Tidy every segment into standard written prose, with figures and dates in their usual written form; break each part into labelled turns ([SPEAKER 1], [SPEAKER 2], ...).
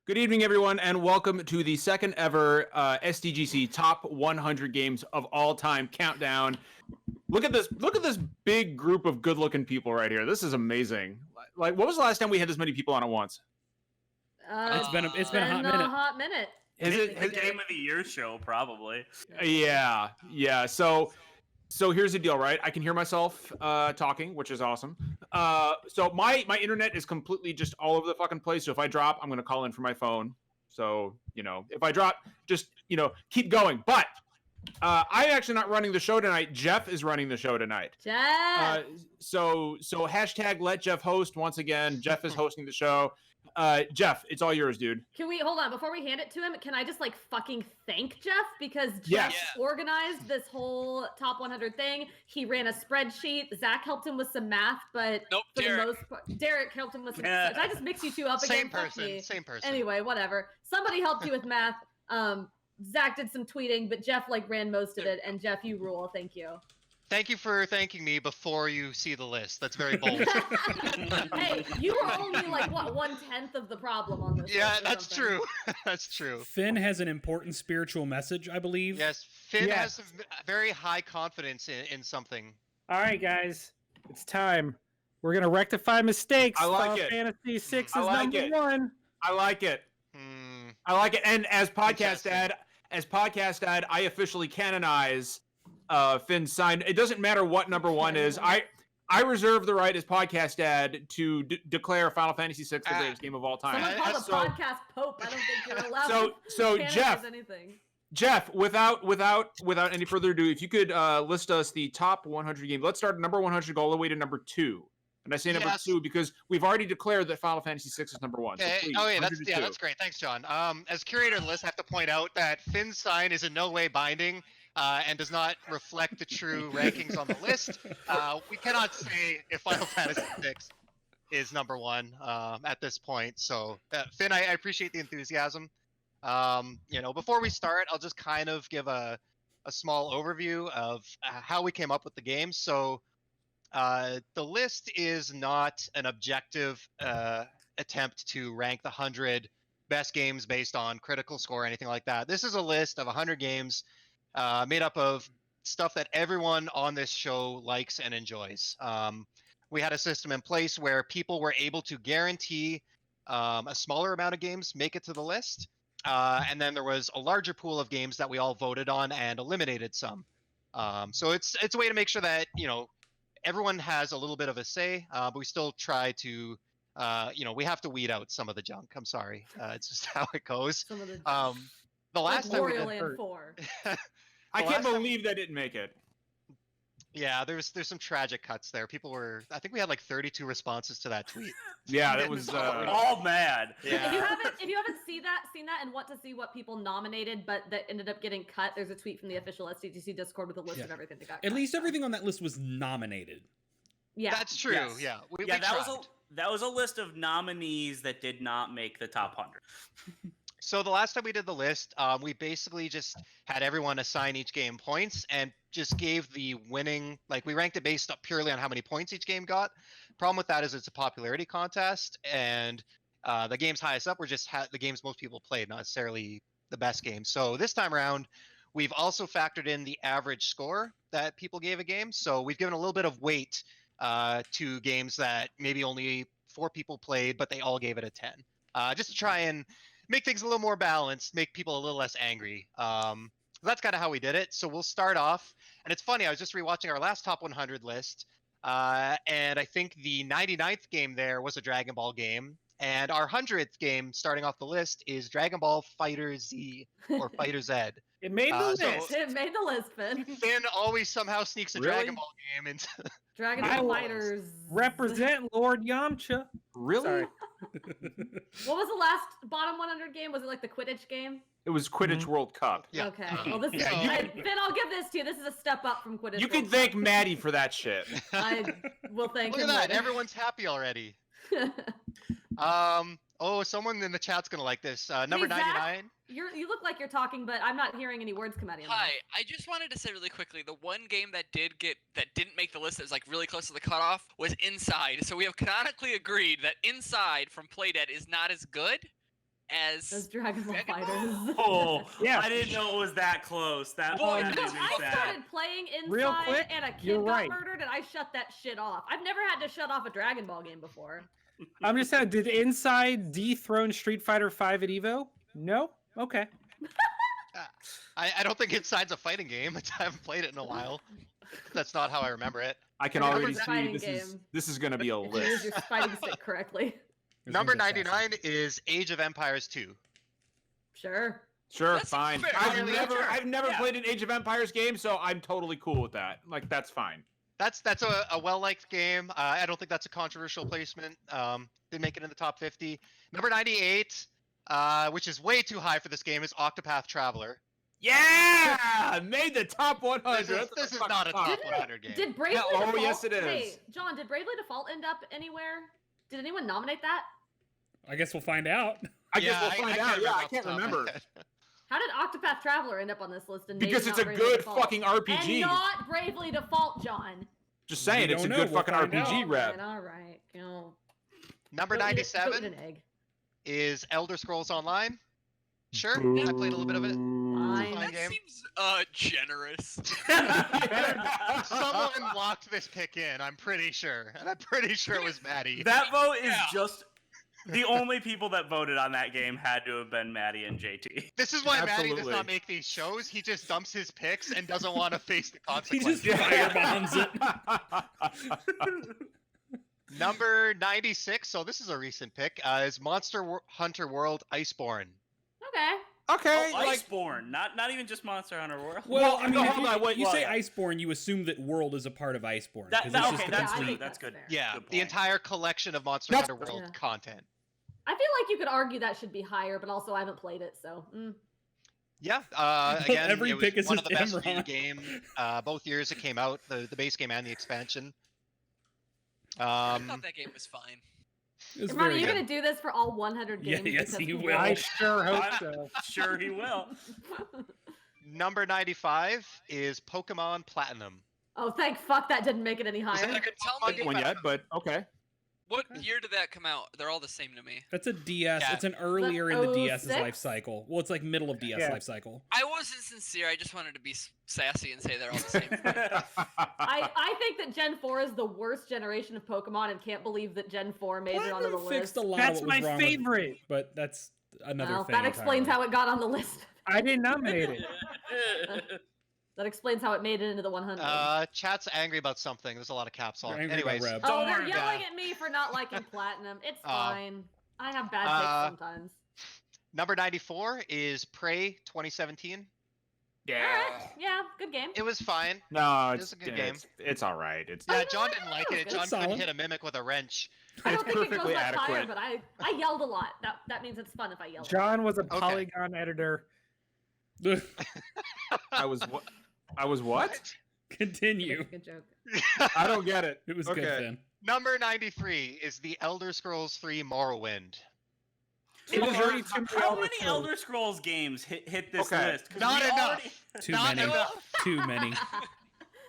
[SPEAKER 1] Good evening, everyone, and welcome to the second ever SDGC Top 100 Games of All Time Countdown. Look at this! Look at this big group of good-looking people right here. This is amazing. Like, what was the last time we had this many people on at once?
[SPEAKER 2] It's been a hot minute.
[SPEAKER 1] Is it
[SPEAKER 3] the Game of the Year show? Probably.
[SPEAKER 1] Yeah. So here's the deal, right? I can hear myself talking, which is awesome. So my internet is completely just all over the fucking place. So if I drop, I'm gonna call in from my phone. So if I drop, just keep going. But I'm actually not running the show tonight. Jeff is running the show tonight.
[SPEAKER 2] Jeff.
[SPEAKER 1] So hashtag let Jeff host once again. Jeff is hosting the show. Jeff, it's all yours, dude.
[SPEAKER 2] Can we hold on before we hand it to him? Can I just fucking thank Jeff because Jeff organized this whole top 100 thing. He ran a spreadsheet. Zach helped him with some math, but for the most part, Derek helped him with some. Did I just mix you two up again?
[SPEAKER 4] Same person.
[SPEAKER 2] Anyway, whatever. Somebody helped you with math. Zach did some tweeting, but Jeff ran most of it. And Jeff, you rule. Thank you.
[SPEAKER 4] Thank you for thanking me before you see the list. That's very bold.
[SPEAKER 2] Hey, you were only 1/10 of the problem on this.
[SPEAKER 4] Yeah, that's true. That's true.
[SPEAKER 5] Finn has an important spiritual message, I believe.
[SPEAKER 4] Yes, Finn has a very high confidence in something.
[SPEAKER 6] All right, guys, it's time. We're gonna rectify mistakes.
[SPEAKER 1] I like
[SPEAKER 6] Final
[SPEAKER 1] it.
[SPEAKER 6] Fantasy 6 is
[SPEAKER 1] I like
[SPEAKER 6] number
[SPEAKER 1] it.
[SPEAKER 6] 1.
[SPEAKER 1] I like it. I like it. And as podcast dad, I officially canonize Finn's sign. It doesn't matter what number 1 is. I reserve the right as podcast dad to declare Final Fantasy VI the greatest game of all time.
[SPEAKER 2] Someone called a podcast pope. I don't think you're allowed
[SPEAKER 1] so
[SPEAKER 2] to
[SPEAKER 1] Jeff,
[SPEAKER 2] anything.
[SPEAKER 1] Jeff, without any further ado, if you could list us the top 100 games. Let's start at number 100, go all the way to number 2. And I say number 2 because we've already declared that Final Fantasy VI is number 1.
[SPEAKER 4] Okay.
[SPEAKER 1] So please,
[SPEAKER 4] That's great. Thanks, John. As curator of the list, I have to point out that Finn's sign is in no way binding. And does not reflect the true rankings on the list. We cannot say if Final Fantasy VI is number 1 at this point. So, Finn, I appreciate the enthusiasm. Before we start, I'll just kind of give a small overview of how we came up with the game. So, the list is not an objective attempt to rank the 100 best games based on critical score or anything like that. This is a list of 100 games made up of stuff that everyone on this show likes and enjoys. We had a system in place where people were able to guarantee a smaller amount of games make it to the list. And then there was a larger pool of games that we all voted on and eliminated some. So it's a way to make sure that, everyone has a little bit of a say, but we still try to, we have to weed out some of the junk. I'm sorry. It's just how it goes.
[SPEAKER 2] Some of the
[SPEAKER 4] the last time we did
[SPEAKER 2] Land 4.
[SPEAKER 1] I can't believe that didn't make it.
[SPEAKER 4] Yeah, there's some tragic cuts there. I think we had 32 responses to that tweet.
[SPEAKER 1] Yeah, that was
[SPEAKER 3] all mad.
[SPEAKER 4] Yeah.
[SPEAKER 2] If you haven't seen that and want to see what people nominated but that ended up getting cut, there's a tweet from the official SDGC Discord with a list of everything that got cut.
[SPEAKER 5] At least everything on that list was nominated.
[SPEAKER 2] Yeah.
[SPEAKER 4] That's true.
[SPEAKER 3] Yes.
[SPEAKER 4] Yeah.
[SPEAKER 3] That was a list of nominees that did not make the top 100.
[SPEAKER 4] So the last time we did the list, we basically just had everyone assign each game points and just gave the winning, we ranked it based up purely on how many points each game got. Problem with that is it's a popularity contest, and the games highest up were just the games most people played, not necessarily the best games. So this time around, we've also factored in the average score that people gave a game. So we've given a little bit of weight to games that maybe only 4 people played, but they all gave it a 10. Just to try and make things a little more balanced, make people a little less angry. That's kind of how we did it. So we'll start off. And it's funny, I was just rewatching our last top 100 list. And I think the 99th game there was a Dragon Ball game. And our 100th game starting off the list is Dragon Ball Fighter Z or Fighter Z.
[SPEAKER 6] It made the list.
[SPEAKER 2] It made the list, Finn.
[SPEAKER 4] Finn always somehow sneaks a Dragon Ball game into
[SPEAKER 2] Dragon Ball Fighters.
[SPEAKER 6] Represent Lord Yamcha.
[SPEAKER 1] Really?
[SPEAKER 6] Sorry.
[SPEAKER 2] What was the last bottom 100 game? Was it the Quidditch game?
[SPEAKER 1] It was Quidditch World Cup.
[SPEAKER 4] Yeah.
[SPEAKER 2] Okay. Well, this is
[SPEAKER 4] Yeah,
[SPEAKER 2] Finn. I'll give this to you. This is a step up from Quidditch.
[SPEAKER 1] You can
[SPEAKER 2] World
[SPEAKER 1] thank
[SPEAKER 2] Cup.
[SPEAKER 1] Maddie for that shit.
[SPEAKER 2] I will thank
[SPEAKER 4] Look
[SPEAKER 2] him.
[SPEAKER 4] at that.
[SPEAKER 2] later.
[SPEAKER 4] Everyone's happy already. Someone in the chat's going to like this. Number
[SPEAKER 2] Hey, Zach?
[SPEAKER 4] 99.
[SPEAKER 2] You look like you're talking, but I'm not hearing any words come out of your mouth.
[SPEAKER 7] Hi, I just wanted to say really quickly, the one game that didn't make the list that was really close to the cutoff was Inside. So we have canonically agreed that Inside from Playdead is not as good
[SPEAKER 2] Those Dragon Ball
[SPEAKER 7] Dragon
[SPEAKER 2] Fighters.
[SPEAKER 3] Oh,
[SPEAKER 6] Yeah.
[SPEAKER 3] I didn't know it was that close. That
[SPEAKER 7] Boy,
[SPEAKER 3] made me
[SPEAKER 2] I
[SPEAKER 3] sad.
[SPEAKER 2] started playing
[SPEAKER 6] Real
[SPEAKER 2] Inside
[SPEAKER 6] quick,
[SPEAKER 2] and a kid
[SPEAKER 6] you're
[SPEAKER 2] got
[SPEAKER 6] right.
[SPEAKER 2] murdered and I shut that shit off. I've never had to shut off a Dragon Ball game before.
[SPEAKER 6] I'm just saying, did Inside dethrone Street Fighter V at Evo? No? Okay.
[SPEAKER 4] I don't think Inside's a fighting game. I haven't played it in a while. That's not how I remember it.
[SPEAKER 1] I can
[SPEAKER 2] Number
[SPEAKER 1] already see
[SPEAKER 2] fighting
[SPEAKER 1] this is going to be a
[SPEAKER 2] If you use
[SPEAKER 1] list.
[SPEAKER 2] your fighting stick correctly.
[SPEAKER 5] There's
[SPEAKER 4] Number
[SPEAKER 5] gonna be a
[SPEAKER 4] 99 is Age of Empires 2.
[SPEAKER 2] Sure.
[SPEAKER 1] Sure,
[SPEAKER 7] That's
[SPEAKER 1] fine.
[SPEAKER 7] fair.
[SPEAKER 1] I've never
[SPEAKER 3] Yeah.
[SPEAKER 1] played an Age of Empires game, so I'm totally cool with that. Like that's fine.
[SPEAKER 4] That's a well-liked game. I don't think that's a controversial placement. Didn't make it in the top 50. Number 98, which is way too high for this game, is Octopath Traveler.
[SPEAKER 1] Yeah, made the top 100.
[SPEAKER 4] This is not a top 100 game.
[SPEAKER 2] Did Bravely
[SPEAKER 1] Yeah, oh,
[SPEAKER 2] Default?
[SPEAKER 1] yes, it is.
[SPEAKER 2] Hey, John, did Bravely Default end up anywhere? Did anyone nominate that?
[SPEAKER 5] I guess we'll find out.
[SPEAKER 1] I guess we'll
[SPEAKER 4] I
[SPEAKER 1] find
[SPEAKER 4] can't
[SPEAKER 1] out. Yeah, I
[SPEAKER 4] off the
[SPEAKER 1] can't
[SPEAKER 4] top of my
[SPEAKER 1] remember.
[SPEAKER 4] head.
[SPEAKER 2] How did Octopath Traveler end up on this list? And maybe
[SPEAKER 1] Because it's
[SPEAKER 2] not
[SPEAKER 1] a
[SPEAKER 2] Bravely
[SPEAKER 1] good
[SPEAKER 2] Default?
[SPEAKER 1] fucking RPG.
[SPEAKER 2] And not Bravely Default, John.
[SPEAKER 1] Just saying,
[SPEAKER 5] We
[SPEAKER 1] it's a
[SPEAKER 5] don't
[SPEAKER 1] good
[SPEAKER 5] know, we'll
[SPEAKER 1] fucking
[SPEAKER 5] find
[SPEAKER 1] RPG
[SPEAKER 5] out.
[SPEAKER 1] rep.
[SPEAKER 2] All right. You know,
[SPEAKER 4] Number
[SPEAKER 2] go eat
[SPEAKER 4] 97
[SPEAKER 2] an egg.
[SPEAKER 4] is Elder Scrolls Online. Sure, I played a little bit of it.
[SPEAKER 2] Fine.
[SPEAKER 4] Fine
[SPEAKER 7] That
[SPEAKER 4] game.
[SPEAKER 7] seems generous.
[SPEAKER 4] Someone locked this pick in, I'm pretty sure. And I'm pretty sure it was Maddie.
[SPEAKER 3] That vote is
[SPEAKER 7] Yeah.
[SPEAKER 3] just the only people that voted on that game had to have been Maddie and JT.
[SPEAKER 4] This is why Maddie does
[SPEAKER 1] Absolutely.
[SPEAKER 4] not make these shows. He just dumps his picks and doesn't want to face the
[SPEAKER 5] He just
[SPEAKER 4] consequences.
[SPEAKER 5] firebombs it.
[SPEAKER 4] Number 96, so this is a recent pick, is Monster Hunter World Iceborne.
[SPEAKER 2] Okay.
[SPEAKER 1] Okay,
[SPEAKER 3] Oh,
[SPEAKER 1] like
[SPEAKER 3] Iceborne, not even just Monster Hunter World.
[SPEAKER 5] Well, I mean,
[SPEAKER 1] no,
[SPEAKER 5] if
[SPEAKER 1] hold
[SPEAKER 5] you,
[SPEAKER 1] on, wait,
[SPEAKER 5] you
[SPEAKER 3] well,
[SPEAKER 5] say
[SPEAKER 3] yeah.
[SPEAKER 5] Iceborne, you assume that World is a part of Iceborne.
[SPEAKER 3] That-
[SPEAKER 5] 'cause
[SPEAKER 3] that-
[SPEAKER 5] it's
[SPEAKER 3] okay,
[SPEAKER 5] just a
[SPEAKER 3] that's
[SPEAKER 5] complete-
[SPEAKER 3] good. That's good.
[SPEAKER 2] fair.
[SPEAKER 4] Yeah,
[SPEAKER 3] Good
[SPEAKER 4] the
[SPEAKER 3] point.
[SPEAKER 4] entire collection of Monster
[SPEAKER 1] That's-
[SPEAKER 4] Hunter World
[SPEAKER 2] Yeah.
[SPEAKER 4] content.
[SPEAKER 2] I feel like you could argue that should be higher, but also I haven't played it, so.
[SPEAKER 4] Yeah, again,
[SPEAKER 5] Every
[SPEAKER 4] it was
[SPEAKER 5] pick is
[SPEAKER 4] one of
[SPEAKER 5] just
[SPEAKER 4] the best
[SPEAKER 5] Imran.
[SPEAKER 4] viewed game. Both years it came out, the base game and the expansion.
[SPEAKER 7] I thought that game was fine.
[SPEAKER 5] It was
[SPEAKER 2] Imran, are
[SPEAKER 5] very
[SPEAKER 2] you
[SPEAKER 5] good.
[SPEAKER 2] going to do this for all 100
[SPEAKER 5] Yeah,
[SPEAKER 2] games?
[SPEAKER 5] yes,
[SPEAKER 2] because
[SPEAKER 5] he
[SPEAKER 2] we
[SPEAKER 5] will.
[SPEAKER 6] I sure hope so.
[SPEAKER 3] Sure, he will.
[SPEAKER 4] Number 95 is Pokemon Platinum.
[SPEAKER 2] Oh, thank fuck that didn't make it any higher.
[SPEAKER 7] Tell me
[SPEAKER 1] one yet, but okay.
[SPEAKER 7] what year did that come out? They're all the same to me.
[SPEAKER 5] That's a DS.
[SPEAKER 4] Yeah.
[SPEAKER 5] It's an earlier in the DS's
[SPEAKER 2] 06?
[SPEAKER 5] life cycle. Well, it's like middle of DS
[SPEAKER 6] Yeah.
[SPEAKER 5] life cycle.
[SPEAKER 7] I wasn't sincere. I just wanted to be sassy and say they're all the same.
[SPEAKER 2] I think that Gen 4 is the worst generation of Pokemon and can't believe that Gen 4 made it onto the
[SPEAKER 5] Platinum fixed
[SPEAKER 2] list.
[SPEAKER 5] a lot
[SPEAKER 6] That's
[SPEAKER 5] of what was
[SPEAKER 6] my
[SPEAKER 5] wrong
[SPEAKER 6] favorite.
[SPEAKER 5] with but that's another
[SPEAKER 2] Well,
[SPEAKER 5] thing.
[SPEAKER 2] that explains how it got on the list.
[SPEAKER 6] I didn't nominate it.
[SPEAKER 2] That explains how it made it into the 100.
[SPEAKER 4] Chat's angry about something. There's a lot of caps
[SPEAKER 5] They're
[SPEAKER 4] on.
[SPEAKER 5] angry about
[SPEAKER 4] Anyways,
[SPEAKER 5] Reb.
[SPEAKER 2] Oh, they're
[SPEAKER 3] darn,
[SPEAKER 2] yelling at me for not liking Platinum. It's fine. I have bad picks sometimes.
[SPEAKER 4] number 94 is Prey 2017.
[SPEAKER 1] Yeah.
[SPEAKER 2] Alright, yeah, good game.
[SPEAKER 4] It was fine.
[SPEAKER 1] No,
[SPEAKER 4] It's
[SPEAKER 1] it's
[SPEAKER 4] a good game.
[SPEAKER 1] It's all right. It's
[SPEAKER 4] Yeah,
[SPEAKER 2] no,
[SPEAKER 4] John
[SPEAKER 2] no,
[SPEAKER 4] didn't like
[SPEAKER 2] no,
[SPEAKER 4] it.
[SPEAKER 2] it's
[SPEAKER 4] John couldn't
[SPEAKER 5] solid.
[SPEAKER 4] hit a mimic with a wrench.
[SPEAKER 2] I don't
[SPEAKER 1] it's
[SPEAKER 2] think it goes
[SPEAKER 1] perfectly
[SPEAKER 2] much higher,
[SPEAKER 1] adequate.
[SPEAKER 2] but I yelled a lot. That means it's fun if I yell.
[SPEAKER 6] John was a Polygon editor.
[SPEAKER 1] I was what? I was what?
[SPEAKER 5] Continue.
[SPEAKER 2] Good joke.
[SPEAKER 1] I don't get it.
[SPEAKER 5] It was
[SPEAKER 1] Okay.
[SPEAKER 5] good, Finn.
[SPEAKER 4] Number 93 is the Elder Scrolls 3 Morrowind.
[SPEAKER 6] It was already too many
[SPEAKER 3] How
[SPEAKER 6] Elder
[SPEAKER 3] many
[SPEAKER 6] Scrolls.
[SPEAKER 3] Elder Scrolls games hit this
[SPEAKER 1] Okay.
[SPEAKER 3] list? 'Cause
[SPEAKER 4] Not
[SPEAKER 3] we
[SPEAKER 4] enough.
[SPEAKER 3] already-
[SPEAKER 5] Too
[SPEAKER 4] Not
[SPEAKER 5] many.
[SPEAKER 4] enough.
[SPEAKER 5] Too many.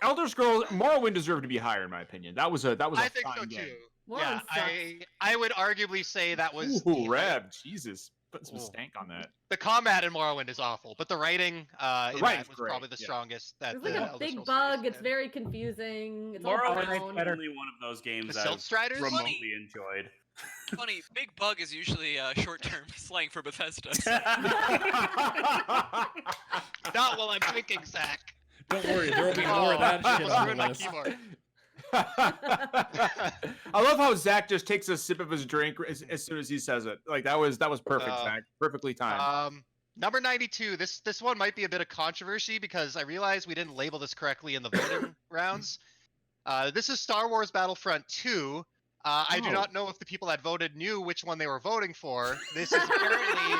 [SPEAKER 1] Elder Scrolls Morrowind deserved to be higher in my opinion. That was a
[SPEAKER 4] I think
[SPEAKER 1] fine
[SPEAKER 4] so
[SPEAKER 1] game.
[SPEAKER 4] too.
[SPEAKER 2] Morrowind
[SPEAKER 4] Yeah,
[SPEAKER 2] sucks.
[SPEAKER 4] I would arguably say that was
[SPEAKER 1] Ooh,
[SPEAKER 4] the,
[SPEAKER 1] Reb, Jesus, put some
[SPEAKER 4] Ooh.
[SPEAKER 1] stank on that.
[SPEAKER 4] the combat in Morrowind is awful, but the writing in that
[SPEAKER 1] writing's
[SPEAKER 4] was
[SPEAKER 1] great,
[SPEAKER 4] probably the
[SPEAKER 1] yeah.
[SPEAKER 4] strongest. That
[SPEAKER 2] There's like
[SPEAKER 4] the
[SPEAKER 2] a
[SPEAKER 4] Elder
[SPEAKER 2] big
[SPEAKER 4] Scrolls
[SPEAKER 2] bug.
[SPEAKER 4] series
[SPEAKER 2] It's
[SPEAKER 4] did.
[SPEAKER 2] very confusing. It's all
[SPEAKER 3] Morrowind
[SPEAKER 6] Alright,
[SPEAKER 2] brown.
[SPEAKER 3] is
[SPEAKER 6] better.
[SPEAKER 3] only one of those games
[SPEAKER 4] The
[SPEAKER 3] I've
[SPEAKER 4] Silt Striders?
[SPEAKER 3] remotely enjoyed.
[SPEAKER 7] Funny, big bug is usually short-term slang for Bethesda.
[SPEAKER 4] Not while I'm thinking, Zach.
[SPEAKER 5] Don't worry, there will be more of that shit
[SPEAKER 4] Just
[SPEAKER 5] on
[SPEAKER 4] ruined
[SPEAKER 5] the
[SPEAKER 4] my
[SPEAKER 5] list.
[SPEAKER 4] keyboard.
[SPEAKER 1] I love how Zach just takes a sip of his drink as soon as he says it. Like that was perfect, Zach. Perfectly timed.
[SPEAKER 4] Number 92. This one might be a bit of controversy because I realized we didn't label this correctly in the voting rounds. This is Star Wars Battlefront 2. I do
[SPEAKER 1] Oh.
[SPEAKER 4] not know if the people that voted knew which one they were voting for. This is apparently,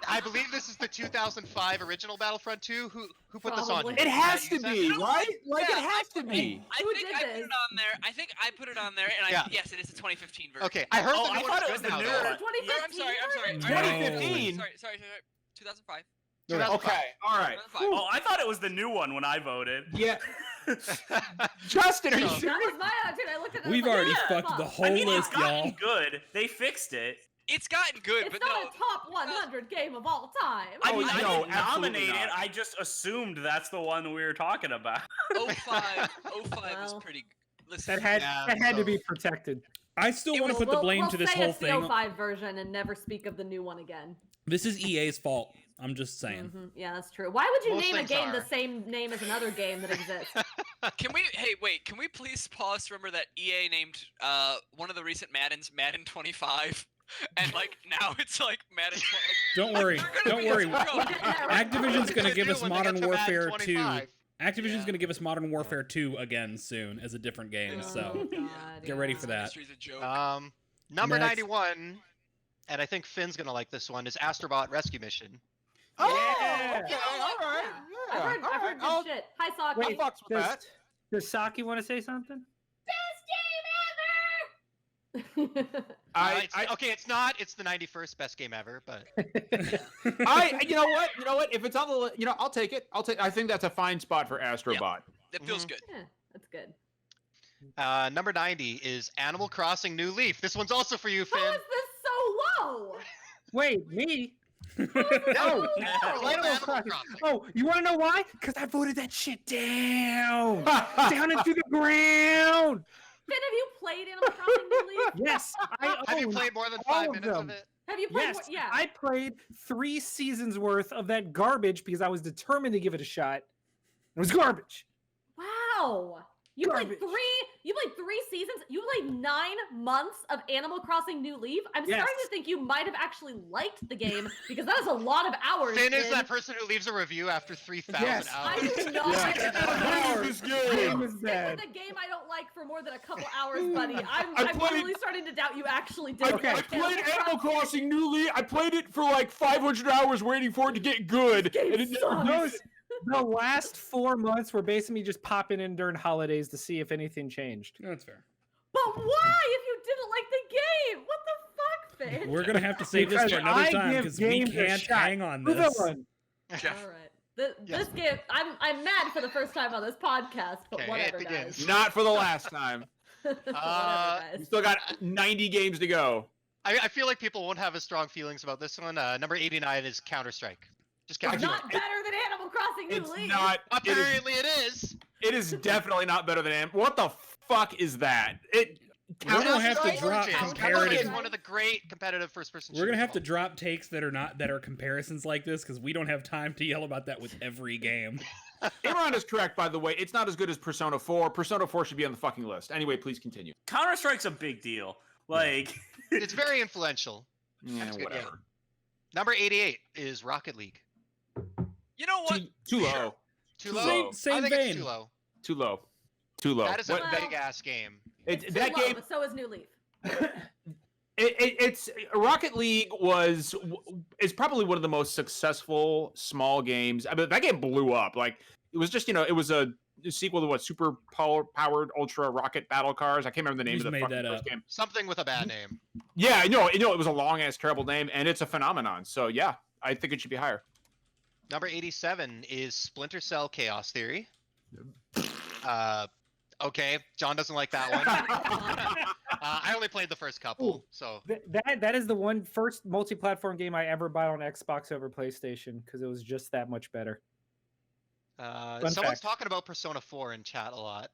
[SPEAKER 4] I believe this is the 2005 original Battlefront 2. Who put this on?
[SPEAKER 2] Probably.
[SPEAKER 1] It has
[SPEAKER 4] Matt,
[SPEAKER 1] to
[SPEAKER 4] you said-
[SPEAKER 1] be, right? Like
[SPEAKER 7] Yeah,
[SPEAKER 1] it has to be.
[SPEAKER 7] I
[SPEAKER 2] Who
[SPEAKER 7] think
[SPEAKER 2] did
[SPEAKER 7] I put
[SPEAKER 2] this?
[SPEAKER 7] it on there. I think I put it on there, and
[SPEAKER 4] Yeah.
[SPEAKER 7] yes, it is the 2015 version.
[SPEAKER 4] Okay, I heard
[SPEAKER 3] Oh,
[SPEAKER 4] the
[SPEAKER 3] I
[SPEAKER 4] new
[SPEAKER 3] thought
[SPEAKER 4] one's
[SPEAKER 3] it was
[SPEAKER 4] good
[SPEAKER 3] the
[SPEAKER 4] now,
[SPEAKER 3] new
[SPEAKER 4] though.
[SPEAKER 3] one.
[SPEAKER 2] 2015
[SPEAKER 7] Yeah, I'm sorry.
[SPEAKER 2] version?
[SPEAKER 5] No.
[SPEAKER 1] 2015.
[SPEAKER 7] Sorry. 2005.
[SPEAKER 4] 2005.
[SPEAKER 1] Okay, all right.
[SPEAKER 7] 2005.
[SPEAKER 3] Oh, I thought it was the new one when I voted.
[SPEAKER 1] Yeah. Justin, are you
[SPEAKER 4] So-
[SPEAKER 1] serious?
[SPEAKER 2] That was my attitude. I looked at it.
[SPEAKER 5] We've
[SPEAKER 2] I was like,
[SPEAKER 5] already
[SPEAKER 2] yeah,
[SPEAKER 5] fucked
[SPEAKER 2] fuck.
[SPEAKER 5] the whole
[SPEAKER 3] I mean,
[SPEAKER 5] list,
[SPEAKER 3] it's gotten
[SPEAKER 5] y'all.
[SPEAKER 3] good. They fixed it.
[SPEAKER 7] It's gotten good,
[SPEAKER 2] It's
[SPEAKER 7] but
[SPEAKER 2] not
[SPEAKER 7] no.
[SPEAKER 2] a top 100 game of all time.
[SPEAKER 3] I mean,
[SPEAKER 1] Oh,
[SPEAKER 3] I
[SPEAKER 1] no,
[SPEAKER 3] didn't nominate
[SPEAKER 1] absolutely
[SPEAKER 3] it.
[SPEAKER 1] not.
[SPEAKER 3] I just assumed that's the one we were talking about.
[SPEAKER 7] 05 is
[SPEAKER 2] Well,
[SPEAKER 7] pretty. Listen,
[SPEAKER 6] That had to be protected.
[SPEAKER 5] I still want to put the blame
[SPEAKER 2] we'll
[SPEAKER 5] to this
[SPEAKER 2] say
[SPEAKER 5] whole
[SPEAKER 2] it's
[SPEAKER 5] thing.
[SPEAKER 2] the 05 version and never speak of the new one again.
[SPEAKER 5] This is EA's fault. I'm just saying.
[SPEAKER 2] Yeah, that's true. Why would you
[SPEAKER 4] Most
[SPEAKER 2] name a
[SPEAKER 4] things
[SPEAKER 2] game
[SPEAKER 4] are.
[SPEAKER 2] the same name as another game that exists?
[SPEAKER 7] can we please pause to remember that EA named one of the recent Maddens Madden 25, and like now it's like Madden 20.
[SPEAKER 5] Don't worry. Don't worry. Activision's
[SPEAKER 4] What are
[SPEAKER 5] gonna
[SPEAKER 4] they
[SPEAKER 5] give
[SPEAKER 4] do
[SPEAKER 5] us
[SPEAKER 4] when they
[SPEAKER 5] Modern
[SPEAKER 4] get to Madden
[SPEAKER 5] Warfare 2.
[SPEAKER 4] 25?
[SPEAKER 5] Activision's gonna give us Modern Warfare 2 again soon as a different game. So get ready for that.
[SPEAKER 7] Industry's a joke.
[SPEAKER 4] Number
[SPEAKER 5] Next.
[SPEAKER 4] 91, and I think Finn's gonna like this one, is Astrobot Rescue Mission.
[SPEAKER 1] Oh,
[SPEAKER 6] Yeah.
[SPEAKER 1] okay, all right.
[SPEAKER 2] I've heard,
[SPEAKER 1] all
[SPEAKER 2] I've heard
[SPEAKER 1] right.
[SPEAKER 2] good shit. Hi, Saki.
[SPEAKER 6] Wait,
[SPEAKER 1] I'll fucks with
[SPEAKER 6] does-
[SPEAKER 1] that.
[SPEAKER 6] Does Saki want to say something?
[SPEAKER 2] Best game ever!
[SPEAKER 4] Okay, it's not. It's the 91st best game ever, but
[SPEAKER 1] You know what? If it's on the, I'll take it. I think that's a fine spot for Astrobot.
[SPEAKER 7] That feels good.
[SPEAKER 2] Yeah, that's good.
[SPEAKER 4] number 90 is Animal Crossing New Leaf. This one's also for you, Finn.
[SPEAKER 2] How is this so low?
[SPEAKER 6] Wait, me?
[SPEAKER 4] No,
[SPEAKER 6] Oh,
[SPEAKER 4] Animal
[SPEAKER 6] Animal Crossing.
[SPEAKER 4] Crossing.
[SPEAKER 6] Oh, you want to know why? Because I voted that shit down, down into the ground.
[SPEAKER 2] Finn, have you played Animal Crossing New Leaf?
[SPEAKER 6] Yes, I
[SPEAKER 4] Have you
[SPEAKER 6] own
[SPEAKER 4] played more than
[SPEAKER 6] all
[SPEAKER 4] 5
[SPEAKER 6] of
[SPEAKER 4] minutes
[SPEAKER 6] them.
[SPEAKER 4] of it?
[SPEAKER 2] Have you played
[SPEAKER 6] Yes,
[SPEAKER 2] more? Yeah.
[SPEAKER 6] I played 3 seasons worth of that garbage because I was determined to give it a shot. It was garbage.
[SPEAKER 2] Wow. You played
[SPEAKER 6] Garbage.
[SPEAKER 2] 3 seasons? You played 9 months of Animal Crossing New Leaf? I'm
[SPEAKER 6] Yes.
[SPEAKER 2] starting to think you might have actually liked the game because that is a lot of hours.
[SPEAKER 4] Finn is
[SPEAKER 2] Finn.
[SPEAKER 4] that person who leaves a review after 3,000
[SPEAKER 6] Yes.
[SPEAKER 2] I
[SPEAKER 4] hours.
[SPEAKER 2] do not.
[SPEAKER 1] This game.
[SPEAKER 6] Game is
[SPEAKER 2] This
[SPEAKER 6] bad.
[SPEAKER 2] is a game I don't like for more than a couple hours, buddy. I'm
[SPEAKER 1] played-
[SPEAKER 2] really starting to doubt you actually did.
[SPEAKER 6] Okay.
[SPEAKER 1] I
[SPEAKER 2] like
[SPEAKER 1] played Animal Crossing New Leaf. I played it for like 500 hours waiting for it to get good.
[SPEAKER 2] This game
[SPEAKER 1] And it never
[SPEAKER 2] sucks.
[SPEAKER 6] The last 4 months were basically just popping in during holidays to see if anything changed.
[SPEAKER 5] That's fair.
[SPEAKER 2] But why if you didn't like the game? What the fuck, Finn?
[SPEAKER 5] We're gonna have to save this for
[SPEAKER 6] Because
[SPEAKER 5] another
[SPEAKER 6] I
[SPEAKER 5] time
[SPEAKER 6] give
[SPEAKER 5] because we
[SPEAKER 6] games a
[SPEAKER 5] can't
[SPEAKER 6] shot.
[SPEAKER 5] hang on
[SPEAKER 6] Move
[SPEAKER 5] this.
[SPEAKER 6] on.
[SPEAKER 7] Jeff,
[SPEAKER 2] All right.
[SPEAKER 4] Yes.
[SPEAKER 2] This game, I'm mad for the first time on this podcast, but
[SPEAKER 4] Okay,
[SPEAKER 2] whatever,
[SPEAKER 4] it
[SPEAKER 2] guys.
[SPEAKER 4] begins.
[SPEAKER 1] Not for the last time.
[SPEAKER 2] Whatever,
[SPEAKER 1] We
[SPEAKER 2] guys.
[SPEAKER 1] still got 90 games to go.
[SPEAKER 4] I feel like people won't have as strong feelings about this one. Number 89 is Counter-Strike. Just
[SPEAKER 2] It's
[SPEAKER 4] Counter-Strike.
[SPEAKER 2] not better than Animal Crossing New
[SPEAKER 1] It's
[SPEAKER 2] Leaf.
[SPEAKER 1] not.
[SPEAKER 4] Apparently it is.
[SPEAKER 1] It is definitely not better than What the fuck is that?
[SPEAKER 5] We're gonna have to
[SPEAKER 4] Counter-Strike
[SPEAKER 5] drop
[SPEAKER 4] Origins. Counter-Strike
[SPEAKER 5] comparative.
[SPEAKER 4] is one of the great competitive first-person shooters.
[SPEAKER 5] We're gonna have
[SPEAKER 4] of
[SPEAKER 5] to
[SPEAKER 4] all
[SPEAKER 5] drop takes that are comparisons like this because we don't have time to yell about that with every game.
[SPEAKER 1] Imran is correct, by the way. It's not as good as Persona 4. Persona 4 should be on the fucking list. Anyway, please continue.
[SPEAKER 3] Counter Strike's a big deal. Like,
[SPEAKER 4] time. It's very influential.
[SPEAKER 1] Yeah,
[SPEAKER 4] That's good, yeah.
[SPEAKER 1] whatever.
[SPEAKER 4] Number 88 is Rocket League.
[SPEAKER 7] you know what?
[SPEAKER 1] Too low.
[SPEAKER 4] Too
[SPEAKER 1] Too
[SPEAKER 4] low.
[SPEAKER 1] low.
[SPEAKER 5] Same
[SPEAKER 4] I think
[SPEAKER 5] vein.
[SPEAKER 4] it's too low.
[SPEAKER 1] Too low. Too low.
[SPEAKER 4] That is a
[SPEAKER 1] What-
[SPEAKER 2] Well,
[SPEAKER 4] big-ass game.
[SPEAKER 2] It's too
[SPEAKER 1] that
[SPEAKER 2] low,
[SPEAKER 1] game.
[SPEAKER 2] but so is New Leaf.
[SPEAKER 1] It's Rocket League is probably one of the most successful small games. I mean, that game blew up. Like it was just it was a sequel to what super powered ultra rocket battle cars. I can't remember the name
[SPEAKER 5] You
[SPEAKER 1] of the
[SPEAKER 5] just made
[SPEAKER 1] fucking
[SPEAKER 5] that
[SPEAKER 1] first
[SPEAKER 5] up.
[SPEAKER 1] game.
[SPEAKER 4] Something with a bad name.
[SPEAKER 1] Yeah, I know. It was a long ass terrible name, and it's a phenomenon. So yeah, I think it should be higher.
[SPEAKER 4] Number 87 is Splinter Cell Chaos Theory. Okay, John doesn't like that one. I only played the first couple, so
[SPEAKER 6] That is the first multi-platform game I ever bought on Xbox over PlayStation because it was just that much better.
[SPEAKER 4] someone's
[SPEAKER 6] fact.
[SPEAKER 4] talking about Persona 4 in chat a lot.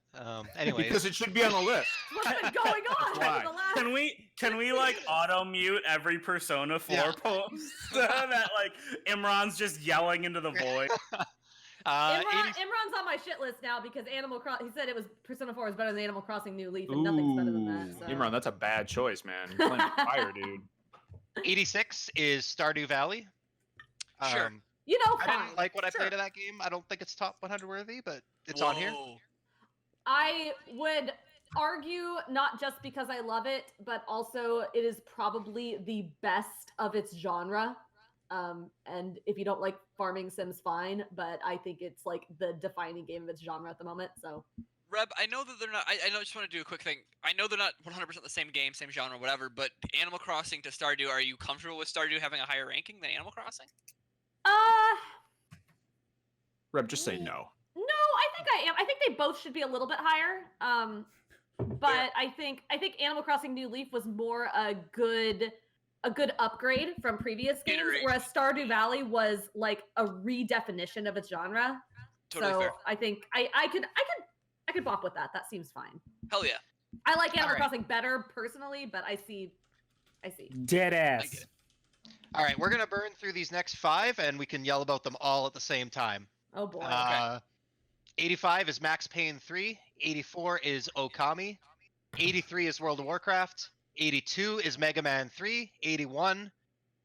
[SPEAKER 4] Anyways,
[SPEAKER 1] Because it should be on the list.
[SPEAKER 2] What's been going on
[SPEAKER 1] why.
[SPEAKER 2] for the last?
[SPEAKER 3] can we like auto mute every Persona 4
[SPEAKER 4] Yeah.
[SPEAKER 3] post that like Imran's just yelling into the void?
[SPEAKER 4] 80
[SPEAKER 2] Imran's on my shit list now because Animal Crossing. He said it was Persona 4 is better than Animal Crossing New Leaf, and nothing's better than that. So.
[SPEAKER 1] Imran, that's a bad choice, man. You're playing with fire, dude.
[SPEAKER 4] 86 is Stardew Valley.
[SPEAKER 7] Sure.
[SPEAKER 2] You know,
[SPEAKER 4] I
[SPEAKER 2] fine.
[SPEAKER 4] didn't like what I
[SPEAKER 2] Sure.
[SPEAKER 4] played of that game. I don't think it's top 100 worthy, but it's on here.
[SPEAKER 7] Whoa.
[SPEAKER 2] I would argue not just because I love it, but also it is probably the best of its genre. And if you don't like farming sims, fine, but I think it's like the defining game of its genre at the moment. So
[SPEAKER 7] Reb, I know that they're not. I know. I just want to do a quick thing. I know they're not 100% the same game, same genre, whatever. But Animal Crossing to Stardew, are you comfortable with Stardew having a higher ranking than Animal Crossing?
[SPEAKER 1] Reb, just say no.
[SPEAKER 2] No, I think I am. I think they both should be a little bit higher. But I think Animal Crossing New Leaf was more a good a good upgrade from previous games,
[SPEAKER 7] Iteration.
[SPEAKER 2] whereas Stardew Valley was like a redefinition of its genre.
[SPEAKER 7] Totally
[SPEAKER 2] so
[SPEAKER 7] fair.
[SPEAKER 2] I think I could bop with that. That seems fine.
[SPEAKER 7] Hell yeah.
[SPEAKER 2] I like Animal
[SPEAKER 4] All right.
[SPEAKER 2] Crossing better personally, but I see.
[SPEAKER 6] Dead
[SPEAKER 7] I
[SPEAKER 6] ass.
[SPEAKER 7] get it.
[SPEAKER 4] All right, we're gonna burn through these next 5, and we can yell about them all at the same time.
[SPEAKER 2] Oh boy.
[SPEAKER 4] 85 is Max Payne 3. 84 is Okami. 83 is World of Warcraft. 82 is Mega Man 3. 81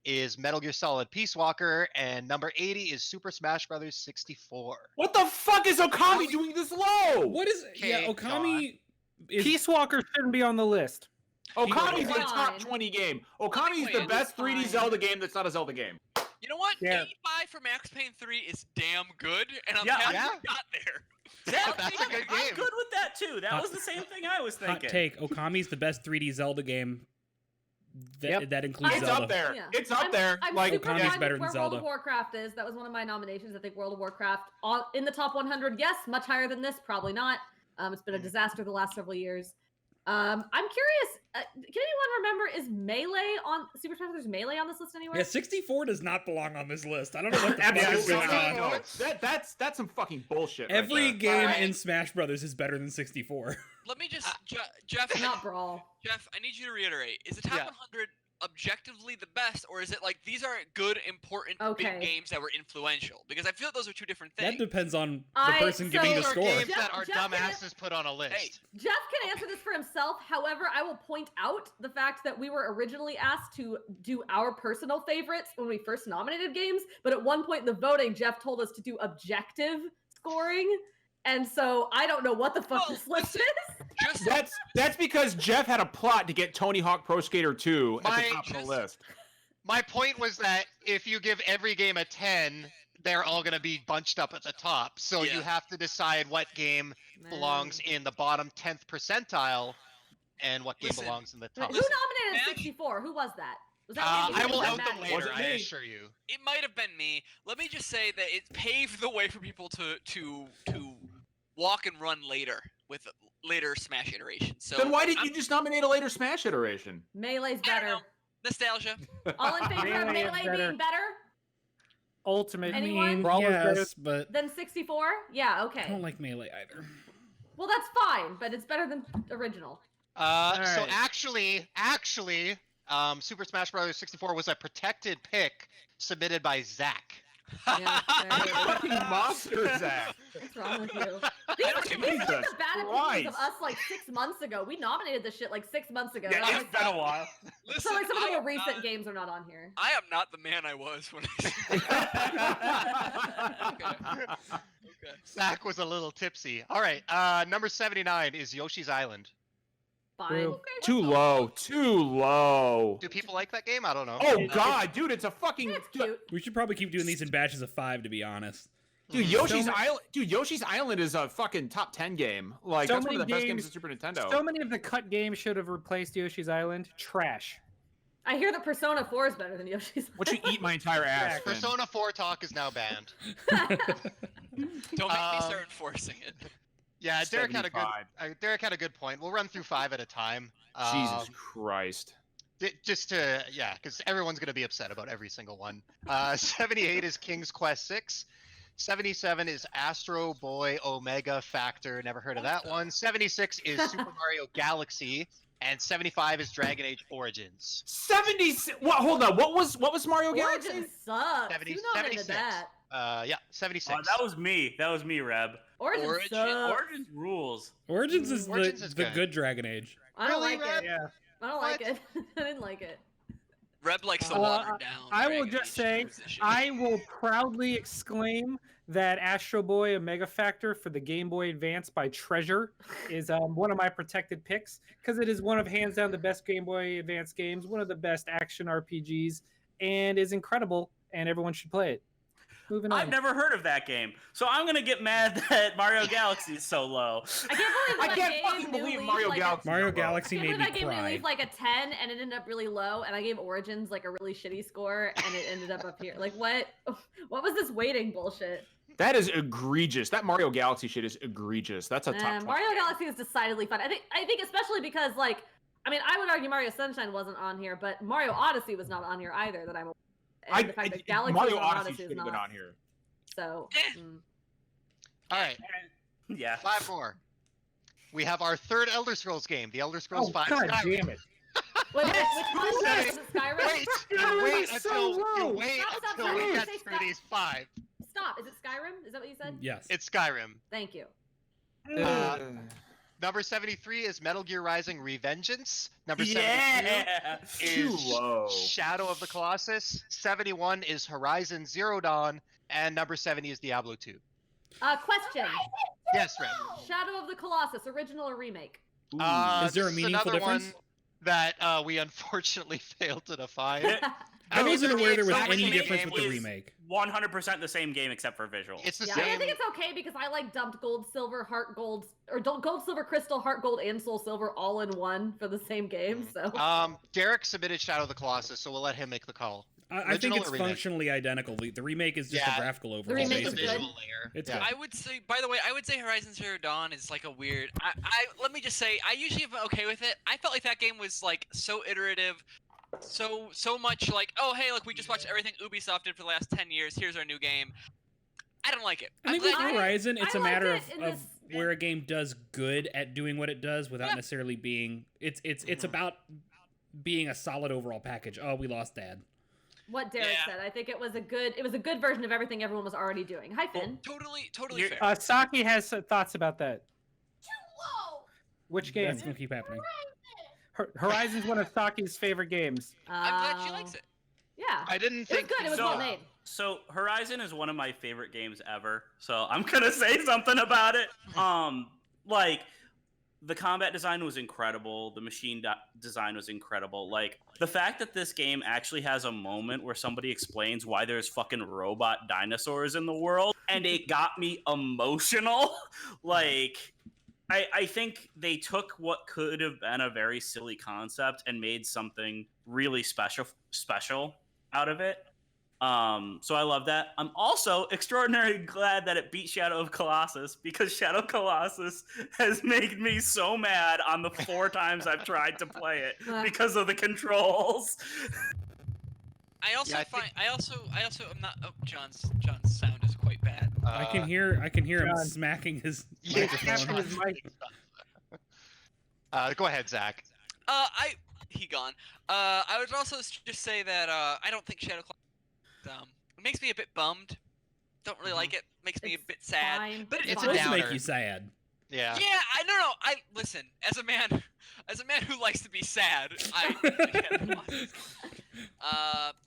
[SPEAKER 4] is Metal Gear Solid Peace Walker, and number 80 is Super Smash Bros. 64.
[SPEAKER 1] What the fuck is Okami doing this low?
[SPEAKER 5] What is? Yeah,
[SPEAKER 4] Okay,
[SPEAKER 5] Okami is.
[SPEAKER 6] Peace Walker shouldn't be on the list.
[SPEAKER 1] Okami's a
[SPEAKER 2] Fine.
[SPEAKER 1] top 20 game. Okami's the
[SPEAKER 7] Wait,
[SPEAKER 1] best 3D
[SPEAKER 2] fine.
[SPEAKER 1] Zelda game that's not a Zelda game.
[SPEAKER 7] You know what?
[SPEAKER 6] Yeah.
[SPEAKER 7] 85 for Max Payne 3 is damn good, and I'm
[SPEAKER 3] Yeah,
[SPEAKER 7] happy
[SPEAKER 4] yeah.
[SPEAKER 7] we got there.
[SPEAKER 4] That's a good
[SPEAKER 3] I'm
[SPEAKER 4] game.
[SPEAKER 3] good with that too. That was the same thing I was
[SPEAKER 5] Hot
[SPEAKER 3] thinking.
[SPEAKER 5] take: Okami's the best 3D Zelda game. That includes
[SPEAKER 1] It's
[SPEAKER 5] Zelda.
[SPEAKER 1] up there.
[SPEAKER 2] Yeah.
[SPEAKER 1] It's up there.
[SPEAKER 2] I'm
[SPEAKER 1] Like,
[SPEAKER 2] super
[SPEAKER 5] Okami's
[SPEAKER 2] fine
[SPEAKER 5] better
[SPEAKER 2] with
[SPEAKER 5] than
[SPEAKER 2] where
[SPEAKER 5] Zelda.
[SPEAKER 2] World of Warcraft is. That was one of my nominations. I think World of Warcraft in the top 100. Yes, much higher than this, probably not. It's been a disaster the last several years. I'm curious. Can anyone remember, is Melee on Super Smash Bros. Melee on this list anywhere?
[SPEAKER 5] Yeah, 64 does not belong on this list. I don't know what the fuck is
[SPEAKER 1] absolutely
[SPEAKER 5] going
[SPEAKER 1] not.
[SPEAKER 5] on.
[SPEAKER 1] No. That's some fucking bullshit. right
[SPEAKER 5] Every
[SPEAKER 1] there.
[SPEAKER 5] game
[SPEAKER 7] Alright.
[SPEAKER 5] in Smash Brothers is better than 64.
[SPEAKER 7] Let me just, Jeff,
[SPEAKER 2] Not Brawl.
[SPEAKER 7] Jeff, I need you to reiterate. Is the top
[SPEAKER 4] Yeah.
[SPEAKER 7] 100 objectively the best, or is it like these are good, important,
[SPEAKER 2] Okay.
[SPEAKER 7] big games that were influential? Because I feel like those are two different
[SPEAKER 5] That
[SPEAKER 7] things.
[SPEAKER 5] depends on the
[SPEAKER 2] I-
[SPEAKER 5] person
[SPEAKER 2] so-
[SPEAKER 5] giving the
[SPEAKER 4] These are
[SPEAKER 5] score.
[SPEAKER 4] games
[SPEAKER 2] Jeff-
[SPEAKER 4] that our
[SPEAKER 2] Jeff can-
[SPEAKER 4] dumbasses put on a list.
[SPEAKER 7] Hey.
[SPEAKER 2] Jeff can answer this for himself. However, I will point out the fact that we were originally asked to do our personal favorites when we first nominated games, but at one point in the voting, Jeff told us to do objective scoring. And so I don't know what the fuck
[SPEAKER 7] Well,
[SPEAKER 2] this list
[SPEAKER 7] listen.
[SPEAKER 2] is.
[SPEAKER 7] Just
[SPEAKER 1] That's because Jeff had a plot to get Tony Hawk Pro Skater 2 at
[SPEAKER 4] My-
[SPEAKER 1] the top of the list.
[SPEAKER 4] My point was that if you give every game a 10, they're all going to be bunched up at the top. So
[SPEAKER 7] Yeah.
[SPEAKER 4] you have to decide what game belongs in the bottom 10th percentile and what game
[SPEAKER 7] Listen.
[SPEAKER 4] belongs in the
[SPEAKER 2] Wait,
[SPEAKER 4] top.
[SPEAKER 2] who
[SPEAKER 7] Listen,
[SPEAKER 2] nominated
[SPEAKER 7] Smash-
[SPEAKER 2] 64? Who was that? Was that
[SPEAKER 4] I
[SPEAKER 2] Andy?
[SPEAKER 4] will
[SPEAKER 2] Was
[SPEAKER 4] out
[SPEAKER 2] that
[SPEAKER 4] them
[SPEAKER 2] Matt?
[SPEAKER 4] later,
[SPEAKER 1] Wasn't
[SPEAKER 4] I
[SPEAKER 1] me.
[SPEAKER 4] assure you.
[SPEAKER 7] it might have been me. Let me just say that it paved the way for people to walk and run later with later Smash iterations. So
[SPEAKER 1] Then why didn't
[SPEAKER 7] I'm-
[SPEAKER 1] you just nominate a later Smash iteration?
[SPEAKER 2] Melee's
[SPEAKER 7] I don't
[SPEAKER 2] better.
[SPEAKER 7] know. Nostalgia.
[SPEAKER 2] All in favor of
[SPEAKER 6] Melee is
[SPEAKER 2] Melee
[SPEAKER 6] better.
[SPEAKER 2] being better
[SPEAKER 6] Ultimate.
[SPEAKER 2] Anyone?
[SPEAKER 6] Brawl is better.
[SPEAKER 5] Yes, but
[SPEAKER 2] than 64? Yeah,
[SPEAKER 5] I
[SPEAKER 2] okay.
[SPEAKER 5] don't like Melee either.
[SPEAKER 2] Well, that's fine, but it's better than original.
[SPEAKER 4] So
[SPEAKER 6] Alright.
[SPEAKER 4] actually, Super Smash Bros. 64 was a protected pick submitted by Zach.
[SPEAKER 2] Yeah, there it is.
[SPEAKER 1] Fucking monster, Zach.
[SPEAKER 2] What's wrong with you? These are
[SPEAKER 1] Jesus
[SPEAKER 2] like the bad opinions of
[SPEAKER 1] Christ.
[SPEAKER 2] us like 6 months ago. We nominated this shit like 6 months ago.
[SPEAKER 3] Yeah,
[SPEAKER 2] Not
[SPEAKER 3] it's
[SPEAKER 2] like-
[SPEAKER 3] been a while.
[SPEAKER 7] Listen,
[SPEAKER 2] so like some of
[SPEAKER 7] I
[SPEAKER 2] the more
[SPEAKER 7] am
[SPEAKER 2] recent
[SPEAKER 7] not-
[SPEAKER 2] games are not on here.
[SPEAKER 7] I am not the man I was when I. Okay.
[SPEAKER 4] Zach was a little tipsy. All right, number 79 is Yoshi's Island.
[SPEAKER 2] Fine.
[SPEAKER 6] True.
[SPEAKER 1] Too low. Too low.
[SPEAKER 4] Do people like that game? I don't know.
[SPEAKER 1] Oh god, dude, it's a fucking
[SPEAKER 2] That's cute.
[SPEAKER 5] We should probably keep doing these in batches of 5, to be honest.
[SPEAKER 1] dude.
[SPEAKER 4] Mhm.
[SPEAKER 1] Yoshi's
[SPEAKER 6] So ma-
[SPEAKER 1] Island. Dude, Yoshi's Island is a fucking top 10 game. Like
[SPEAKER 6] So
[SPEAKER 1] that's one of
[SPEAKER 6] many
[SPEAKER 1] the best games
[SPEAKER 6] games-
[SPEAKER 1] of Super Nintendo.
[SPEAKER 6] So many of the cut games should have replaced Yoshi's Island. Trash.
[SPEAKER 2] I hear that Persona 4 is better than Yoshi's.
[SPEAKER 1] What you eat my entire ass? Finn.
[SPEAKER 4] Persona 4 talk is now banned.
[SPEAKER 7] Don't make me
[SPEAKER 4] Um,
[SPEAKER 7] start enforcing it.
[SPEAKER 4] Yeah, Derek had a good
[SPEAKER 1] 75.
[SPEAKER 4] Derek had a good point. We'll run through 5 at a time.
[SPEAKER 1] Jesus Christ.
[SPEAKER 4] Just to because everyone's gonna be upset about every single one. 78 is King's Quest 6. 77 is Astro Boy Omega Factor. Never heard of that one. 76 is Super Mario Galaxy, and 75 is Dragon Age Origins.
[SPEAKER 1] 70. What? Hold on. What was Mario Galaxy?
[SPEAKER 2] Origin sucks.
[SPEAKER 4] 70,
[SPEAKER 2] Who nominated
[SPEAKER 4] 76.
[SPEAKER 2] that?
[SPEAKER 4] 76.
[SPEAKER 3] That was me. That was me, Reb.
[SPEAKER 2] Origin
[SPEAKER 7] Origin-
[SPEAKER 2] sucks.
[SPEAKER 3] Origins rules.
[SPEAKER 5] Origins is
[SPEAKER 4] Origins
[SPEAKER 5] the,
[SPEAKER 4] is
[SPEAKER 5] the
[SPEAKER 4] good.
[SPEAKER 5] good Dragon Age.
[SPEAKER 2] I don't
[SPEAKER 4] Really,
[SPEAKER 2] like
[SPEAKER 4] Reb?
[SPEAKER 2] it.
[SPEAKER 6] Yeah.
[SPEAKER 2] I don't like it. I didn't like it.
[SPEAKER 7] Reb likes the
[SPEAKER 6] Uh,
[SPEAKER 7] watered down.
[SPEAKER 6] I will
[SPEAKER 7] Dragon
[SPEAKER 6] just
[SPEAKER 7] Age
[SPEAKER 6] say,
[SPEAKER 7] position.
[SPEAKER 6] I will proudly exclaim that Astro Boy Omega Factor for the Game Boy Advance by Treasure is one of my protected picks because it is one of hands down the best Game Boy Advance games, one of the best action RPGs, and is incredible, and everyone should play it. Moving on.
[SPEAKER 3] I've never heard of that game, so I'm gonna get mad that Mario Galaxy is so low.
[SPEAKER 2] I can't believe
[SPEAKER 1] I
[SPEAKER 2] that
[SPEAKER 1] can't
[SPEAKER 2] game
[SPEAKER 1] fucking
[SPEAKER 2] New
[SPEAKER 1] believe
[SPEAKER 2] Leaf,
[SPEAKER 1] Mario
[SPEAKER 2] like,
[SPEAKER 1] Galaxy.
[SPEAKER 5] Mario
[SPEAKER 1] is low.
[SPEAKER 2] I
[SPEAKER 5] Galaxy
[SPEAKER 2] can't
[SPEAKER 5] made
[SPEAKER 2] believe
[SPEAKER 5] me
[SPEAKER 2] that game New
[SPEAKER 5] cry.
[SPEAKER 2] Leaf like a 10 and it ended up really low, and I gave Origins like a really shitty score and it ended up here. Like what? What was this waiting bullshit?
[SPEAKER 1] That is egregious. That Mario Galaxy shit is egregious. That's a top 20
[SPEAKER 2] Mario
[SPEAKER 1] game.
[SPEAKER 2] Galaxy is decidedly fun. I think especially because like I mean, I would argue Mario Sunshine wasn't on here, but Mario Odyssey was not on here either. That I'm. And the fact that Galaxy
[SPEAKER 1] Mario
[SPEAKER 2] was on
[SPEAKER 1] Odyssey
[SPEAKER 2] is
[SPEAKER 1] should have been
[SPEAKER 2] not.
[SPEAKER 1] on here.
[SPEAKER 2] So.
[SPEAKER 4] All right.
[SPEAKER 3] Yeah.
[SPEAKER 4] 5 more. We have our third Elder Scrolls game, the Elder Scrolls 5
[SPEAKER 6] God
[SPEAKER 4] Skyrim.
[SPEAKER 6] damn it.
[SPEAKER 2] Wait, which one was it? Was it Skyrim?
[SPEAKER 4] Wait,
[SPEAKER 6] Skyrim
[SPEAKER 4] wait
[SPEAKER 6] is
[SPEAKER 4] until
[SPEAKER 6] so
[SPEAKER 4] you
[SPEAKER 6] low.
[SPEAKER 4] wait
[SPEAKER 2] Stop,
[SPEAKER 4] until we
[SPEAKER 2] stop.
[SPEAKER 4] get
[SPEAKER 2] Say
[SPEAKER 4] through
[SPEAKER 2] stop.
[SPEAKER 4] these 5.
[SPEAKER 2] Stop. Is it Skyrim? Is that what you said?
[SPEAKER 5] Yes.
[SPEAKER 4] It's Skyrim.
[SPEAKER 2] Thank you.
[SPEAKER 4] Number 73 is Metal Gear Rising: Revengeance. Number
[SPEAKER 3] Yeah.
[SPEAKER 4] 72 is
[SPEAKER 3] Whoa.
[SPEAKER 4] Shadow of the Colossus. 71 is Horizon Zero Dawn, and number 70 is Diablo 2.
[SPEAKER 2] Question.
[SPEAKER 4] Yes, Red.
[SPEAKER 2] Shadow of the Colossus, original or remake?
[SPEAKER 5] Is there a
[SPEAKER 4] this is
[SPEAKER 5] meaningful
[SPEAKER 4] another
[SPEAKER 5] difference?
[SPEAKER 4] one that we unfortunately failed to define.
[SPEAKER 5] I wasn't aware there was
[SPEAKER 4] It's
[SPEAKER 5] any
[SPEAKER 4] the
[SPEAKER 5] difference
[SPEAKER 4] game
[SPEAKER 5] with the
[SPEAKER 3] is-
[SPEAKER 5] remake.
[SPEAKER 3] 100% the same game except for visual.
[SPEAKER 4] It's the
[SPEAKER 2] Yeah,
[SPEAKER 4] same.
[SPEAKER 2] I think it's okay because I like dumped gold, silver, heart gold, or gold, silver, crystal, heart gold, and soul silver all in one for the same game. So.
[SPEAKER 4] Derek submitted Shadow of the Colossus, so we'll let him make the call.
[SPEAKER 5] I think
[SPEAKER 4] Original
[SPEAKER 5] it's
[SPEAKER 4] or remake?
[SPEAKER 5] functionally identical. The remake is just
[SPEAKER 4] Yeah.
[SPEAKER 5] a graphical overhaul.
[SPEAKER 2] remake is
[SPEAKER 5] basically.
[SPEAKER 2] good.
[SPEAKER 4] layer.
[SPEAKER 5] It's
[SPEAKER 4] Yeah.
[SPEAKER 5] good.
[SPEAKER 7] I would say, by the way, I would say Horizon Zero Dawn is like a weird. Let me just say, I usually am okay with it. I felt like that game was like so iterative, so much like, oh hey, look, we just watched everything Ubisoft did for the last 10 years. Here's our new game. I don't like it.
[SPEAKER 5] I think
[SPEAKER 7] I'm
[SPEAKER 5] with
[SPEAKER 7] glad-
[SPEAKER 5] Horizon, it's
[SPEAKER 2] I
[SPEAKER 5] a matter
[SPEAKER 2] liked it in
[SPEAKER 5] of
[SPEAKER 2] this-
[SPEAKER 5] where a game does good at doing what it does without
[SPEAKER 7] Yeah.
[SPEAKER 5] necessarily being. It's about being a solid overall package. Oh, we lost Dad.
[SPEAKER 2] What Derek
[SPEAKER 7] Yeah.
[SPEAKER 2] said, I think it was a good version of everything everyone was already doing. Hi, Finn.
[SPEAKER 7] Totally
[SPEAKER 3] You're-
[SPEAKER 7] fair.
[SPEAKER 6] Saki has thoughts about that. Which game?
[SPEAKER 5] That's gonna keep happening.
[SPEAKER 6] Horizon's one of Saki's favorite games.
[SPEAKER 7] I'm glad she likes it.
[SPEAKER 2] Yeah.
[SPEAKER 4] I didn't
[SPEAKER 2] It was
[SPEAKER 4] think
[SPEAKER 2] good. It was well made.
[SPEAKER 3] So Horizon is one of my favorite games ever. So I'm gonna say something about it. Like the combat design was incredible. The machine design was incredible. Like the fact that this game actually has a moment where somebody explains why there's fucking robot dinosaurs in the world, and it got me emotional. Like I think they took what could have been a very silly concept and made something really special out of it. So I love that. I'm also extraordinarily glad that it beat Shadow of Colossus, because Shadow of Colossus has made me so mad on the 4 times I've tried to play it because of the controls.
[SPEAKER 7] I also
[SPEAKER 4] Yeah, I
[SPEAKER 7] find I also am not. Oh, John's sound is quite bad.
[SPEAKER 5] I can hear him
[SPEAKER 6] John.
[SPEAKER 5] smacking his
[SPEAKER 4] Yeah.
[SPEAKER 5] microphone.
[SPEAKER 6] His mic.
[SPEAKER 4] Go ahead, Zach.
[SPEAKER 7] He gone. I would also just say that I don't think Shadow Colossus. It makes me a bit bummed. Don't really like it. Makes me a
[SPEAKER 2] It's
[SPEAKER 7] bit sad.
[SPEAKER 2] fine.
[SPEAKER 7] But
[SPEAKER 4] It's
[SPEAKER 5] It's
[SPEAKER 4] a
[SPEAKER 5] supposed to
[SPEAKER 4] downer.
[SPEAKER 5] make you sad.
[SPEAKER 4] Yeah.
[SPEAKER 7] Yeah, I don't know. I listen as a man who likes to be sad.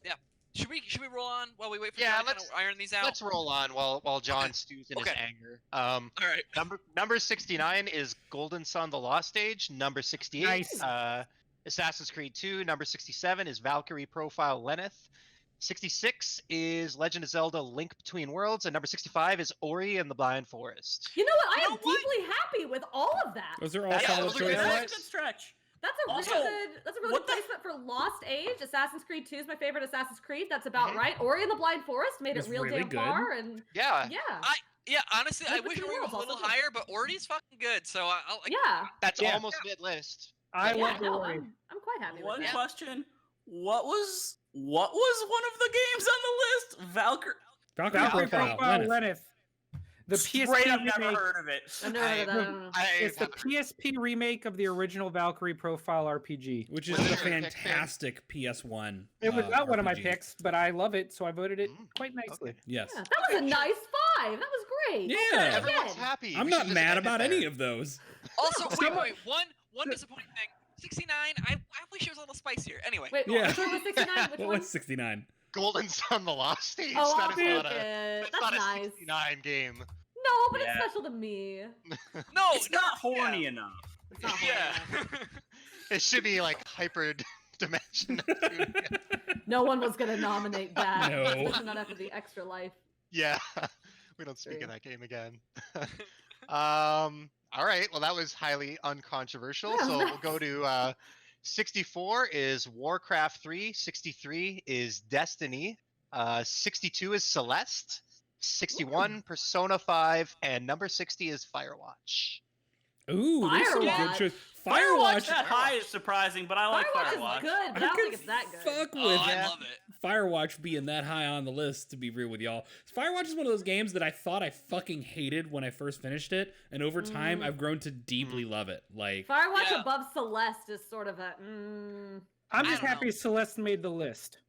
[SPEAKER 7] Yeah. Should we roll on while we wait for
[SPEAKER 4] Yeah,
[SPEAKER 7] John to kind of iron these out?
[SPEAKER 4] Let's roll on while John stews in
[SPEAKER 7] Okay.
[SPEAKER 4] his anger.
[SPEAKER 7] All right.
[SPEAKER 4] Number 69 is Golden Sun: The Lost Age. Number 68,
[SPEAKER 6] Nice.
[SPEAKER 4] Assassin's Creed 2. Number 67 is Valkyrie Profile Lenneth. 66 is Legend of Zelda: Link Between Worlds, and number 65 is Ori and the Blind Forest.
[SPEAKER 2] You know what? I
[SPEAKER 7] You
[SPEAKER 2] am
[SPEAKER 7] know what?
[SPEAKER 2] deeply happy with all of that.
[SPEAKER 5] Those are all
[SPEAKER 4] Yeah,
[SPEAKER 5] solid
[SPEAKER 4] those are good
[SPEAKER 5] choices.
[SPEAKER 4] choices.
[SPEAKER 3] That's a good stretch.
[SPEAKER 2] That's a really
[SPEAKER 3] Also,
[SPEAKER 2] good. That's a really
[SPEAKER 3] what
[SPEAKER 2] good
[SPEAKER 3] the-
[SPEAKER 2] placement for Lost Age. Assassin's Creed 2 is my favorite Assassin's Creed. That's about
[SPEAKER 4] Mhm.
[SPEAKER 2] right. Ori and the Blind Forest made it
[SPEAKER 5] It's
[SPEAKER 2] real
[SPEAKER 5] really
[SPEAKER 2] damn
[SPEAKER 5] good.
[SPEAKER 2] far, and
[SPEAKER 4] Yeah,
[SPEAKER 2] yeah,
[SPEAKER 7] Yeah, honestly, I
[SPEAKER 2] Link
[SPEAKER 7] wish
[SPEAKER 2] Between
[SPEAKER 7] Ori was
[SPEAKER 2] Worlds
[SPEAKER 7] a little
[SPEAKER 2] also good.
[SPEAKER 7] higher, but Ori's fucking good. So I'll
[SPEAKER 2] yeah.
[SPEAKER 4] that's
[SPEAKER 6] Yeah.
[SPEAKER 4] almost mid-list.
[SPEAKER 6] I
[SPEAKER 2] Yeah,
[SPEAKER 6] love
[SPEAKER 2] no,
[SPEAKER 6] Ori.
[SPEAKER 2] I'm quite happy
[SPEAKER 3] One
[SPEAKER 2] with that.
[SPEAKER 3] question: What was one of the games on the list?
[SPEAKER 5] Valkyrie
[SPEAKER 6] Valkyrie
[SPEAKER 5] Profile.
[SPEAKER 6] Profile
[SPEAKER 5] Lenneth.
[SPEAKER 6] Lenneth. The
[SPEAKER 3] Straight
[SPEAKER 6] PSP
[SPEAKER 3] up never
[SPEAKER 6] remake.
[SPEAKER 3] heard of it.
[SPEAKER 2] I've never heard of that. I don't know.
[SPEAKER 6] It's the PSP remake of the original Valkyrie Profile RPG.
[SPEAKER 5] Which is
[SPEAKER 4] Was
[SPEAKER 5] a
[SPEAKER 4] it your pick, Finn?
[SPEAKER 5] fantastic PS1.
[SPEAKER 6] It was not one of my
[SPEAKER 5] RPG.
[SPEAKER 6] picks, but I love it, so I voted it
[SPEAKER 4] Mm,
[SPEAKER 6] quite nicely.
[SPEAKER 4] okay.
[SPEAKER 5] Yes.
[SPEAKER 2] Yeah, that was a nice 5. That was great.
[SPEAKER 5] Yeah.
[SPEAKER 2] Okay,
[SPEAKER 4] Everyone's
[SPEAKER 2] again.
[SPEAKER 4] happy.
[SPEAKER 5] I'm
[SPEAKER 4] We
[SPEAKER 5] not
[SPEAKER 4] should just
[SPEAKER 5] mad
[SPEAKER 4] end it
[SPEAKER 5] about
[SPEAKER 4] there.
[SPEAKER 5] any of those.
[SPEAKER 7] Also, wait,
[SPEAKER 6] Someone-
[SPEAKER 7] wait. One disappointing thing. 69. I wish it was a little spicier. Anyway.
[SPEAKER 2] Wait,
[SPEAKER 5] Yeah.
[SPEAKER 2] which one was 69? Which
[SPEAKER 5] What
[SPEAKER 2] one?
[SPEAKER 5] was 69?
[SPEAKER 4] Golden Sun: The Lost Age.
[SPEAKER 2] Oh,
[SPEAKER 4] That
[SPEAKER 2] I'll
[SPEAKER 4] is
[SPEAKER 2] take
[SPEAKER 4] not a,
[SPEAKER 2] it.
[SPEAKER 4] that's
[SPEAKER 2] That's
[SPEAKER 4] not a
[SPEAKER 2] nice.
[SPEAKER 4] 69 game.
[SPEAKER 2] No, but it's
[SPEAKER 3] Yeah.
[SPEAKER 2] special to me.
[SPEAKER 7] No,
[SPEAKER 3] It's not horny enough.
[SPEAKER 2] It's not
[SPEAKER 7] Yeah.
[SPEAKER 2] horny.
[SPEAKER 4] It should be like hyper dimension.
[SPEAKER 2] No one was gonna nominate that.
[SPEAKER 5] No.
[SPEAKER 2] Especially not after the extra life.
[SPEAKER 4] Yeah, we don't speak
[SPEAKER 2] True.
[SPEAKER 4] of that game again. All right, well that was highly uncontroversial.
[SPEAKER 2] Yeah,
[SPEAKER 4] So
[SPEAKER 2] nice.
[SPEAKER 4] we'll go to 64 is Warcraft 3, 63 is Destiny, 62 is Celeste, 61 Persona 5, and number 60 is Firewatch.
[SPEAKER 5] Ooh, there's some good
[SPEAKER 2] Firewatch.
[SPEAKER 5] choice.
[SPEAKER 3] Firewatch that high is surprising, but I like
[SPEAKER 2] Firewatch
[SPEAKER 3] Firewatch.
[SPEAKER 2] is good, but I don't think it's that good.
[SPEAKER 5] Fuck
[SPEAKER 7] Oh,
[SPEAKER 5] with
[SPEAKER 7] I love it.
[SPEAKER 5] Firewatch being that high on the list, to be real with y'all. Firewatch is one of those games that I thought I fucking hated when I first finished it, and over time I've grown to deeply love it. Like
[SPEAKER 2] Firewatch above Celeste is sort of a.
[SPEAKER 6] I'm just happy Celeste made the list.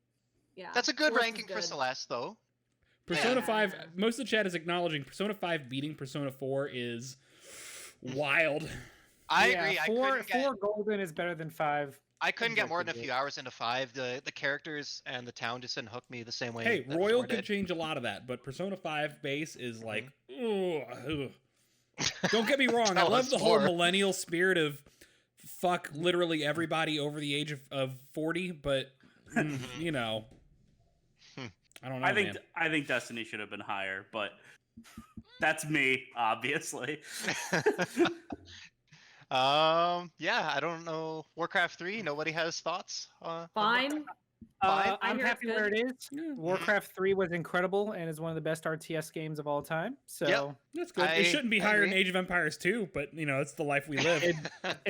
[SPEAKER 2] Yeah,
[SPEAKER 4] That's a good
[SPEAKER 2] Celeste is
[SPEAKER 4] ranking for Celeste, though.
[SPEAKER 5] Persona
[SPEAKER 2] Yeah.
[SPEAKER 5] 5, most of the chat is acknowledging Persona 5 beating Persona 4 is wild.
[SPEAKER 4] I agree.
[SPEAKER 6] Four golden is better than 5.
[SPEAKER 4] I couldn't get more than a few hours into 5. The characters and the town just didn't hook me the same way.
[SPEAKER 5] Hey,
[SPEAKER 4] that
[SPEAKER 5] Royal
[SPEAKER 4] 4
[SPEAKER 5] could
[SPEAKER 4] did.
[SPEAKER 5] change a lot of that, but Persona 5 base is like, ugh. Don't get me wrong, I
[SPEAKER 4] Tell
[SPEAKER 5] love
[SPEAKER 4] us
[SPEAKER 5] the whole
[SPEAKER 4] more.
[SPEAKER 5] millennial spirit of fuck literally everybody over the age of 40, but you know, I don't know.
[SPEAKER 3] I think Destiny should have been higher, but that's me, obviously.
[SPEAKER 4] Yeah, I don't know. Warcraft 3, nobody has thoughts?
[SPEAKER 2] Fine.
[SPEAKER 4] Fine.
[SPEAKER 2] I
[SPEAKER 6] I'm
[SPEAKER 2] hear
[SPEAKER 6] happy
[SPEAKER 2] it's
[SPEAKER 6] where
[SPEAKER 2] good.
[SPEAKER 6] it is. Warcraft 3 was incredible and is one of the best RTS games of all time. So
[SPEAKER 4] Yep.
[SPEAKER 5] That's good.
[SPEAKER 4] I
[SPEAKER 5] It shouldn't be higher than
[SPEAKER 4] agree.
[SPEAKER 5] Age of Empires 2, but you know, it's the life we live.
[SPEAKER 6] it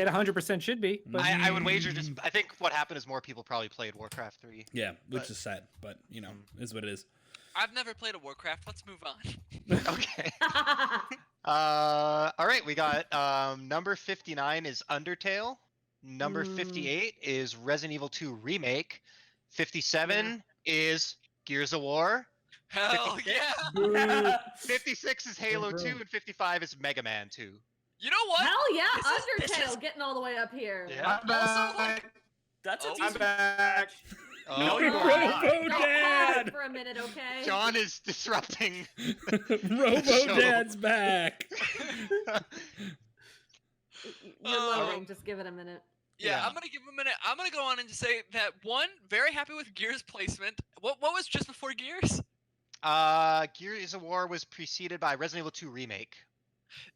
[SPEAKER 6] 100% should be. But
[SPEAKER 4] I would wager just. I think what happened is more people probably played Warcraft 3.
[SPEAKER 5] Yeah, which
[SPEAKER 4] But-
[SPEAKER 5] is sad, but you know, is what it is.
[SPEAKER 7] I've never played a Warcraft. Let's move on.
[SPEAKER 4] Okay. All right, we got number 59 is Undertale. Number 58 is Resident Evil 2 Remake. 57 is Gears of War.
[SPEAKER 7] Hell
[SPEAKER 4] 56?
[SPEAKER 7] yeah!
[SPEAKER 4] 56 is Halo 2, and 55 is Mega Man 2.
[SPEAKER 7] You know what?
[SPEAKER 2] Hell yeah,
[SPEAKER 7] This is-
[SPEAKER 2] Undertale getting all the way up here.
[SPEAKER 4] Yeah.
[SPEAKER 7] Also, like,
[SPEAKER 3] That's a
[SPEAKER 7] Oh.
[SPEAKER 1] I'm
[SPEAKER 3] decent.
[SPEAKER 1] back.
[SPEAKER 4] Oh,
[SPEAKER 3] you're
[SPEAKER 2] Don't
[SPEAKER 3] not.
[SPEAKER 5] Robo
[SPEAKER 2] pause
[SPEAKER 5] Dad!
[SPEAKER 2] for a minute, okay?
[SPEAKER 4] John is disrupting.
[SPEAKER 5] Robo
[SPEAKER 4] Show.
[SPEAKER 5] Dad's back.
[SPEAKER 2] You're loading. Just give it a minute.
[SPEAKER 7] yeah, I'm gonna give him a minute. I'm gonna go on and just say that one, very happy with Gears placement. What was just before Gears?
[SPEAKER 4] Gears of War was preceded by Resident Evil 2 Remake.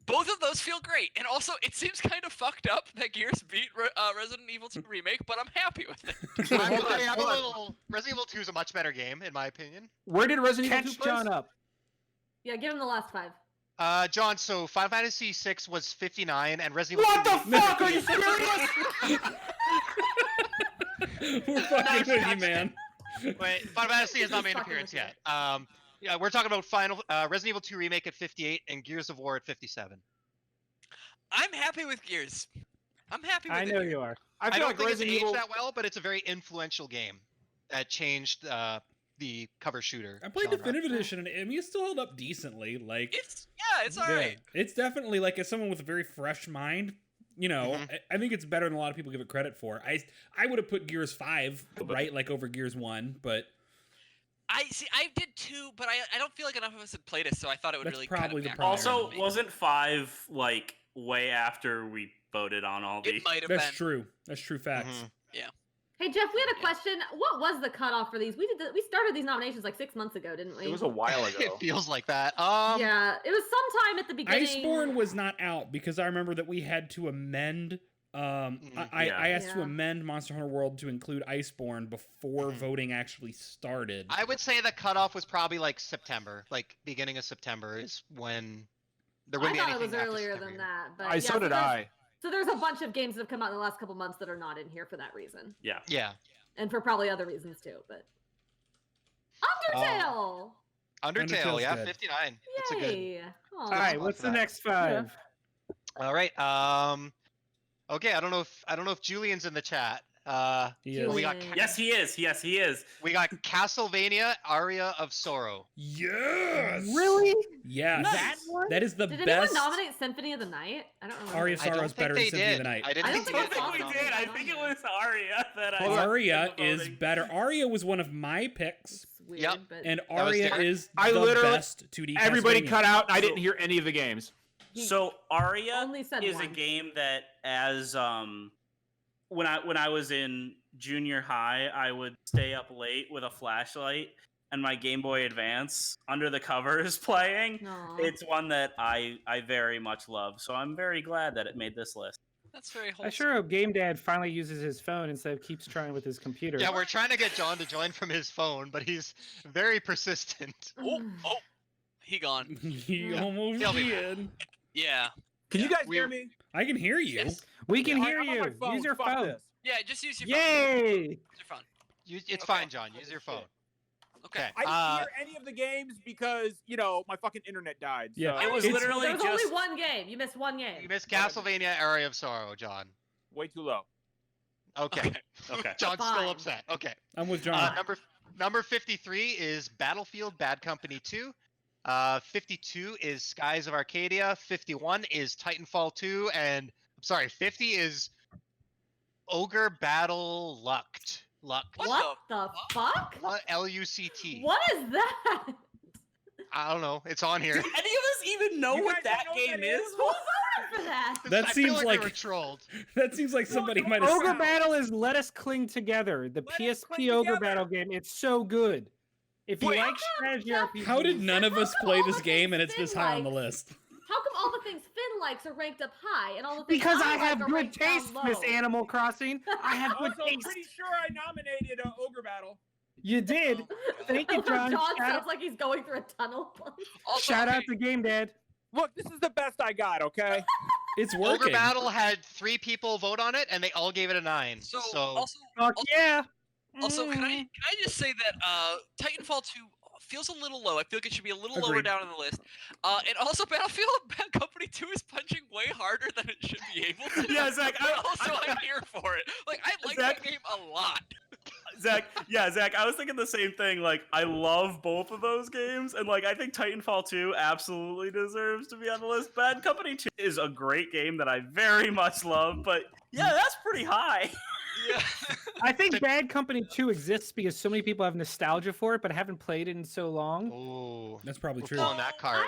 [SPEAKER 7] Both of those feel great, and also it seems kind of fucked up that Gears beat Resident Evil 2 Remake, but I'm happy with it.
[SPEAKER 4] Resident Evil 2 is a much better game, in my opinion.
[SPEAKER 1] Where did Resident Evil 2
[SPEAKER 6] catch
[SPEAKER 1] place?
[SPEAKER 6] John up.
[SPEAKER 2] Yeah, give him the last 5.
[SPEAKER 4] John, so Final Fantasy 6 was 59, and Resident Evil
[SPEAKER 1] What
[SPEAKER 4] 2...
[SPEAKER 1] the fuck? Are you serious?
[SPEAKER 5] We're fucking with you, man.
[SPEAKER 4] Wait, Final Fantasy has not made an
[SPEAKER 2] Fucking
[SPEAKER 4] appearance
[SPEAKER 2] with
[SPEAKER 4] yet. Yeah, we're talking about Resident Evil 2 Remake at 58 and Gears of War at 57.
[SPEAKER 7] I'm happy with Gears. I'm happy with
[SPEAKER 6] I
[SPEAKER 7] it.
[SPEAKER 6] know you are.
[SPEAKER 1] I
[SPEAKER 4] I
[SPEAKER 1] feel
[SPEAKER 4] don't
[SPEAKER 1] like
[SPEAKER 4] think it's
[SPEAKER 1] Resident
[SPEAKER 4] aged
[SPEAKER 1] Evil.
[SPEAKER 4] that well, but it's a very influential game that changed the cover shooter.
[SPEAKER 5] I played
[SPEAKER 4] genre.
[SPEAKER 5] Definitive Edition, and I mean, it still held up decently. Like,
[SPEAKER 7] It's alright.
[SPEAKER 5] it's definitely like as someone with a very fresh mind. You know, I think it's better than a lot of people give it credit for. I would have put Gears 5 right, like over Gears 1, but
[SPEAKER 7] I did too, but I don't feel like enough of us had played it, so I thought it would
[SPEAKER 5] That's
[SPEAKER 7] really
[SPEAKER 5] probably the
[SPEAKER 7] kind of
[SPEAKER 5] problem.
[SPEAKER 3] Also,
[SPEAKER 7] me.
[SPEAKER 3] wasn't 5 like way after we voted on all
[SPEAKER 7] It
[SPEAKER 3] these?
[SPEAKER 7] might have
[SPEAKER 5] that's
[SPEAKER 7] been.
[SPEAKER 5] true. That's true facts.
[SPEAKER 4] Mhm.
[SPEAKER 2] Hey Jeff, we had a question. What was the cutoff for these? We started these nominations like 6 months ago, didn't we?
[SPEAKER 1] It was a while ago.
[SPEAKER 4] It feels like that.
[SPEAKER 2] yeah, it was sometime at the beginning.
[SPEAKER 5] Iceborne was not out because I remember that we had to amend. I asked to
[SPEAKER 2] Yeah.
[SPEAKER 5] amend Monster Hunter World to include Iceborne before voting actually started.
[SPEAKER 4] I would say the cutoff was probably like September, like beginning of September is when there
[SPEAKER 2] I
[SPEAKER 4] wouldn't be
[SPEAKER 2] thought it
[SPEAKER 4] anything
[SPEAKER 2] was
[SPEAKER 4] after
[SPEAKER 2] earlier
[SPEAKER 4] September.
[SPEAKER 2] than that. But
[SPEAKER 1] So did I.
[SPEAKER 2] So there's a bunch of games that have come out in the last couple months that are not in here for that reason,
[SPEAKER 3] Yeah.
[SPEAKER 4] Yeah.
[SPEAKER 2] and for probably other reasons too. But Undertale.
[SPEAKER 4] Undertale,
[SPEAKER 5] Undertale's
[SPEAKER 4] yeah,
[SPEAKER 5] good.
[SPEAKER 4] 59. That's a good.
[SPEAKER 2] Yay! Aw.
[SPEAKER 6] All right, what's the next 5?
[SPEAKER 4] All right. Okay, I don't know if Julian's in the chat.
[SPEAKER 5] He is.
[SPEAKER 4] we got
[SPEAKER 2] Julian.
[SPEAKER 3] Yes, he is. Yes, he is.
[SPEAKER 4] We got Castlevania Aria of Sorrow.
[SPEAKER 5] Yes.
[SPEAKER 6] Really?
[SPEAKER 5] Yes.
[SPEAKER 6] That one?
[SPEAKER 5] That is the
[SPEAKER 2] Did
[SPEAKER 5] best.
[SPEAKER 2] anyone nominate Symphony of the Night? I don't remember.
[SPEAKER 5] Aria of
[SPEAKER 4] I don't
[SPEAKER 5] Sorrow is
[SPEAKER 4] think
[SPEAKER 5] better than
[SPEAKER 4] they
[SPEAKER 5] Symphony of
[SPEAKER 4] did.
[SPEAKER 5] the Night.
[SPEAKER 4] I didn't
[SPEAKER 2] I don't
[SPEAKER 4] think
[SPEAKER 2] think
[SPEAKER 4] they
[SPEAKER 2] I
[SPEAKER 3] I
[SPEAKER 2] saw
[SPEAKER 4] did.
[SPEAKER 3] think we
[SPEAKER 2] it.
[SPEAKER 3] did. I think it was Arya that I.
[SPEAKER 5] Aria
[SPEAKER 3] in the
[SPEAKER 5] is
[SPEAKER 3] voting.
[SPEAKER 5] better. Aria was one of my picks,
[SPEAKER 2] It's weird,
[SPEAKER 4] Yep.
[SPEAKER 2] but
[SPEAKER 5] and
[SPEAKER 4] was
[SPEAKER 5] Aria
[SPEAKER 4] different.
[SPEAKER 5] is
[SPEAKER 1] I
[SPEAKER 5] the
[SPEAKER 1] literally-
[SPEAKER 5] best 2D.
[SPEAKER 1] Everybody
[SPEAKER 5] Castlevania.
[SPEAKER 1] cut out. And I
[SPEAKER 3] So-
[SPEAKER 1] didn't hear any of the games.
[SPEAKER 3] So Aria
[SPEAKER 2] only said
[SPEAKER 3] is
[SPEAKER 2] one.
[SPEAKER 3] a game that, as when I was in junior high, I would stay up late with a flashlight and my Game Boy Advance under the covers playing.
[SPEAKER 2] Aw.
[SPEAKER 3] It's one that I very much love. So I'm very glad that it made this list.
[SPEAKER 7] That's very wholesome.
[SPEAKER 6] I sure hope Game Dad finally uses his phone instead of keeps trying with his computer.
[SPEAKER 4] Yeah, we're trying to get John to join from his phone, but he's very persistent.
[SPEAKER 7] Oh, he gone.
[SPEAKER 5] He almost
[SPEAKER 4] He'll be
[SPEAKER 5] did.
[SPEAKER 7] Yeah.
[SPEAKER 1] Can you guys
[SPEAKER 4] We-
[SPEAKER 1] hear me?
[SPEAKER 5] I can hear you.
[SPEAKER 8] Yes.
[SPEAKER 6] We can
[SPEAKER 8] Yeah,
[SPEAKER 6] hear
[SPEAKER 8] I'm on my
[SPEAKER 6] you.
[SPEAKER 8] phone.
[SPEAKER 6] Use your
[SPEAKER 8] Fuck
[SPEAKER 6] phone.
[SPEAKER 8] this.
[SPEAKER 7] Yeah, just use your phone.
[SPEAKER 6] Yay!
[SPEAKER 7] Use your phone.
[SPEAKER 4] It's fine, John. Use your phone.
[SPEAKER 7] Okay.
[SPEAKER 8] I didn't hear any of the games because, my fucking internet died.
[SPEAKER 5] Yeah,
[SPEAKER 8] So.
[SPEAKER 3] It was
[SPEAKER 5] It's-
[SPEAKER 3] literally
[SPEAKER 2] There's
[SPEAKER 3] just.
[SPEAKER 2] only one game. You missed one game.
[SPEAKER 4] You missed Castlevania Area of Sorrow, John.
[SPEAKER 8] Way too low.
[SPEAKER 4] Okay.
[SPEAKER 3] Okay.
[SPEAKER 4] John's
[SPEAKER 2] Fine.
[SPEAKER 4] still upset. Okay.
[SPEAKER 5] I'm with John.
[SPEAKER 4] Number 53 is Battlefield Bad Company 2. 52 is Skies of Arcadia. 51 is Titanfall 2. And, I'm sorry, 50 is Ogre Battle Luct.
[SPEAKER 2] What the fuck?
[SPEAKER 4] Luct.
[SPEAKER 2] What is that?
[SPEAKER 4] I don't know. It's on here.
[SPEAKER 3] Any of us even know
[SPEAKER 8] You
[SPEAKER 3] what
[SPEAKER 8] guys
[SPEAKER 3] that
[SPEAKER 8] don't know what
[SPEAKER 3] game
[SPEAKER 8] that
[SPEAKER 3] is?
[SPEAKER 8] is?
[SPEAKER 2] Who voted for that?
[SPEAKER 5] That
[SPEAKER 4] I
[SPEAKER 5] seems
[SPEAKER 4] feel like
[SPEAKER 5] like-
[SPEAKER 4] we were trolled.
[SPEAKER 5] That seems like somebody
[SPEAKER 8] no,
[SPEAKER 5] might have.
[SPEAKER 6] Ogre Battle is Let Us Cling Together, the
[SPEAKER 8] Let Us
[SPEAKER 6] PSP
[SPEAKER 8] Cling
[SPEAKER 6] Ogre
[SPEAKER 8] Together.
[SPEAKER 6] Battle game. It's so good. If you
[SPEAKER 8] Wait,
[SPEAKER 6] like strategy RPGs,
[SPEAKER 5] How did none of us
[SPEAKER 2] How come
[SPEAKER 5] play
[SPEAKER 2] all
[SPEAKER 5] this
[SPEAKER 2] the
[SPEAKER 5] game and
[SPEAKER 2] things
[SPEAKER 5] it's this
[SPEAKER 2] Finn
[SPEAKER 5] high on the
[SPEAKER 2] likes?
[SPEAKER 5] list?
[SPEAKER 2] How come all the things Finn likes are ranked up high and all the things
[SPEAKER 6] because I
[SPEAKER 2] like
[SPEAKER 6] have
[SPEAKER 2] are
[SPEAKER 6] good
[SPEAKER 2] ranked down
[SPEAKER 6] taste, Miss
[SPEAKER 2] low?
[SPEAKER 6] Animal Crossing. I have good
[SPEAKER 8] Also, I'm
[SPEAKER 6] taste.
[SPEAKER 8] pretty sure I nominated Ogre Battle.
[SPEAKER 6] You did. Thank you, John.
[SPEAKER 2] John
[SPEAKER 6] Shout,
[SPEAKER 2] sounds like he's going through a tunnel.
[SPEAKER 7] Also,
[SPEAKER 6] shout out
[SPEAKER 7] okay,
[SPEAKER 6] to Game Dad.
[SPEAKER 8] Look, this is the best I got, okay?
[SPEAKER 5] It's
[SPEAKER 4] Ogre
[SPEAKER 5] working.
[SPEAKER 4] Battle had 3 people vote on it, and they all gave it a 9.
[SPEAKER 7] So,
[SPEAKER 4] So
[SPEAKER 7] also,
[SPEAKER 6] Fuck yeah.
[SPEAKER 7] also, can
[SPEAKER 6] Mm.
[SPEAKER 7] I just say that Titanfall 2 feels a little low. I feel like it should be a little lower
[SPEAKER 5] Agreed.
[SPEAKER 7] down on the list. And also, Battlefield Bad Company 2 is punching way harder than it should be able to.
[SPEAKER 3] Yeah, Zach.
[SPEAKER 7] But also, I'm here for it. Like, I like
[SPEAKER 3] Zach-
[SPEAKER 7] that game a lot.
[SPEAKER 3] Zach, I was thinking the same thing. Like, I love both of those games, and I think Titanfall 2 absolutely deserves to be on the list. Bad Company 2 is a great game that I very much love, but yeah, that's pretty high.
[SPEAKER 7] Yeah.
[SPEAKER 6] I think Bad Company 2 exists because so many people have nostalgia for it, but haven't played it in so long.
[SPEAKER 4] Ooh,
[SPEAKER 5] That's probably
[SPEAKER 4] we're
[SPEAKER 5] true.
[SPEAKER 4] pulling that card.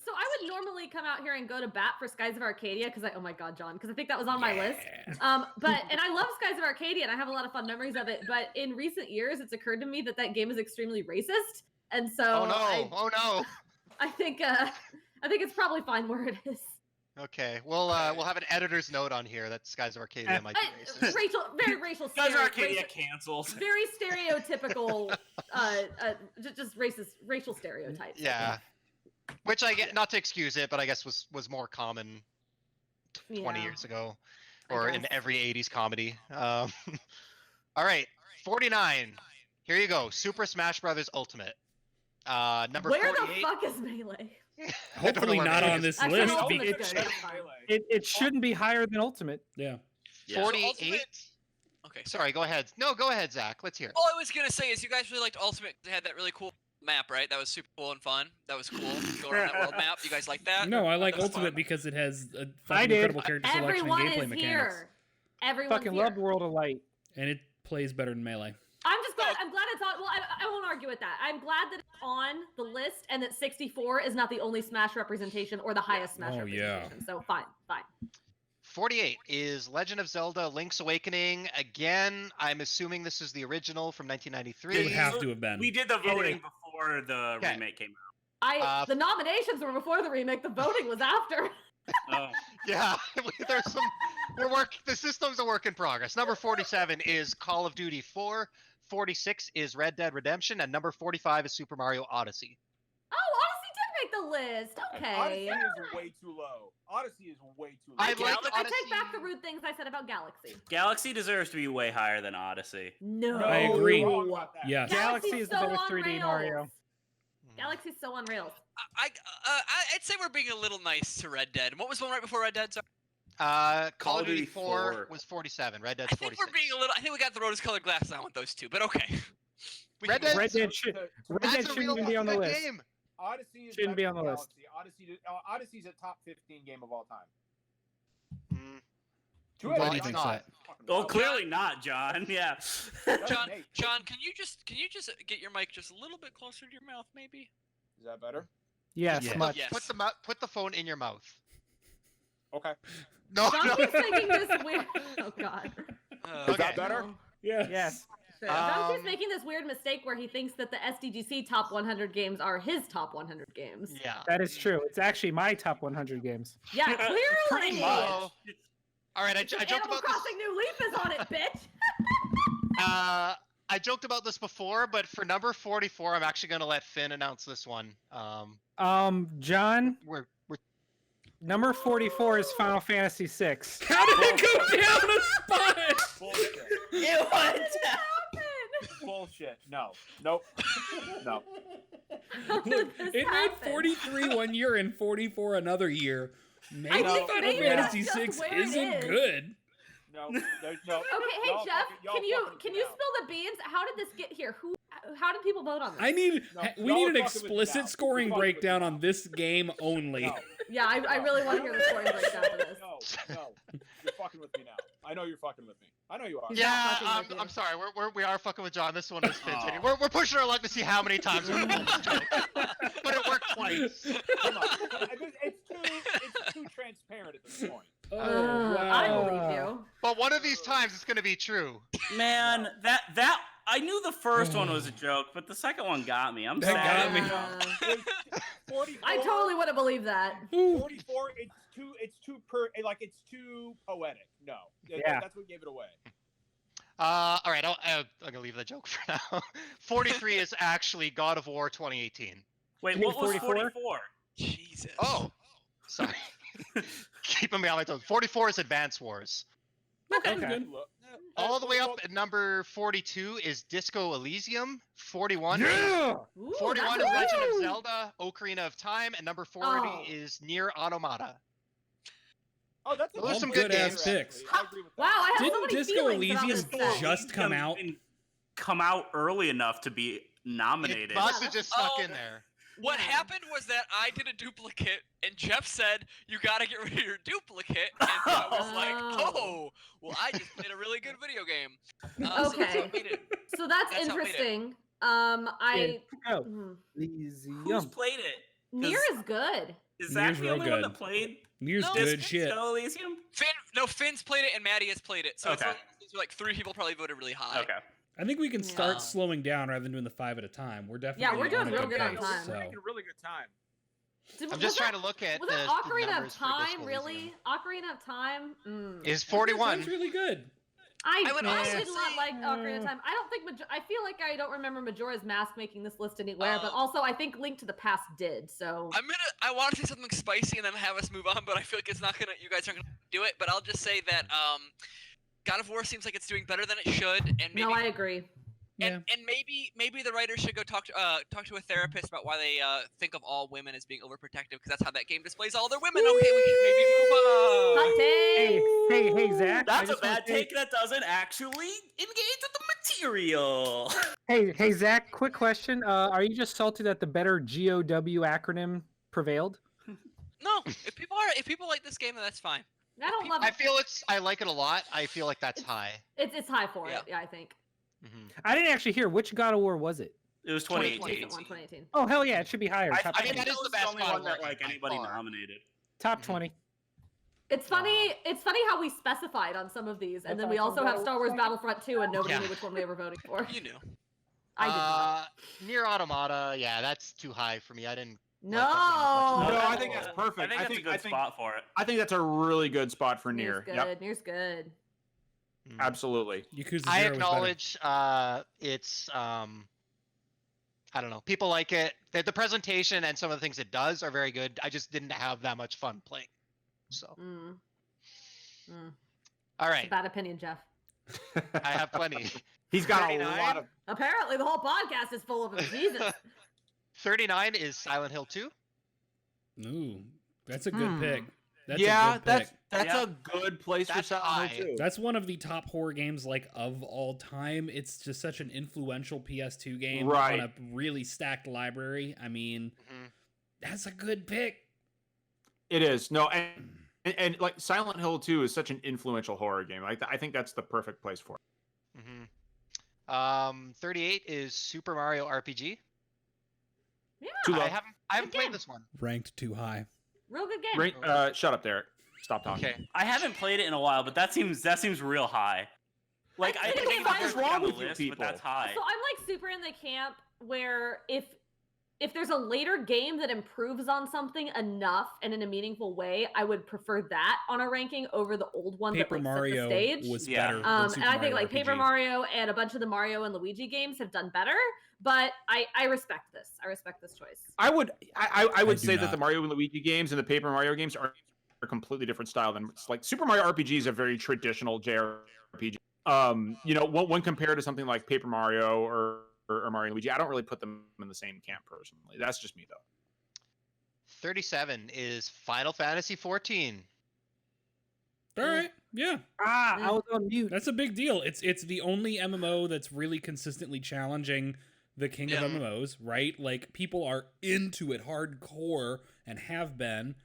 [SPEAKER 2] So I would normally come out here and go to bat for Skies of Arcadia because oh my god, John, because I think that was on my list. And I love Skies of Arcadia and I have a lot of fun memories of it. But in recent years, it's occurred to me that that game is extremely racist, and so
[SPEAKER 4] Oh no!
[SPEAKER 2] I think it's probably fine where it is.
[SPEAKER 4] Okay, we'll have an editor's note on here that Skies of Arcadia might be racist.
[SPEAKER 2] Very racial.
[SPEAKER 3] Guys, Arcadia canceled.
[SPEAKER 2] Very stereotypical, just racial stereotypes.
[SPEAKER 4] Yeah, which I get, not to excuse it, but I guess was more common 20 years ago, or in
[SPEAKER 2] guess.
[SPEAKER 4] every 80s comedy. All right, 49. Here you go. Super Smash Brothers Ultimate. Number
[SPEAKER 2] Where
[SPEAKER 4] 48.
[SPEAKER 2] the fuck is Melee?
[SPEAKER 4] I don't know
[SPEAKER 5] Hopefully
[SPEAKER 4] where
[SPEAKER 5] not
[SPEAKER 4] Melee
[SPEAKER 5] on
[SPEAKER 4] is.
[SPEAKER 5] this
[SPEAKER 2] Actually,
[SPEAKER 5] list.
[SPEAKER 2] no,
[SPEAKER 5] be-
[SPEAKER 2] Ultimate's good.
[SPEAKER 6] It shouldn't be higher than Ultimate.
[SPEAKER 5] Yeah.
[SPEAKER 3] Yeah.
[SPEAKER 4] 48.
[SPEAKER 7] Ultimate- Okay,
[SPEAKER 4] Sorry, go ahead. No, go ahead, Zach. Let's hear it.
[SPEAKER 7] All I was gonna say is you guys really liked Ultimate. They had that really cool map, right? That was super cool and fun. That was cool. Go around that world map. You guys like that?
[SPEAKER 5] No, I like
[SPEAKER 7] That was
[SPEAKER 5] Ultimate
[SPEAKER 7] fun.
[SPEAKER 5] because it has a
[SPEAKER 6] I
[SPEAKER 5] fucking
[SPEAKER 6] did.
[SPEAKER 5] incredible character selection and
[SPEAKER 2] Everyone
[SPEAKER 5] gameplay
[SPEAKER 2] is
[SPEAKER 5] mechanics.
[SPEAKER 2] here. Everyone's
[SPEAKER 6] Fucking
[SPEAKER 2] here.
[SPEAKER 6] loved World of Light.
[SPEAKER 5] And it plays better than Melee.
[SPEAKER 2] I'm just glad. I'm glad it's on. Well, I won't argue with that. I'm glad that it's on the list and that 64 is not the only Smash representation or the highest Smash
[SPEAKER 5] Oh, yeah.
[SPEAKER 2] representation. So fine.
[SPEAKER 4] 48 is Legend of Zelda: Link's Awakening. Again, I'm assuming this is the original from
[SPEAKER 5] It would
[SPEAKER 4] 1993.
[SPEAKER 5] have to have been.
[SPEAKER 3] We did the
[SPEAKER 6] It
[SPEAKER 3] voting
[SPEAKER 6] is.
[SPEAKER 3] before the
[SPEAKER 4] Okay.
[SPEAKER 3] remake came out.
[SPEAKER 2] The nominations were before the remake. The voting was after.
[SPEAKER 3] Oh.
[SPEAKER 4] Yeah, there's some. The system's a work in progress. Number 47 is Call of Duty 4. 46 is Red Dead Redemption, and number 45 is Super Mario Odyssey.
[SPEAKER 2] Oh, Odyssey did make the list. Okay.
[SPEAKER 8] Odyssey is way too low. Odyssey is way too low.
[SPEAKER 4] I
[SPEAKER 2] I
[SPEAKER 4] like
[SPEAKER 2] take
[SPEAKER 4] Odyssey.
[SPEAKER 2] back the rude things I said about Galaxy.
[SPEAKER 3] Galaxy deserves to be way higher than Odyssey.
[SPEAKER 2] No.
[SPEAKER 5] I agree.
[SPEAKER 8] you're wrong about that.
[SPEAKER 5] Yes.
[SPEAKER 6] Galaxy is the
[SPEAKER 2] so
[SPEAKER 6] better
[SPEAKER 2] on
[SPEAKER 6] 3D
[SPEAKER 2] rails.
[SPEAKER 6] Mario.
[SPEAKER 2] Galaxy's so on rails.
[SPEAKER 7] I'd say we're being a little nice to Red Dead. What was the one right before Red Dead? Sorry.
[SPEAKER 4] Call of Duty 4 was 47. Red Dead's
[SPEAKER 7] I think
[SPEAKER 4] 46.
[SPEAKER 7] we're being a little. I think we got the rose-colored glasses on with those two, but okay. We
[SPEAKER 4] Red
[SPEAKER 7] can-
[SPEAKER 4] Dead-
[SPEAKER 6] Red Dead should
[SPEAKER 4] That's a
[SPEAKER 6] shouldn't
[SPEAKER 4] real
[SPEAKER 6] even be on the
[SPEAKER 4] good
[SPEAKER 6] list.
[SPEAKER 4] game.
[SPEAKER 8] Odyssey is
[SPEAKER 6] Shouldn't
[SPEAKER 8] better
[SPEAKER 6] be on
[SPEAKER 8] than
[SPEAKER 6] the list.
[SPEAKER 8] Galaxy. Odyssey's a top 15 game of all time.
[SPEAKER 4] Mm,
[SPEAKER 8] Two
[SPEAKER 5] Why
[SPEAKER 8] out
[SPEAKER 5] do
[SPEAKER 8] of
[SPEAKER 5] you
[SPEAKER 8] nine.
[SPEAKER 5] think so?
[SPEAKER 8] Fucking
[SPEAKER 3] Oh,
[SPEAKER 8] wild.
[SPEAKER 3] clearly not, John. Yeah.
[SPEAKER 7] John,
[SPEAKER 8] Nate.
[SPEAKER 7] John, can you just get your mic just a little bit closer to your mouth, maybe?
[SPEAKER 8] Is that better?
[SPEAKER 6] Yes,
[SPEAKER 5] Yeah.
[SPEAKER 6] much.
[SPEAKER 7] Yes.
[SPEAKER 4] Put the phone in your mouth.
[SPEAKER 8] Okay.
[SPEAKER 4] No,
[SPEAKER 2] John
[SPEAKER 4] no.
[SPEAKER 2] keeps making this weird. Oh God.
[SPEAKER 8] Is that
[SPEAKER 4] Okay.
[SPEAKER 8] better?
[SPEAKER 5] Yeah.
[SPEAKER 6] Yes.
[SPEAKER 2] John keeps
[SPEAKER 4] Um,
[SPEAKER 2] making this weird mistake where he thinks that the SDGC top 100 games are his top 100 games.
[SPEAKER 4] Yeah.
[SPEAKER 6] That is true. It's actually my top 100 games.
[SPEAKER 2] Yeah, clearly.
[SPEAKER 3] Pretty much.
[SPEAKER 4] So, all right, I joked
[SPEAKER 2] Animal
[SPEAKER 4] about this.
[SPEAKER 2] Crossing New Leaf is on it, bitch.
[SPEAKER 4] I joked about this before, but for number 44, I'm actually going to let Finn announce this one.
[SPEAKER 6] John,
[SPEAKER 4] We're
[SPEAKER 6] Number 44 is Final Fantasy VI.
[SPEAKER 5] How did it go down a spot?
[SPEAKER 1] Bullshit.
[SPEAKER 3] It went
[SPEAKER 1] Bullshit. No. Nope. No.
[SPEAKER 5] Look, it made 43 one year and 44 another year. Maybe
[SPEAKER 2] think
[SPEAKER 5] Final
[SPEAKER 2] maybe
[SPEAKER 5] Fantasy
[SPEAKER 2] that's
[SPEAKER 5] VI
[SPEAKER 2] just where it
[SPEAKER 5] isn't
[SPEAKER 2] is.
[SPEAKER 5] good.
[SPEAKER 1] No. There's no.
[SPEAKER 2] Okay, hey
[SPEAKER 1] Y'all
[SPEAKER 2] Jeff,
[SPEAKER 1] fucking- y'all fucking
[SPEAKER 2] can you
[SPEAKER 1] now.
[SPEAKER 2] spill the beans? How did this get here? How did people vote on this?
[SPEAKER 5] I need
[SPEAKER 1] No,
[SPEAKER 5] we
[SPEAKER 1] y'all
[SPEAKER 5] need
[SPEAKER 1] are
[SPEAKER 5] an
[SPEAKER 1] fucking with me
[SPEAKER 5] explicit
[SPEAKER 1] now.
[SPEAKER 5] scoring
[SPEAKER 1] You're fucking with me
[SPEAKER 5] breakdown
[SPEAKER 1] now.
[SPEAKER 5] on this game only.
[SPEAKER 1] No.
[SPEAKER 2] Yeah, I really want to hear the scoring breakdown for this.
[SPEAKER 1] No. You're fucking with me now. I know you're fucking with me. I know you are.
[SPEAKER 2] He's
[SPEAKER 4] Yeah,
[SPEAKER 2] not fucking with you.
[SPEAKER 4] I'm sorry. We are fucking with John. This one is Finn's.
[SPEAKER 3] Aw.
[SPEAKER 4] We're pushing our luck to see how many times we're gonna pull this joke. But it worked twice.
[SPEAKER 1] Come on. It's too transparent at this point.
[SPEAKER 5] Oh,
[SPEAKER 2] I
[SPEAKER 5] wow.
[SPEAKER 2] believe you.
[SPEAKER 4] But one of these times it's gonna be true.
[SPEAKER 3] Man, that I knew the first one was a joke, but the second one got me. I'm
[SPEAKER 5] That
[SPEAKER 3] sad.
[SPEAKER 5] got me.
[SPEAKER 1] 44,
[SPEAKER 2] I totally would have believed that.
[SPEAKER 1] 44. It's too poetic. No.
[SPEAKER 6] Yeah.
[SPEAKER 1] That's what gave it away.
[SPEAKER 4] All right, I'm gonna leave the joke for now. 43 is actually God of War 2018.
[SPEAKER 3] Wait,
[SPEAKER 6] You mean
[SPEAKER 3] what was
[SPEAKER 6] 44?
[SPEAKER 3] 44?
[SPEAKER 7] Jesus.
[SPEAKER 4] Oh, sorry. Keeping me on my toes. 44 is Advance Wars.
[SPEAKER 5] Okay.
[SPEAKER 6] Okay.
[SPEAKER 1] Look,
[SPEAKER 4] All the way up at number 42 is Disco Elysium. 41.
[SPEAKER 6] Yeah!
[SPEAKER 2] Ooh,
[SPEAKER 4] 41
[SPEAKER 2] that's
[SPEAKER 4] is Legend of
[SPEAKER 2] a-
[SPEAKER 4] Zelda: Ocarina of Time, and number 40
[SPEAKER 2] Oh.
[SPEAKER 4] is Nier Automata.
[SPEAKER 1] Oh, that's
[SPEAKER 4] Those are some
[SPEAKER 1] good
[SPEAKER 4] good
[SPEAKER 5] ass
[SPEAKER 4] games.
[SPEAKER 5] picks.
[SPEAKER 1] I agree with that.
[SPEAKER 2] Wow, I have so
[SPEAKER 5] Didn't
[SPEAKER 2] many
[SPEAKER 5] Disco
[SPEAKER 2] feelings about
[SPEAKER 5] Elysium
[SPEAKER 2] this set.
[SPEAKER 5] just come out?
[SPEAKER 3] Didn't come out early enough to be nominated.
[SPEAKER 4] It must
[SPEAKER 2] Yeah,
[SPEAKER 4] have just stuck
[SPEAKER 7] Oh.
[SPEAKER 4] in there.
[SPEAKER 7] What
[SPEAKER 2] Yeah.
[SPEAKER 7] happened was that I did a duplicate, and Jeff said, "You gotta get rid of your duplicate," and I was like,
[SPEAKER 2] Oh.
[SPEAKER 7] "Oh, well, I just played a really good video game." So that's how
[SPEAKER 2] Okay.
[SPEAKER 7] it made it.
[SPEAKER 2] So that's
[SPEAKER 7] That's how it made it.
[SPEAKER 2] interesting.
[SPEAKER 6] Go.
[SPEAKER 2] Hmm.
[SPEAKER 3] Who's
[SPEAKER 6] Elysium.
[SPEAKER 3] played it?
[SPEAKER 2] Nier is good.
[SPEAKER 3] Is
[SPEAKER 5] Nier's
[SPEAKER 3] that the
[SPEAKER 5] real
[SPEAKER 3] only one
[SPEAKER 5] good.
[SPEAKER 3] that played
[SPEAKER 5] Nier's
[SPEAKER 7] No,
[SPEAKER 5] good
[SPEAKER 7] it's
[SPEAKER 5] shit.
[SPEAKER 3] Disco Elysium?
[SPEAKER 7] Finn's played it, and Maddie has played it. So
[SPEAKER 3] Okay.
[SPEAKER 7] it's like 3 people probably voted really high.
[SPEAKER 3] Okay.
[SPEAKER 5] I think we can start
[SPEAKER 7] Yeah.
[SPEAKER 5] slowing down rather than doing the 5 at a time. We're definitely
[SPEAKER 2] Yeah, we're doing
[SPEAKER 5] on a
[SPEAKER 2] real
[SPEAKER 5] good
[SPEAKER 2] good on
[SPEAKER 5] pace,
[SPEAKER 2] time.
[SPEAKER 5] so.
[SPEAKER 1] We're making a really good time.
[SPEAKER 4] I'm just trying to look at
[SPEAKER 2] Was
[SPEAKER 4] the,
[SPEAKER 2] it
[SPEAKER 4] the
[SPEAKER 2] Ocarina of
[SPEAKER 4] numbers for Disco
[SPEAKER 2] Time, really?
[SPEAKER 4] Elysium.
[SPEAKER 2] Ocarina of Time? Mm.
[SPEAKER 4] Is 41.
[SPEAKER 5] That's really good.
[SPEAKER 2] I
[SPEAKER 7] would
[SPEAKER 2] honestly
[SPEAKER 7] also
[SPEAKER 2] did not
[SPEAKER 7] say-
[SPEAKER 2] like Ocarina of Time. I don't think I feel like I don't remember Majora's Mask making this list anywhere, but also I think Link to the Past did. So
[SPEAKER 7] I want to say something spicy and then have us move on, but I feel like it's not gonna. You guys aren't gonna do it. But I'll just say that God of War seems like it's doing better than it should, and maybe
[SPEAKER 2] no, I agree.
[SPEAKER 5] Yeah.
[SPEAKER 7] and maybe the writers should go talk to a therapist about why they think of all women as being overprotective, because that's how that game displays all their women. Okay, we should maybe move on.
[SPEAKER 2] Hot take.
[SPEAKER 6] Hey, Zach. I
[SPEAKER 3] That's a
[SPEAKER 6] just wanna
[SPEAKER 3] bad
[SPEAKER 6] say-
[SPEAKER 3] take that doesn't actually engage with the material.
[SPEAKER 6] Hey, Zach. Quick question. Are you just salty that the better GOW acronym prevailed?
[SPEAKER 7] No, if people like this game, then that's fine.
[SPEAKER 2] I don't love
[SPEAKER 4] I
[SPEAKER 2] it.
[SPEAKER 4] feel I like it a lot. I feel like that's high.
[SPEAKER 2] It's high for
[SPEAKER 7] Yeah.
[SPEAKER 2] it. Yeah, I think.
[SPEAKER 4] Mhm.
[SPEAKER 6] I didn't actually hear which God of War was it.
[SPEAKER 3] It was
[SPEAKER 7] 2018.
[SPEAKER 3] 2018.
[SPEAKER 2] 2018.
[SPEAKER 6] Oh hell yeah, it should be higher. Top
[SPEAKER 4] I mean,
[SPEAKER 6] 20.
[SPEAKER 4] that is the
[SPEAKER 3] was
[SPEAKER 4] best
[SPEAKER 3] only
[SPEAKER 4] God of
[SPEAKER 3] one
[SPEAKER 4] War
[SPEAKER 3] that like
[SPEAKER 4] game by
[SPEAKER 3] anybody
[SPEAKER 4] far.
[SPEAKER 3] nominated.
[SPEAKER 6] Top 20.
[SPEAKER 2] It's funny. It's funny how we specified on some of these, and
[SPEAKER 6] That's
[SPEAKER 2] then we
[SPEAKER 6] awesome.
[SPEAKER 2] also have Star Wars Battlefront 2, and nobody
[SPEAKER 4] Yeah.
[SPEAKER 2] knew which one we were voting for.
[SPEAKER 7] You knew.
[SPEAKER 2] I did not.
[SPEAKER 4] Nier Automata, yeah, that's too high for me. I didn't.
[SPEAKER 2] No.
[SPEAKER 4] like that game as much as
[SPEAKER 1] No,
[SPEAKER 4] that.
[SPEAKER 1] I think that's perfect.
[SPEAKER 3] I think that's a good spot for it.
[SPEAKER 1] I think that's a really good spot for
[SPEAKER 2] Nier's
[SPEAKER 1] Nier.
[SPEAKER 2] good.
[SPEAKER 1] Yep,
[SPEAKER 2] Nier's good.
[SPEAKER 4] Mhm.
[SPEAKER 1] absolutely.
[SPEAKER 5] Yakuza 0
[SPEAKER 4] I
[SPEAKER 5] was better.
[SPEAKER 4] acknowledge it's I don't know. People like it. The presentation and some of the things it does are very good. I just didn't have that much fun playing. So,
[SPEAKER 2] Mm.
[SPEAKER 4] all
[SPEAKER 2] It's a
[SPEAKER 4] right,
[SPEAKER 2] bad opinion, Jeff.
[SPEAKER 4] I have plenty.
[SPEAKER 1] He's got a
[SPEAKER 4] 39?
[SPEAKER 1] lot of.
[SPEAKER 2] Apparently, the whole podcast is full of them. Jesus.
[SPEAKER 4] 39 is Silent Hill 2.
[SPEAKER 5] Ooh, that's a good
[SPEAKER 6] Hmm.
[SPEAKER 5] pick. That's
[SPEAKER 1] Yeah,
[SPEAKER 5] a good pick.
[SPEAKER 1] that's
[SPEAKER 3] Yeah.
[SPEAKER 1] a good place
[SPEAKER 4] That's
[SPEAKER 1] for Silent
[SPEAKER 4] high.
[SPEAKER 1] Hill too.
[SPEAKER 5] That's one of the top horror games like of all time. It's just such an influential PS2 game
[SPEAKER 1] Right.
[SPEAKER 5] on a really stacked library. I mean,
[SPEAKER 4] Mhm.
[SPEAKER 5] that's a good pick.
[SPEAKER 1] It is no, and like Silent Hill 2 is such an influential horror game. Like I think that's the perfect place for it.
[SPEAKER 4] 38 is Super Mario RPG.
[SPEAKER 2] Yeah.
[SPEAKER 1] Too low.
[SPEAKER 4] I haven't
[SPEAKER 2] Good
[SPEAKER 4] played
[SPEAKER 2] game.
[SPEAKER 4] this one.
[SPEAKER 5] Ranked too high.
[SPEAKER 2] Real good game.
[SPEAKER 1] Shut up, Derek. Stop talking.
[SPEAKER 4] Okay.
[SPEAKER 3] I haven't played it in a while, but that seems real high. Like I
[SPEAKER 2] think
[SPEAKER 3] think
[SPEAKER 2] what
[SPEAKER 3] it's
[SPEAKER 2] is
[SPEAKER 3] on
[SPEAKER 1] wrong
[SPEAKER 3] the
[SPEAKER 1] with you
[SPEAKER 3] list,
[SPEAKER 1] people?
[SPEAKER 3] but that's high.
[SPEAKER 2] So I'm like super in the camp where if there's a later game that improves on something enough and in a meaningful way, I would prefer that on a ranking over the old one
[SPEAKER 5] Paper
[SPEAKER 2] that like
[SPEAKER 5] Mario
[SPEAKER 2] set the stage.
[SPEAKER 5] was
[SPEAKER 3] Yeah.
[SPEAKER 5] better. than
[SPEAKER 2] And
[SPEAKER 5] Super
[SPEAKER 2] I think
[SPEAKER 5] Mario
[SPEAKER 2] like Paper
[SPEAKER 5] RPG.
[SPEAKER 2] Mario and a bunch of the Mario and Luigi games have done better. But I respect this. I respect this choice.
[SPEAKER 1] I would
[SPEAKER 5] do
[SPEAKER 1] say that
[SPEAKER 5] not.
[SPEAKER 1] the Mario and Luigi games and the Paper Mario games are completely different style than it's like Super Mario RPG is a very traditional JRPG. You know, when compared to something like Paper Mario or Mario and Luigi, I don't really put them in the same camp personally. That's just me though.
[SPEAKER 4] 37 is Final Fantasy 14.
[SPEAKER 5] All right, yeah.
[SPEAKER 6] I was on mute.
[SPEAKER 5] That's a big deal. It's the only MMO that's really consistently challenging the king of MMOs, right? Like, people are into it hardcore and have been.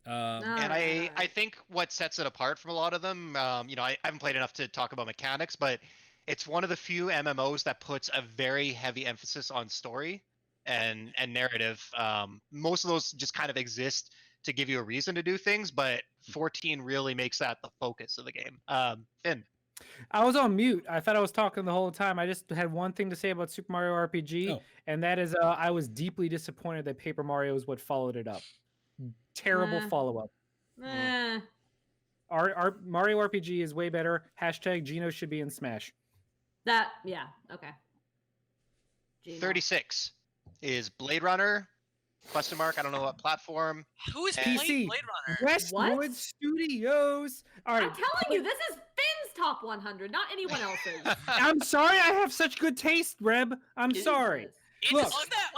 [SPEAKER 4] And I think what sets it apart from a lot of them, you know, I haven't played enough to talk about mechanics, but it's one of the few MMOs that puts a very heavy emphasis on story and narrative. Most of those just kind of exist to give you a reason to do things, but 14 really makes that the focus of the game. Finn.
[SPEAKER 6] I was on mute. I thought I was talking the whole time. I just had one thing to say about Super Mario RPG, and that is I was deeply disappointed that Paper Mario is what followed it up. Terrible follow-up. Our Mario RPG is way better. # Gino should be in Smash.
[SPEAKER 2] Okay. Gino.
[SPEAKER 4] 36 is Blade Runner. Question mark. I don't know what platform.
[SPEAKER 7] Who is
[SPEAKER 6] PC.
[SPEAKER 7] playing Blade Runner?
[SPEAKER 6] Westwood Studios. All right.
[SPEAKER 2] I'm telling you, this is Finn's top 100, not anyone else's.
[SPEAKER 6] I'm sorry I have such good taste, Reb. I'm sorry.
[SPEAKER 3] It's
[SPEAKER 6] Look,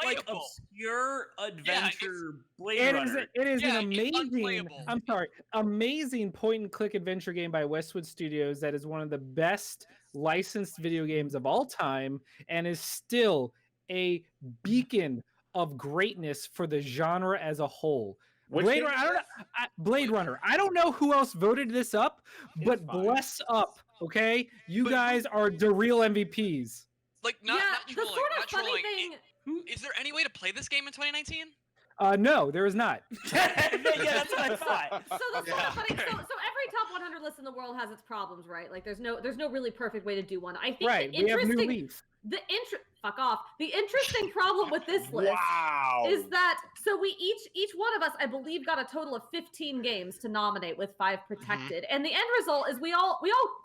[SPEAKER 3] like obscure adventure Blade Runner.
[SPEAKER 6] It is an amazing, I'm sorry, amazing point-and-click adventure game by Westwood Studios that is one of the best licensed video games of all time and is still a beacon of greatness for the genre as a whole. Blade Runner. I don't know who else voted this up, but bless up, okay? You guys are the real MVPs.
[SPEAKER 7] Like, not
[SPEAKER 2] the
[SPEAKER 7] trolling,
[SPEAKER 2] sort of
[SPEAKER 7] not
[SPEAKER 2] funny
[SPEAKER 7] trolling.
[SPEAKER 2] thing.
[SPEAKER 7] Is there any way to play this game in 2019?
[SPEAKER 6] No, there is not.
[SPEAKER 3] Yeah, that's what I thought.
[SPEAKER 2] So the sort of funny, so every top 100 list in the world has its problems, right? Like there's no really perfect way to do one. I think the
[SPEAKER 6] we have New
[SPEAKER 2] interesting
[SPEAKER 6] Leaf.
[SPEAKER 2] Fuck off. The interesting problem with this list is that so we each one of us, I believe, got a total of 15 games to nominate with 5 protected. And the end result is we all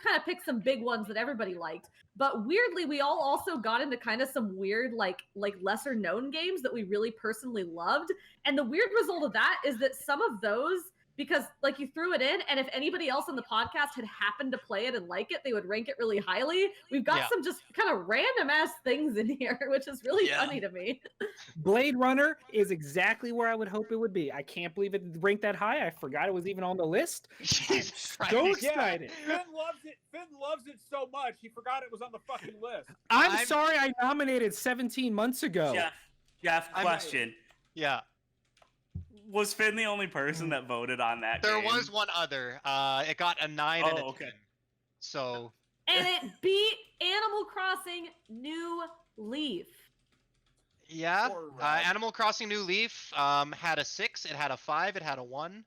[SPEAKER 2] kind of picked some big ones that everybody liked. But weirdly, we all also got into kind of some weird like lesser known games that we really personally loved. And the weird result of that is that some of those, because like you threw it in, and if anybody else on the podcast had happened to play it and like it, they would rank it really highly. We've got some just kind of random ass things in here, which is really funny to me.
[SPEAKER 6] Blade Runner is exactly where I would hope it would be. I can't believe it ranked that high. I forgot it was even on the list. So excited.
[SPEAKER 8] Finn loves it. Finn loves it so much he forgot it was on the fucking list.
[SPEAKER 6] I'm sorry I nominated 17 months ago.
[SPEAKER 3] Jeff, question.
[SPEAKER 4] Yeah.
[SPEAKER 3] Was Finn the only person that voted on that
[SPEAKER 4] There
[SPEAKER 3] game?
[SPEAKER 4] was one other. It got a 9 and a 10. So.
[SPEAKER 2] And it beat Animal Crossing New Leaf.
[SPEAKER 4] Yeah. Animal Crossing New Leaf had a 6. It had a 5. It had a 1.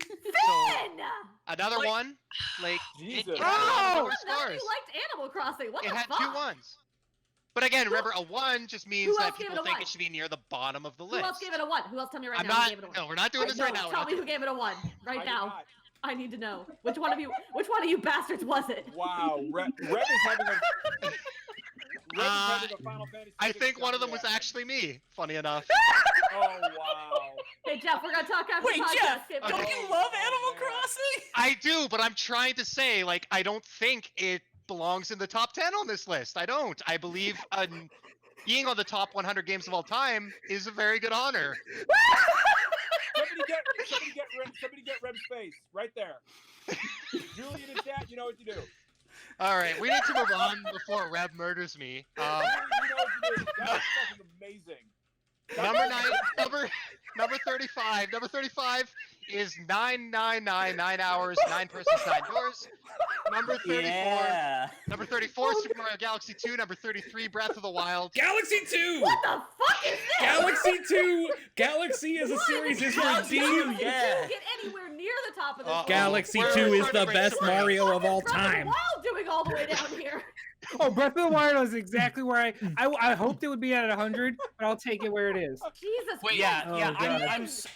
[SPEAKER 2] Finn!
[SPEAKER 4] Another one. Like.
[SPEAKER 8] Jesus.
[SPEAKER 2] None of you liked Animal Crossing. What the fuck?
[SPEAKER 4] It had 2 1s. But again, remember, a 1 just means that
[SPEAKER 2] gave
[SPEAKER 4] people
[SPEAKER 2] it a
[SPEAKER 4] think
[SPEAKER 2] 1?
[SPEAKER 4] it should be near the bottom of the list.
[SPEAKER 2] Who else gave it a 1? Who else? Tell me right
[SPEAKER 4] I'm
[SPEAKER 2] now.
[SPEAKER 4] not.
[SPEAKER 2] Who gave it a 1?
[SPEAKER 4] No, we're not doing this right now.
[SPEAKER 2] Tell me who gave it a 1 right now. I need to know. Which one of you bastards was it?
[SPEAKER 8] Wow, Reb is having a. Final Fantasy.
[SPEAKER 4] I think one of them was actually me. Funny enough.
[SPEAKER 8] Oh wow.
[SPEAKER 2] Hey Jeff, we're gonna talk after
[SPEAKER 3] Wait,
[SPEAKER 2] podcast.
[SPEAKER 3] Jeff, don't you love Animal Crossing?
[SPEAKER 4] I do, but I'm trying to say, like, I don't think it belongs in the top 10 on this list. I don't. I believe being on the top 100 games of all time is a very good honor.
[SPEAKER 8] Somebody get Reb's face right there. Julian and chat, you know what to do.
[SPEAKER 4] All right, we need to move on before Reb murders me.
[SPEAKER 8] You know what to do. That's fucking amazing.
[SPEAKER 4] Number 35. Number 35 is 9 hours, 9 persons, 9 doors. Number 34.
[SPEAKER 3] Yeah.
[SPEAKER 4] Number 34, Super Mario Galaxy 2. Number 33, Breath of the Wild.
[SPEAKER 5] Galaxy 2!
[SPEAKER 2] What the fuck is this?
[SPEAKER 5] Galaxy 2! Galaxy as a series is redeemed!
[SPEAKER 2] Get anywhere near the top of this.
[SPEAKER 5] Galaxy 2 is the best Mario of all time.
[SPEAKER 2] What is doing all the way down here?
[SPEAKER 6] Oh, Breath of the Wild is exactly where I hoped it would be at 100, but I'll take it where it is.
[SPEAKER 2] Jesus.
[SPEAKER 7] Wait,
[SPEAKER 3] I'm so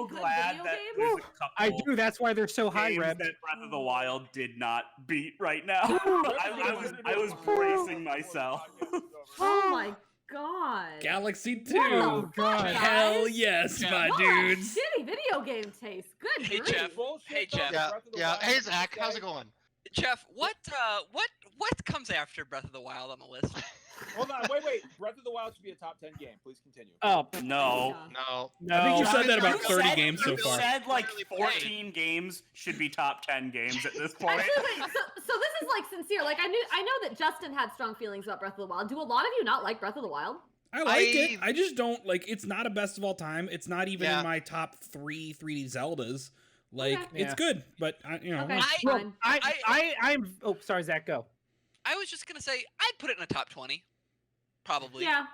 [SPEAKER 3] glad that there's a couple.
[SPEAKER 6] I do. That's why they're so high,
[SPEAKER 3] games
[SPEAKER 6] Reb.
[SPEAKER 3] that Breath of the Wild did not beat right now. I was bracing myself.
[SPEAKER 2] Oh my god.
[SPEAKER 5] Galaxy 2.
[SPEAKER 6] Oh god.
[SPEAKER 5] Hell yes,
[SPEAKER 7] Yeah.
[SPEAKER 5] my
[SPEAKER 2] What
[SPEAKER 5] dudes.
[SPEAKER 2] shitty video game taste. Good
[SPEAKER 7] Hey,
[SPEAKER 2] grief.
[SPEAKER 7] Jeff. Hey, Jeff.
[SPEAKER 4] Yeah. Hey Zach, how's it going?
[SPEAKER 7] Jeff, what comes after Breath of the Wild on the list?
[SPEAKER 8] Hold on, wait. Breath of the Wild should be a top 10 game. Please continue.
[SPEAKER 6] Oh
[SPEAKER 3] No.
[SPEAKER 4] No.
[SPEAKER 6] no.
[SPEAKER 5] I think you said that about
[SPEAKER 3] You
[SPEAKER 5] 30
[SPEAKER 3] said-
[SPEAKER 5] games so
[SPEAKER 3] you
[SPEAKER 5] far.
[SPEAKER 3] said like
[SPEAKER 7] Really
[SPEAKER 3] 14 games should be top 10 games at this point.
[SPEAKER 2] Actually, wait, so this is like sincere. Like I know that Justin had strong feelings about Breath of the Wild. Do a lot of you not like Breath of the Wild?
[SPEAKER 5] I like it. I just don't like. It's not a best of all time. It's not even
[SPEAKER 4] Yeah.
[SPEAKER 5] in my top 3 3D Zeldas. Like
[SPEAKER 2] Okay.
[SPEAKER 5] it's good, but you know.
[SPEAKER 2] Okay,
[SPEAKER 7] I-
[SPEAKER 2] fine.
[SPEAKER 6] I'm. Oh, sorry, Zach. Go.
[SPEAKER 7] I was just gonna say I'd put it in a top 20, probably.
[SPEAKER 2] Yeah.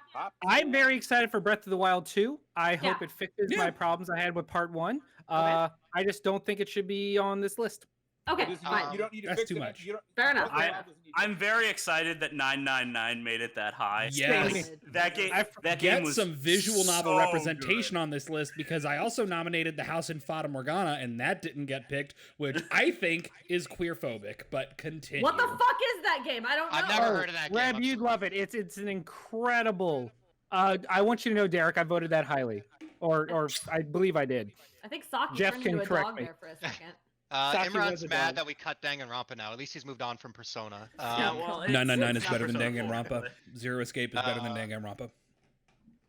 [SPEAKER 6] I'm very excited for Breath of the Wild 2. I hope
[SPEAKER 2] Yeah.
[SPEAKER 6] it fixes
[SPEAKER 5] Yeah.
[SPEAKER 6] my problems I had with Part 1. I just don't think it should be on this list.
[SPEAKER 2] Okay,
[SPEAKER 8] It isn't-
[SPEAKER 2] fine.
[SPEAKER 8] you don't need to
[SPEAKER 5] That's
[SPEAKER 8] fix
[SPEAKER 5] too
[SPEAKER 8] it.
[SPEAKER 5] much.
[SPEAKER 8] You don't,
[SPEAKER 2] Fair enough.
[SPEAKER 8] Breath of the Wild doesn't need to
[SPEAKER 3] I'm very excited that 999 made it that high.
[SPEAKER 5] Yes.
[SPEAKER 3] That game.
[SPEAKER 6] I
[SPEAKER 3] That
[SPEAKER 5] Get
[SPEAKER 3] game was
[SPEAKER 5] some visual novel
[SPEAKER 3] so
[SPEAKER 5] representation
[SPEAKER 3] good.
[SPEAKER 5] on this list because I also nominated The House in Fata Morgana and that didn't get picked, which I think is queerphobic. But continue.
[SPEAKER 2] What the fuck is that game? I don't know.
[SPEAKER 4] I've never heard of that game.
[SPEAKER 6] Reb,
[SPEAKER 4] I'm
[SPEAKER 6] you'd
[SPEAKER 4] sorry.
[SPEAKER 6] love it. It's an incredible. I want you to know, Derek, I voted that highly, or I believe I did.
[SPEAKER 2] I think Saki
[SPEAKER 6] Jeff
[SPEAKER 2] turned
[SPEAKER 6] can
[SPEAKER 2] into a
[SPEAKER 6] correct
[SPEAKER 2] dog
[SPEAKER 6] me.
[SPEAKER 2] there for a second.
[SPEAKER 6] Saki was
[SPEAKER 4] Imran's
[SPEAKER 6] a
[SPEAKER 4] mad
[SPEAKER 6] dog.
[SPEAKER 4] that we cut Danganronpa now. At least he's moved on from Persona.
[SPEAKER 3] Yeah, well,
[SPEAKER 5] 999
[SPEAKER 3] it's
[SPEAKER 5] is better than
[SPEAKER 3] not
[SPEAKER 5] Danganronpa. Zero Escape is better than
[SPEAKER 4] Uh,
[SPEAKER 5] Danganronpa.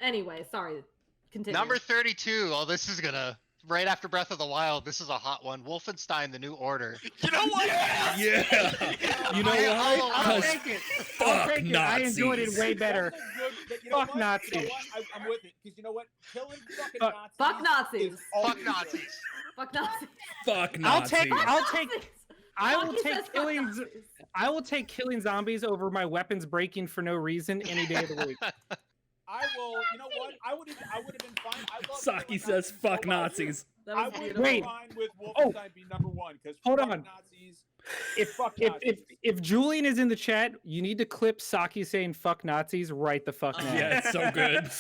[SPEAKER 2] Anyway, sorry. Continue.
[SPEAKER 4] Number 32. Oh, this is gonna right after Breath of the Wild. This is a hot one. Wolfenstein: The New Order.
[SPEAKER 7] You know what?
[SPEAKER 5] Yeah. You know
[SPEAKER 4] I'll
[SPEAKER 5] why?
[SPEAKER 6] I'll
[SPEAKER 5] 'Cause
[SPEAKER 6] take it. I'll
[SPEAKER 5] fuck
[SPEAKER 6] take it. I enjoyed it
[SPEAKER 5] Nazis.
[SPEAKER 6] way better.
[SPEAKER 8] That's a good- you know
[SPEAKER 6] Fuck
[SPEAKER 8] what? You
[SPEAKER 6] Nazis.
[SPEAKER 8] know what? I'm with it because you know what? Killing fucking
[SPEAKER 6] Fuck-
[SPEAKER 8] Nazis.
[SPEAKER 2] Fuck Nazis.
[SPEAKER 8] is always
[SPEAKER 4] Fuck
[SPEAKER 8] good.
[SPEAKER 4] Nazis.
[SPEAKER 2] Fuck Nazis.
[SPEAKER 5] Fuck
[SPEAKER 6] I'll
[SPEAKER 5] Nazis.
[SPEAKER 6] take. I'll take.
[SPEAKER 2] Nazis.
[SPEAKER 6] I will
[SPEAKER 2] Saki
[SPEAKER 6] take
[SPEAKER 2] says fuck
[SPEAKER 6] killing.
[SPEAKER 2] Nazis.
[SPEAKER 6] I will take killing zombies over my weapons breaking for no reason any day of the week.
[SPEAKER 8] I will. You know what? I would have been fine. I love
[SPEAKER 5] Saki
[SPEAKER 8] killing
[SPEAKER 5] says
[SPEAKER 8] Nazis so
[SPEAKER 5] fuck
[SPEAKER 8] much.
[SPEAKER 5] Nazis.
[SPEAKER 2] That
[SPEAKER 8] I
[SPEAKER 2] was
[SPEAKER 8] would
[SPEAKER 2] beautiful.
[SPEAKER 8] have
[SPEAKER 6] Wait.
[SPEAKER 8] been fine with
[SPEAKER 6] Oh.
[SPEAKER 8] Wolfenstein being number one because
[SPEAKER 6] Hold
[SPEAKER 8] fuck
[SPEAKER 6] on.
[SPEAKER 8] Nazis.
[SPEAKER 6] If
[SPEAKER 8] Fuck
[SPEAKER 6] if,
[SPEAKER 8] Nazis.
[SPEAKER 6] if Julian is in the chat, you need to clip Saki saying "fuck Nazis" right the fuck now.
[SPEAKER 5] Yeah, it's so good.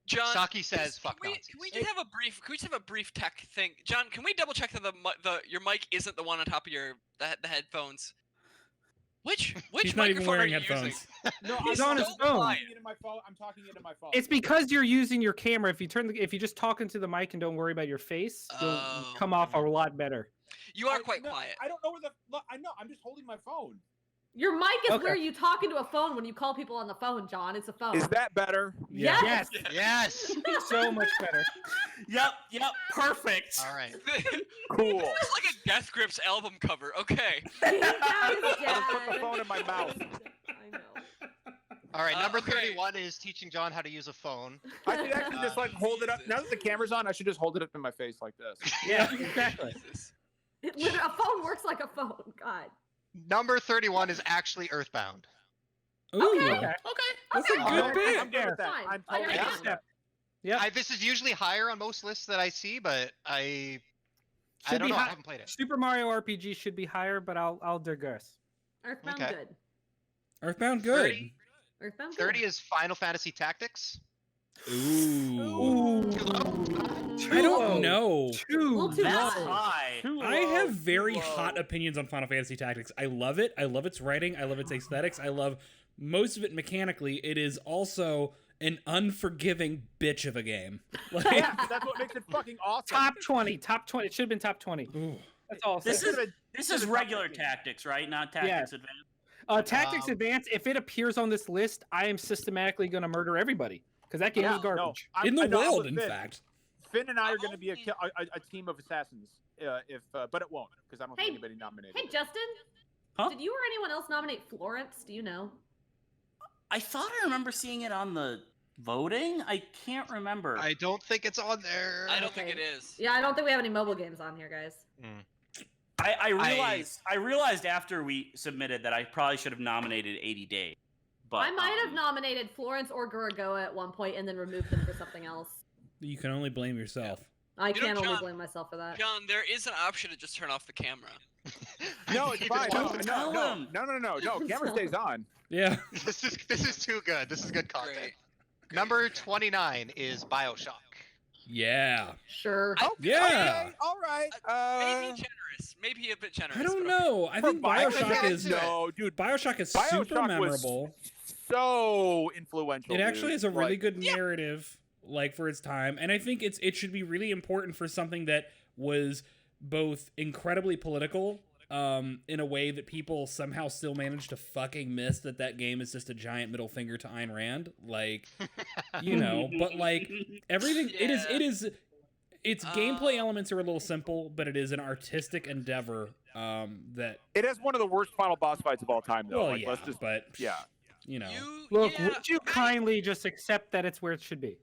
[SPEAKER 7] John,
[SPEAKER 4] Saki says fuck
[SPEAKER 7] can we,
[SPEAKER 4] Nazis.
[SPEAKER 7] can we just have a brief? Can we just have a brief tech thing? John, can we double check that your mic isn't the one on top of the headphones? Which
[SPEAKER 5] He's not even
[SPEAKER 7] microphone
[SPEAKER 5] wearing
[SPEAKER 7] are you using?
[SPEAKER 5] headphones.
[SPEAKER 8] No,
[SPEAKER 6] He's
[SPEAKER 8] I'm
[SPEAKER 6] on his
[SPEAKER 8] so
[SPEAKER 6] phone.
[SPEAKER 8] talking into my phone. I'm talking into my phone.
[SPEAKER 6] It's because you're using your camera. If you just talk into the mic and don't worry about your face, you'll
[SPEAKER 7] Oh.
[SPEAKER 6] come off a lot better.
[SPEAKER 7] You are quite
[SPEAKER 8] no,
[SPEAKER 7] quiet.
[SPEAKER 8] I don't know where the. Look, I know. I'm just holding my phone.
[SPEAKER 2] Your mic is
[SPEAKER 6] Okay.
[SPEAKER 2] where you talk into a phone when you call people on the phone, John. It's a phone.
[SPEAKER 8] Is that better?
[SPEAKER 5] Yeah.
[SPEAKER 2] Yes.
[SPEAKER 4] Yes.
[SPEAKER 6] So much better.
[SPEAKER 3] Yep, perfect.
[SPEAKER 4] All right.
[SPEAKER 8] Cool.
[SPEAKER 7] It's like a Death Grips album cover. Okay.
[SPEAKER 2] That is
[SPEAKER 8] I put the
[SPEAKER 2] dead.
[SPEAKER 8] phone in my mouth.
[SPEAKER 2] I know.
[SPEAKER 4] All right. Number
[SPEAKER 7] okay.
[SPEAKER 4] 31 is teaching John how to use a phone.
[SPEAKER 8] I should actually just like hold it up. Now that the camera's on, I should just hold it up in my face like this.
[SPEAKER 6] Yeah, exactly.
[SPEAKER 7] Jesus.
[SPEAKER 2] A phone works like a phone. God.
[SPEAKER 4] Number 31 is actually Earthbound.
[SPEAKER 5] Ooh.
[SPEAKER 2] Okay.
[SPEAKER 5] That's a
[SPEAKER 2] Okay.
[SPEAKER 5] good
[SPEAKER 8] I'm
[SPEAKER 5] pick.
[SPEAKER 8] good with that.
[SPEAKER 2] Fine.
[SPEAKER 8] I'm
[SPEAKER 2] Oh, you're
[SPEAKER 8] totally
[SPEAKER 2] fine.
[SPEAKER 8] down.
[SPEAKER 6] Yeah.
[SPEAKER 4] This is usually higher on most lists that I see, but I
[SPEAKER 6] Should
[SPEAKER 4] don't
[SPEAKER 6] be
[SPEAKER 4] know. I
[SPEAKER 6] high-
[SPEAKER 4] haven't played it.
[SPEAKER 6] Super Mario RPG should be higher, but I'll digress.
[SPEAKER 2] Earthbound
[SPEAKER 4] Okay.
[SPEAKER 2] good.
[SPEAKER 5] Earthbound good.
[SPEAKER 4] 30,
[SPEAKER 2] Earthbound
[SPEAKER 4] 30
[SPEAKER 2] good.
[SPEAKER 4] is Final Fantasy Tactics.
[SPEAKER 5] Ooh.
[SPEAKER 4] Too low?
[SPEAKER 5] I don't know.
[SPEAKER 2] Little too
[SPEAKER 3] That's
[SPEAKER 2] low.
[SPEAKER 3] high.
[SPEAKER 5] I have very hot opinions on Final Fantasy Tactics. I love it. I love its writing. I love its aesthetics. I love most of it mechanically. It is also an unforgiving bitch of a game. Like,
[SPEAKER 8] Yeah, that's what makes it fucking awesome.
[SPEAKER 6] Top 20. Top 20. It should have been top 20.
[SPEAKER 5] ooh.
[SPEAKER 6] That's all. I'll
[SPEAKER 3] This
[SPEAKER 6] say.
[SPEAKER 3] is regular tactics, right? Not tactics advanced.
[SPEAKER 6] Tactics Advance. If it appears on this list, I am systematically going to murder everybody because that game is garbage.
[SPEAKER 5] In the
[SPEAKER 8] I know, I'm
[SPEAKER 5] world,
[SPEAKER 8] with
[SPEAKER 5] in
[SPEAKER 8] Finn.
[SPEAKER 5] fact.
[SPEAKER 8] Finn and I are going to be a team of assassins. But it won't because I don't
[SPEAKER 2] Hey-
[SPEAKER 8] think anybody nominated.
[SPEAKER 2] Hey, Justin.
[SPEAKER 3] Huh?
[SPEAKER 2] Did you or anyone else nominate Florence? Do you know?
[SPEAKER 3] I thought I remember seeing it on the voting. I can't remember.
[SPEAKER 4] I don't think it's on there.
[SPEAKER 7] I don't think
[SPEAKER 2] Okay.
[SPEAKER 7] it is.
[SPEAKER 2] Yeah, I don't think we have any mobile games on here, guys.
[SPEAKER 3] I realized after we submitted that I probably should have nominated 80 Days. But
[SPEAKER 2] I might have nominated Florence or Guragoa at one point and then removed them for something else.
[SPEAKER 5] You can only blame yourself.
[SPEAKER 2] I
[SPEAKER 7] You know,
[SPEAKER 2] can't only
[SPEAKER 7] John-
[SPEAKER 2] blame myself for that.
[SPEAKER 7] John, there is an option to just turn off the camera.
[SPEAKER 8] No, it's fine. No,
[SPEAKER 3] Tell him.
[SPEAKER 8] no. Camera stays on.
[SPEAKER 5] Yeah.
[SPEAKER 4] This is too good. This is good content.
[SPEAKER 7] Great.
[SPEAKER 4] Number 29 is BioShock.
[SPEAKER 5] Yeah.
[SPEAKER 2] Sure.
[SPEAKER 5] Yeah.
[SPEAKER 8] Okay, all right.
[SPEAKER 7] Maybe generous. Maybe a bit generous.
[SPEAKER 5] I don't
[SPEAKER 7] but okay.
[SPEAKER 5] know. I think
[SPEAKER 8] For
[SPEAKER 5] BioShock
[SPEAKER 8] BioShock?
[SPEAKER 5] is
[SPEAKER 8] No, dude.
[SPEAKER 5] BioShock is
[SPEAKER 8] BioShock
[SPEAKER 5] super
[SPEAKER 8] was
[SPEAKER 5] memorable.
[SPEAKER 8] so influential.
[SPEAKER 5] It actually has a really
[SPEAKER 8] Like,
[SPEAKER 5] good narrative, like for its time, and I think it should be really important for something that was both incredibly political, in a way that people somehow still manage to fucking miss that game is just a giant middle finger to Ayn Rand, like, you know. But like everything, it is. Its gameplay elements are a little simple, but it is an artistic endeavor. That
[SPEAKER 8] it has one of the worst final boss fights of all time, though.
[SPEAKER 5] well,
[SPEAKER 8] Like,
[SPEAKER 5] yeah,
[SPEAKER 8] let's just
[SPEAKER 5] but
[SPEAKER 8] yeah.
[SPEAKER 5] you know.
[SPEAKER 6] Look, would you kindly just accept that it's where it should be?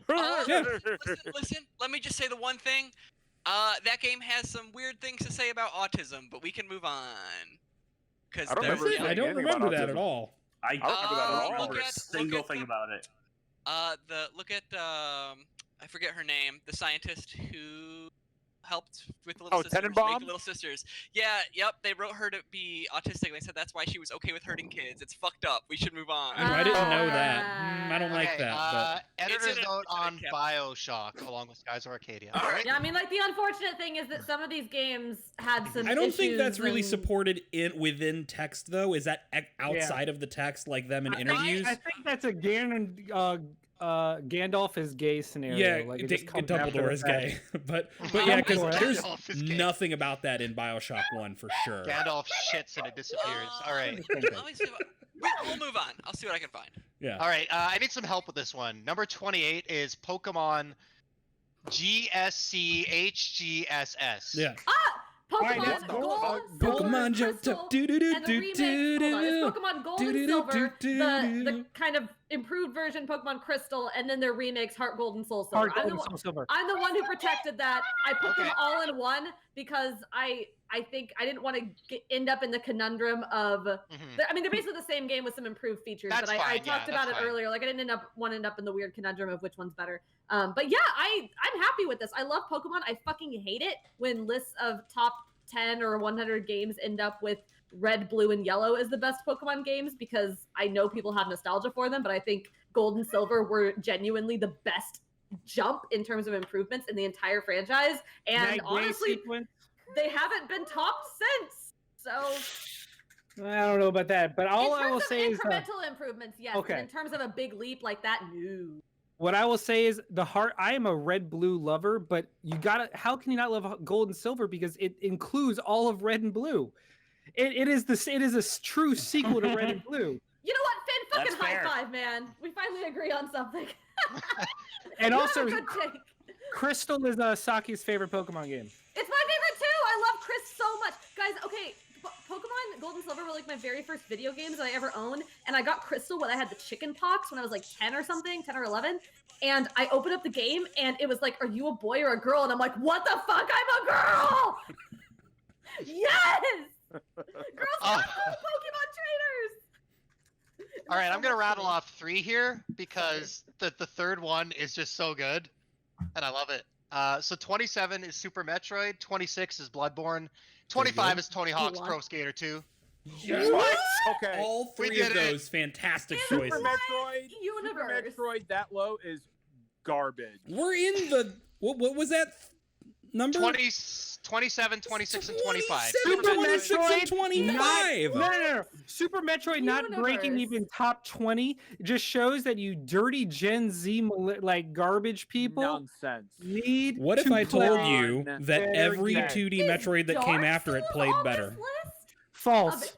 [SPEAKER 7] Listen, let me just say the one thing. That game has some weird things to say about autism, but we can move on. Because
[SPEAKER 8] I don't remember
[SPEAKER 5] I don't
[SPEAKER 8] anything about
[SPEAKER 5] remember that
[SPEAKER 8] autism.
[SPEAKER 5] at all.
[SPEAKER 3] I
[SPEAKER 8] don't remember that at all.
[SPEAKER 3] remember a
[SPEAKER 7] Look
[SPEAKER 3] single
[SPEAKER 7] at
[SPEAKER 3] thing about it.
[SPEAKER 7] Look at I forget her name, the scientist who helped with the little sisters,
[SPEAKER 8] Tenenbaum?
[SPEAKER 7] make the little sisters. Yeah, yep. They wrote her to be autistic. They said that's why she was okay with hurting kids. It's fucked up. We should move on.
[SPEAKER 5] Oh, I didn't know that. I don't like
[SPEAKER 4] Okay,
[SPEAKER 5] that.
[SPEAKER 4] editor's
[SPEAKER 7] It's in a-
[SPEAKER 4] note on
[SPEAKER 7] Cap.
[SPEAKER 4] BioShock along with Skies of Arcadia. All right.
[SPEAKER 2] Yeah, I mean, like the unfortunate thing is that some of these games had some.
[SPEAKER 5] I don't think that's
[SPEAKER 2] issues
[SPEAKER 5] really
[SPEAKER 2] and-
[SPEAKER 5] supported within text, though. Is that outside of the text, like them in interviews?
[SPEAKER 6] I think that's a Gandalf is gay scenario.
[SPEAKER 5] Yeah,
[SPEAKER 6] like, it just comes after
[SPEAKER 5] Dumbledore
[SPEAKER 6] the
[SPEAKER 5] is
[SPEAKER 6] fact.
[SPEAKER 5] gay, but yeah, because
[SPEAKER 6] Dumbledore.
[SPEAKER 5] there's
[SPEAKER 4] Gandalf is gay.
[SPEAKER 5] nothing about that in BioShock 1 for sure.
[SPEAKER 4] Gandalf shits and it disappears. All right.
[SPEAKER 7] Let me see we'll move on. I'll see what I can find.
[SPEAKER 5] Yeah.
[SPEAKER 4] All right. I need some help with this one. Number 28 is Pokemon GSCHGSS.
[SPEAKER 5] Yeah.
[SPEAKER 2] Pokemon
[SPEAKER 6] Alright, that's
[SPEAKER 2] Gold,
[SPEAKER 6] Gold,
[SPEAKER 2] Silver,
[SPEAKER 5] Pokemon
[SPEAKER 2] Crystal,
[SPEAKER 5] do do do
[SPEAKER 2] and the
[SPEAKER 5] do
[SPEAKER 2] remix.
[SPEAKER 5] do
[SPEAKER 2] Hold on, it's
[SPEAKER 5] do.
[SPEAKER 2] Pokemon Gold and
[SPEAKER 5] Do-do-do,
[SPEAKER 2] Silver,
[SPEAKER 5] do-do-do.
[SPEAKER 2] the kind of improved version Pokemon Crystal, and then their remix Heart Gold and Soul Silver.
[SPEAKER 6] Heart
[SPEAKER 2] I'm
[SPEAKER 6] Gold
[SPEAKER 2] the
[SPEAKER 6] and Soul Silver.
[SPEAKER 2] I'm the one who protected that. I put them
[SPEAKER 4] Okay.
[SPEAKER 2] all in one because I think I didn't want to end up in the conundrum of.
[SPEAKER 4] Mhm.
[SPEAKER 2] I mean, they're basically the same game with some improved features,
[SPEAKER 4] That's
[SPEAKER 2] but I
[SPEAKER 4] fine, yeah,
[SPEAKER 2] talked about
[SPEAKER 4] that's
[SPEAKER 2] it
[SPEAKER 4] fine.
[SPEAKER 2] earlier. Like I didn't want to end up in the weird conundrum of which one's better. But yeah, I'm happy with this. I love Pokemon. I fucking hate it when lists of top 10 or 100 games end up with red, blue, and yellow as the best Pokemon games because I know people have nostalgia for them, but I think Gold and Silver were genuinely the best jump in terms of improvements in the entire franchise. And
[SPEAKER 6] Night Gray
[SPEAKER 2] honestly,
[SPEAKER 6] sequence.
[SPEAKER 2] they haven't been topped since. So
[SPEAKER 6] I don't know about that, but all
[SPEAKER 2] in
[SPEAKER 6] I
[SPEAKER 2] terms
[SPEAKER 6] will
[SPEAKER 2] of
[SPEAKER 6] say is
[SPEAKER 2] incremental improvements, yes.
[SPEAKER 6] okay.
[SPEAKER 2] But in terms of a big leap like that, no.
[SPEAKER 6] what I will say is the heart. I am a red blue lover, but you gotta. How can you not love Gold and Silver because it includes all of red and blue? It is a true sequel to Red and Blue.
[SPEAKER 2] You know what, Finn? Fucking
[SPEAKER 3] That's
[SPEAKER 2] high
[SPEAKER 3] fair.
[SPEAKER 2] five, man. We finally agree on something.
[SPEAKER 6] And
[SPEAKER 2] You
[SPEAKER 6] also,
[SPEAKER 2] have a good take.
[SPEAKER 6] Crystal is Saki's favorite Pokemon game.
[SPEAKER 2] It's my favorite too. I love Chris so much, guys. Okay, Pokemon Gold and Silver were like my very first video games that I ever owned, and I got Crystal when I had the chicken pox when I was like 10 or something, 10 or 11. And I opened up the game, and it was like, "Are you a boy or a girl?" And I'm like, "What the fuck? I'm a girl!" Yes. Girls have cool Pokemon trainers.
[SPEAKER 4] All right, I'm gonna rattle off 3 here because the third one is just so good, and I love it. So 27 is Super Metroid, 26 is Bloodborne, 25 is Tony Hawk's Pro Skater 2.
[SPEAKER 8] What? Okay.
[SPEAKER 5] All
[SPEAKER 4] We
[SPEAKER 5] three of
[SPEAKER 4] did it.
[SPEAKER 5] those fantastic
[SPEAKER 8] Super
[SPEAKER 5] choices.
[SPEAKER 8] Metroid.
[SPEAKER 2] Universe.
[SPEAKER 8] Super Metroid that low is garbage.
[SPEAKER 5] We're in the what was that number?
[SPEAKER 4] 27, 26, and 25.
[SPEAKER 5] 27, 26, and
[SPEAKER 6] Metroid,
[SPEAKER 5] 25.
[SPEAKER 6] No. Super Metroid not breaking
[SPEAKER 2] Universe.
[SPEAKER 6] even top 20 just shows that you dirty Gen Z like garbage people
[SPEAKER 8] Nonsense.
[SPEAKER 6] need.
[SPEAKER 5] What if
[SPEAKER 6] to
[SPEAKER 5] I told
[SPEAKER 6] play
[SPEAKER 5] you that
[SPEAKER 6] very
[SPEAKER 5] every
[SPEAKER 6] good.
[SPEAKER 5] 2D
[SPEAKER 2] Is
[SPEAKER 5] Metroid that came
[SPEAKER 2] Dark
[SPEAKER 5] after it
[SPEAKER 2] Souls
[SPEAKER 5] played
[SPEAKER 2] on
[SPEAKER 5] better?
[SPEAKER 2] this list?
[SPEAKER 6] False.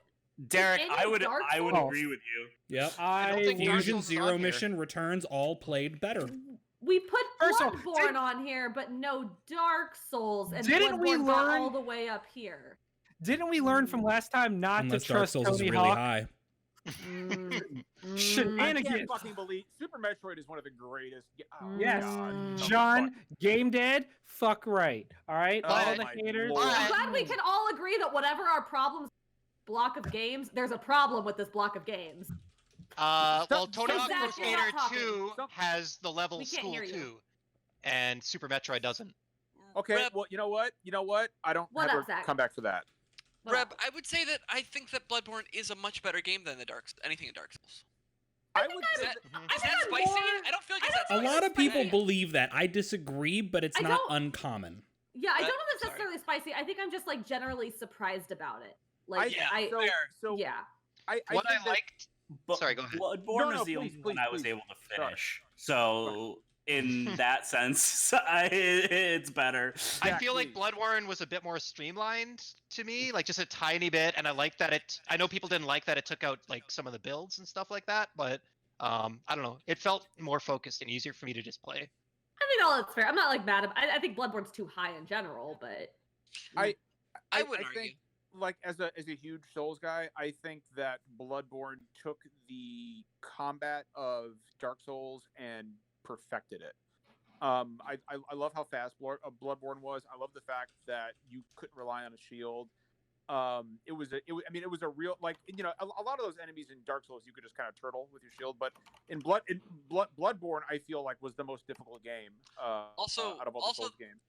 [SPEAKER 3] Derek,
[SPEAKER 2] any
[SPEAKER 3] I would
[SPEAKER 2] Dark
[SPEAKER 6] Souls?
[SPEAKER 3] agree with you.
[SPEAKER 5] Yep.
[SPEAKER 4] I don't think Dark
[SPEAKER 5] Fusion
[SPEAKER 4] Souls is
[SPEAKER 5] Zero
[SPEAKER 4] on here.
[SPEAKER 5] Mission Returns all played better.
[SPEAKER 2] We put
[SPEAKER 6] First of all,
[SPEAKER 2] Bloodborne on here, but no Dark Souls, and
[SPEAKER 6] Didn't we
[SPEAKER 2] Bloodborne got
[SPEAKER 6] learn-
[SPEAKER 2] all the way up here.
[SPEAKER 6] Didn't we learn from last time not
[SPEAKER 5] Unless
[SPEAKER 6] to
[SPEAKER 5] Dark
[SPEAKER 6] trust
[SPEAKER 5] Souls
[SPEAKER 6] Tony
[SPEAKER 5] is really
[SPEAKER 6] Hawk?
[SPEAKER 5] high.
[SPEAKER 8] I
[SPEAKER 6] Shenanigans.
[SPEAKER 8] can't fucking believe Super Metroid is one of the greatest. Oh,
[SPEAKER 6] Yes.
[SPEAKER 8] God.
[SPEAKER 6] John, Game Dead, fuck right. All right,
[SPEAKER 8] Oh
[SPEAKER 6] all the
[SPEAKER 8] my
[SPEAKER 6] haters.
[SPEAKER 8] Lord.
[SPEAKER 2] I'm glad we can all agree that whatever our problems block of games, there's a problem with this block of games.
[SPEAKER 4] Well, Tony
[SPEAKER 2] so
[SPEAKER 4] Hawk
[SPEAKER 2] Zach,
[SPEAKER 4] Pro
[SPEAKER 2] you're
[SPEAKER 4] Skater
[SPEAKER 2] not talking.
[SPEAKER 4] 2 has the level
[SPEAKER 2] We can't
[SPEAKER 4] School
[SPEAKER 2] hear you.
[SPEAKER 4] 2, and Super Metroid doesn't.
[SPEAKER 8] Okay,
[SPEAKER 7] Reb,
[SPEAKER 8] well, you know what? I don't
[SPEAKER 2] What
[SPEAKER 8] have
[SPEAKER 2] up,
[SPEAKER 8] a
[SPEAKER 2] Zach?
[SPEAKER 8] comeback for that.
[SPEAKER 2] What
[SPEAKER 7] Reb,
[SPEAKER 2] else?
[SPEAKER 7] I would say that I think that Bloodborne is a much better game than anything in Dark Souls.
[SPEAKER 8] I would
[SPEAKER 7] Is
[SPEAKER 8] say
[SPEAKER 7] that,
[SPEAKER 8] that-
[SPEAKER 7] is that
[SPEAKER 2] I'm
[SPEAKER 7] spicy?
[SPEAKER 2] more-
[SPEAKER 7] I don't feel like
[SPEAKER 2] I
[SPEAKER 7] it's that
[SPEAKER 2] don't
[SPEAKER 5] A
[SPEAKER 2] know
[SPEAKER 7] spicy.
[SPEAKER 5] lot of people
[SPEAKER 2] spicy.
[SPEAKER 5] believe that. I disagree, but it's
[SPEAKER 2] I
[SPEAKER 5] not
[SPEAKER 2] don't-
[SPEAKER 5] uncommon.
[SPEAKER 2] Yeah, I don't know if it's
[SPEAKER 7] Sorry.
[SPEAKER 2] necessarily spicy. I think I'm just like generally surprised about it. Like,
[SPEAKER 7] Yeah,
[SPEAKER 2] I
[SPEAKER 8] so,
[SPEAKER 7] fair.
[SPEAKER 8] so
[SPEAKER 2] yeah.
[SPEAKER 8] I
[SPEAKER 4] What
[SPEAKER 8] think
[SPEAKER 4] I
[SPEAKER 8] that-
[SPEAKER 4] liked
[SPEAKER 3] But
[SPEAKER 4] Sorry, go ahead.
[SPEAKER 3] Bloodborne
[SPEAKER 1] No,
[SPEAKER 3] is the
[SPEAKER 1] please,
[SPEAKER 3] only one
[SPEAKER 1] please,
[SPEAKER 3] I was
[SPEAKER 1] please.
[SPEAKER 3] able to
[SPEAKER 1] Sorry.
[SPEAKER 3] finish. So in that sense, it's better.
[SPEAKER 4] I feel like Bloodborne was a bit more streamlined to me, like just a tiny bit, and I like that it. I know people didn't like that it took out like some of the builds and stuff like that, but I don't know. It felt more focused and easier for me to just play.
[SPEAKER 2] I think all that's fair. I'm not like mad. I think Bloodborne's too high in general, but
[SPEAKER 7] I wouldn't argue.
[SPEAKER 1] think, like as a huge Souls guy, I think that Bloodborne took the combat of Dark Souls and perfected it. I love how fast Bloodborne was. I love the fact that you couldn't rely on a shield. It was a real, like, you know, a lot of those enemies in Dark Souls you could just kind of turtle with your shield, but in Bloodborne I feel like was the most difficult game
[SPEAKER 7] Also-
[SPEAKER 1] out of all the
[SPEAKER 7] also-
[SPEAKER 1] Souls games.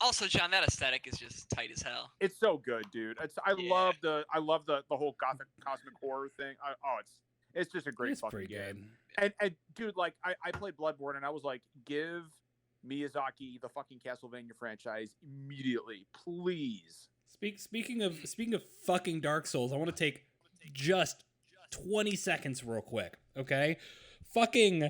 [SPEAKER 7] Also, John, that aesthetic is just tight as hell.
[SPEAKER 1] It's so good, dude. I
[SPEAKER 7] Yeah.
[SPEAKER 1] love the whole gothic cosmic horror thing. It's just a great
[SPEAKER 5] It's
[SPEAKER 1] fucking
[SPEAKER 5] pretty
[SPEAKER 1] game.
[SPEAKER 5] good.
[SPEAKER 1] And dude, like I played Bloodborne and I was like, give Miyazaki the fucking Castlevania franchise immediately, please.
[SPEAKER 5] Speaking of fucking Dark Souls, I want to take just 20 seconds real quick, okay? Fucking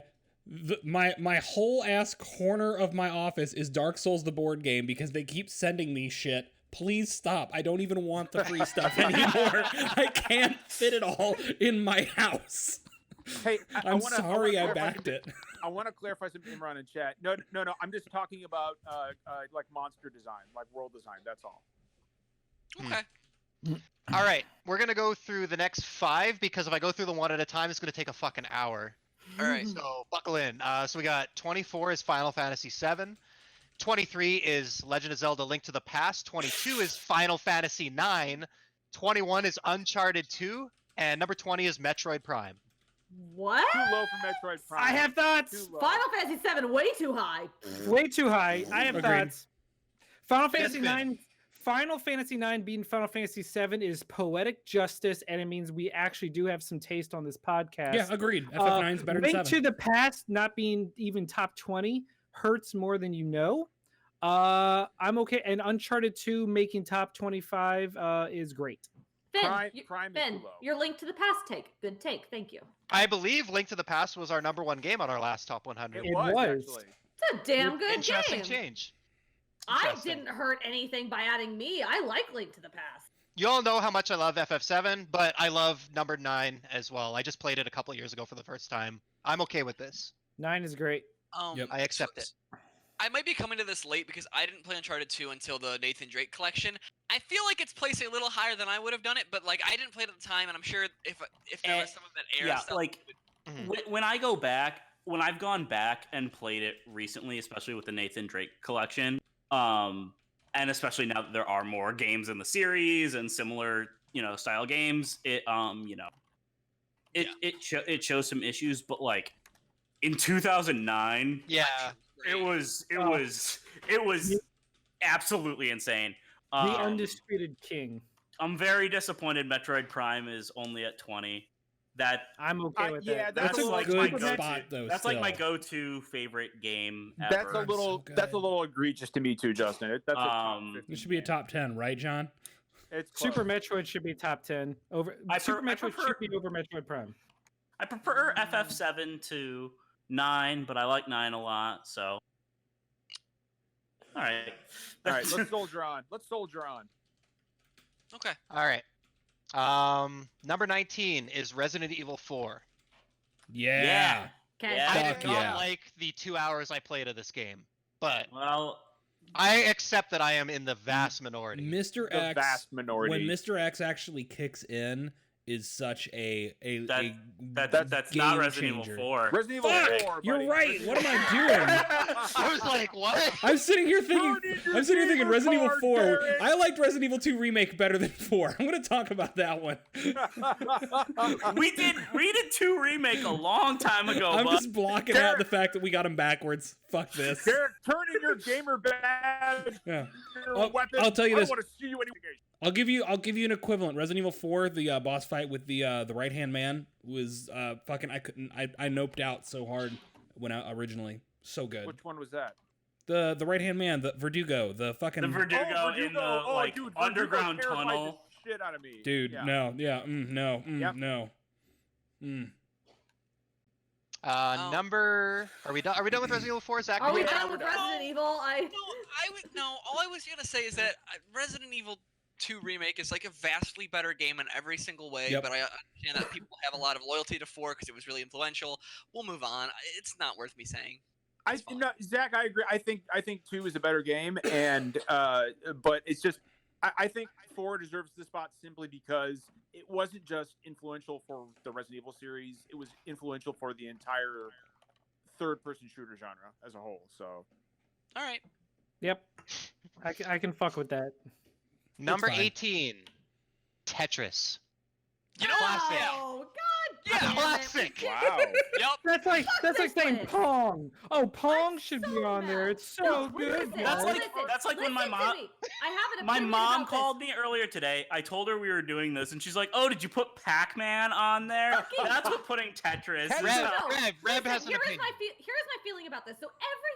[SPEAKER 5] my whole ass corner of my office is Dark Souls the board game because they keep sending me shit. Please stop. I don't even want the free stuff anymore. I can't fit it all in my house.
[SPEAKER 1] Hey,
[SPEAKER 5] I'm sorry I backed it.
[SPEAKER 1] I want to clarify something, Imran, in chat. No. I'm just talking about like monster design, like world design. That's all.
[SPEAKER 7] Okay.
[SPEAKER 4] All right, we're gonna go through the next 5 because if I go through them one at a time, it's gonna take a fucking hour.
[SPEAKER 7] All right.
[SPEAKER 4] So buckle in. So we got 24 is Final Fantasy VII. 23 is Legend of Zelda: Link to the Past. 22 is Final Fantasy IX. 21 is Uncharted 2, and number 20 is Metroid Prime.
[SPEAKER 2] what?
[SPEAKER 1] Too low for Metroid Prime.
[SPEAKER 6] I have thoughts.
[SPEAKER 1] Too low.
[SPEAKER 2] Final Fantasy VII way too high.
[SPEAKER 6] Way too high. I have
[SPEAKER 5] Agreed.
[SPEAKER 6] thoughts. Final Fantasy
[SPEAKER 4] Finn.
[SPEAKER 6] IX. Final Fantasy IX beating Final Fantasy VII is poetic justice, and it means we actually do have some taste on this podcast.
[SPEAKER 5] Yeah, agreed. FF9 is better than
[SPEAKER 6] Link
[SPEAKER 5] 7.
[SPEAKER 6] to the Past not being even top 20 hurts more than you know. I'm okay, and Uncharted 2 making top 25 is great.
[SPEAKER 2] Finn,
[SPEAKER 1] Prime is
[SPEAKER 2] Finn,
[SPEAKER 1] too low.
[SPEAKER 2] your Link to the Past take. Good take. Thank you.
[SPEAKER 4] I believe Link to the Past was our number 1 game on our last top 100.
[SPEAKER 1] It
[SPEAKER 6] It
[SPEAKER 1] was,
[SPEAKER 6] was.
[SPEAKER 1] actually.
[SPEAKER 2] It's a damn good
[SPEAKER 4] Interesting
[SPEAKER 2] game.
[SPEAKER 4] change.
[SPEAKER 2] I
[SPEAKER 4] Interesting.
[SPEAKER 2] didn't hurt anything by adding me. I like Link to the Past.
[SPEAKER 4] You all know how much I love FF7, but I love number 9 as well. I just played it a couple years ago for the first time. I'm okay with this.
[SPEAKER 6] 9 is great.
[SPEAKER 5] Yep.
[SPEAKER 4] I accept it.
[SPEAKER 7] I might be coming to this late because I didn't play Uncharted 2 until the Nathan Drake collection. I feel like it's placed a little higher than I would have done it, but like I didn't play it at the time, and I'm sure if there was some of that era
[SPEAKER 3] Yeah,
[SPEAKER 7] stuff,
[SPEAKER 3] like when I go back, when I've gone back and played it recently, especially with the Nathan Drake collection, and especially now that there are more games in the series and similar, style games, it it shows some issues, but like in 2009,
[SPEAKER 4] Yeah.
[SPEAKER 3] it was absolutely insane.
[SPEAKER 6] The Undisputed King.
[SPEAKER 3] I'm very disappointed Metroid Prime is only at 20.
[SPEAKER 6] I'm okay with
[SPEAKER 1] yeah,
[SPEAKER 6] that.
[SPEAKER 5] That's a
[SPEAKER 3] like
[SPEAKER 5] good
[SPEAKER 3] my go-to.
[SPEAKER 5] spot, though.
[SPEAKER 3] That's like my
[SPEAKER 5] still.
[SPEAKER 3] go-to favorite game ever.
[SPEAKER 1] That's a little.
[SPEAKER 5] so
[SPEAKER 1] That's a
[SPEAKER 5] good.
[SPEAKER 1] little egregious to me too, Justin. That's a top 50
[SPEAKER 5] It should be a
[SPEAKER 1] game.
[SPEAKER 5] top 10, right, John?
[SPEAKER 1] It's close.
[SPEAKER 6] Super Metroid should be top 10. Super Metroid should be over Metroid Prime.
[SPEAKER 3] I prefer FF7 to 9, but I like 9 a lot, so. All right.
[SPEAKER 1] All right, let's soldier on.
[SPEAKER 7] Okay.
[SPEAKER 4] All right. Number 19 is Resident Evil 4.
[SPEAKER 5] Yeah.
[SPEAKER 2] Okay.
[SPEAKER 3] Yeah.
[SPEAKER 4] I
[SPEAKER 5] Fuck
[SPEAKER 4] did not
[SPEAKER 5] yeah.
[SPEAKER 4] like the 2 hours I played of this game, but
[SPEAKER 3] Well,
[SPEAKER 4] I accept that I am in the vast minority.
[SPEAKER 5] Mr.
[SPEAKER 1] The
[SPEAKER 5] X,
[SPEAKER 1] vast minority.
[SPEAKER 5] when Mr. X actually kicks in, is such a
[SPEAKER 3] that's
[SPEAKER 5] game
[SPEAKER 3] not Resident
[SPEAKER 5] changer.
[SPEAKER 3] Evil 4.
[SPEAKER 1] Resident Evil
[SPEAKER 5] Fuck!
[SPEAKER 1] 4,
[SPEAKER 5] You're
[SPEAKER 1] buddy.
[SPEAKER 5] right. What am I doing?
[SPEAKER 4] I was like, what?
[SPEAKER 5] I'm sitting here thinking.
[SPEAKER 1] Turn in your
[SPEAKER 5] I'm sitting here thinking
[SPEAKER 1] gamer
[SPEAKER 5] Resident Evil
[SPEAKER 1] card,
[SPEAKER 5] 4.
[SPEAKER 1] Derek.
[SPEAKER 5] I liked Resident Evil 2 remake better than 4. I'm gonna talk about that one.
[SPEAKER 3] We did 2 remake a long time ago,
[SPEAKER 5] I'm
[SPEAKER 3] but
[SPEAKER 5] just blocking out the fact that we got him backwards. Fuck this.
[SPEAKER 1] Derek, turn in your gamer badge.
[SPEAKER 5] Yeah.
[SPEAKER 1] Your
[SPEAKER 5] I'll-
[SPEAKER 1] weapon.
[SPEAKER 5] I'll tell you
[SPEAKER 1] I
[SPEAKER 5] this.
[SPEAKER 1] don't want to see you anyway.
[SPEAKER 5] I'll give you an equivalent. Resident Evil 4, the boss fight with the right hand man was fucking. I noped out so hard when I originally so good.
[SPEAKER 1] Which one was that?
[SPEAKER 5] The right hand man, the Verdugo, the fucking
[SPEAKER 3] the Verdugo,
[SPEAKER 1] Verdugo.
[SPEAKER 3] in the
[SPEAKER 1] Oh,
[SPEAKER 3] like
[SPEAKER 1] dude,
[SPEAKER 3] underground
[SPEAKER 1] Verdugo terrified
[SPEAKER 3] tunnel.
[SPEAKER 1] the shit out of me.
[SPEAKER 5] dude.
[SPEAKER 1] Yeah.
[SPEAKER 5] No, yeah, no,
[SPEAKER 1] Yep.
[SPEAKER 5] no.
[SPEAKER 4] Number. Are we done? Are we done with Resident Evil 4? Zach?
[SPEAKER 2] Are we
[SPEAKER 7] Yeah,
[SPEAKER 2] done with Resident Evil?
[SPEAKER 7] All I was gonna say is that Resident Evil 2 Remake is like a vastly better game in every single way,
[SPEAKER 5] Yep.
[SPEAKER 7] but I understand that people have a lot of loyalty to 4 because it was really influential. We'll move on. It's not worth me saying.
[SPEAKER 8] Zach, I agree. I think 2 is a better game, and but it's just I think 4 deserves the spot simply because it wasn't just influential for the Resident Evil series; it was influential for the entire third-person shooter genre as a whole. So,
[SPEAKER 7] all right.
[SPEAKER 6] Yep, I can fuck with that.
[SPEAKER 4] Number
[SPEAKER 5] fine.
[SPEAKER 4] 18, Tetris.
[SPEAKER 7] You know,
[SPEAKER 4] Classic.
[SPEAKER 2] Oh God!
[SPEAKER 7] Yeah.
[SPEAKER 2] damn it.
[SPEAKER 4] Classic.
[SPEAKER 8] wow.
[SPEAKER 7] Yep.
[SPEAKER 6] That's like
[SPEAKER 2] this
[SPEAKER 6] saying
[SPEAKER 2] list.
[SPEAKER 6] Pong. Oh, Pong
[SPEAKER 2] I'm
[SPEAKER 6] should
[SPEAKER 2] so
[SPEAKER 6] be on there.
[SPEAKER 2] mad.
[SPEAKER 6] It's so
[SPEAKER 2] No,
[SPEAKER 6] good.
[SPEAKER 2] listen,
[SPEAKER 3] That's
[SPEAKER 6] guys.
[SPEAKER 3] like-
[SPEAKER 2] listen,
[SPEAKER 3] that's like when my
[SPEAKER 2] listen to
[SPEAKER 3] mom-
[SPEAKER 2] me. I have an
[SPEAKER 3] My
[SPEAKER 2] opinion
[SPEAKER 3] mom
[SPEAKER 2] about
[SPEAKER 3] called me earlier today. I told her we were doing this, and she's like, "Oh, did you put Pac-Man on there?"
[SPEAKER 2] Fucking-
[SPEAKER 3] That's what putting Tetris.
[SPEAKER 8] Reb-
[SPEAKER 3] is.
[SPEAKER 2] No,
[SPEAKER 4] Reb
[SPEAKER 2] listen,
[SPEAKER 4] has an
[SPEAKER 2] here's
[SPEAKER 4] opinion.
[SPEAKER 2] here's my feeling about this. So every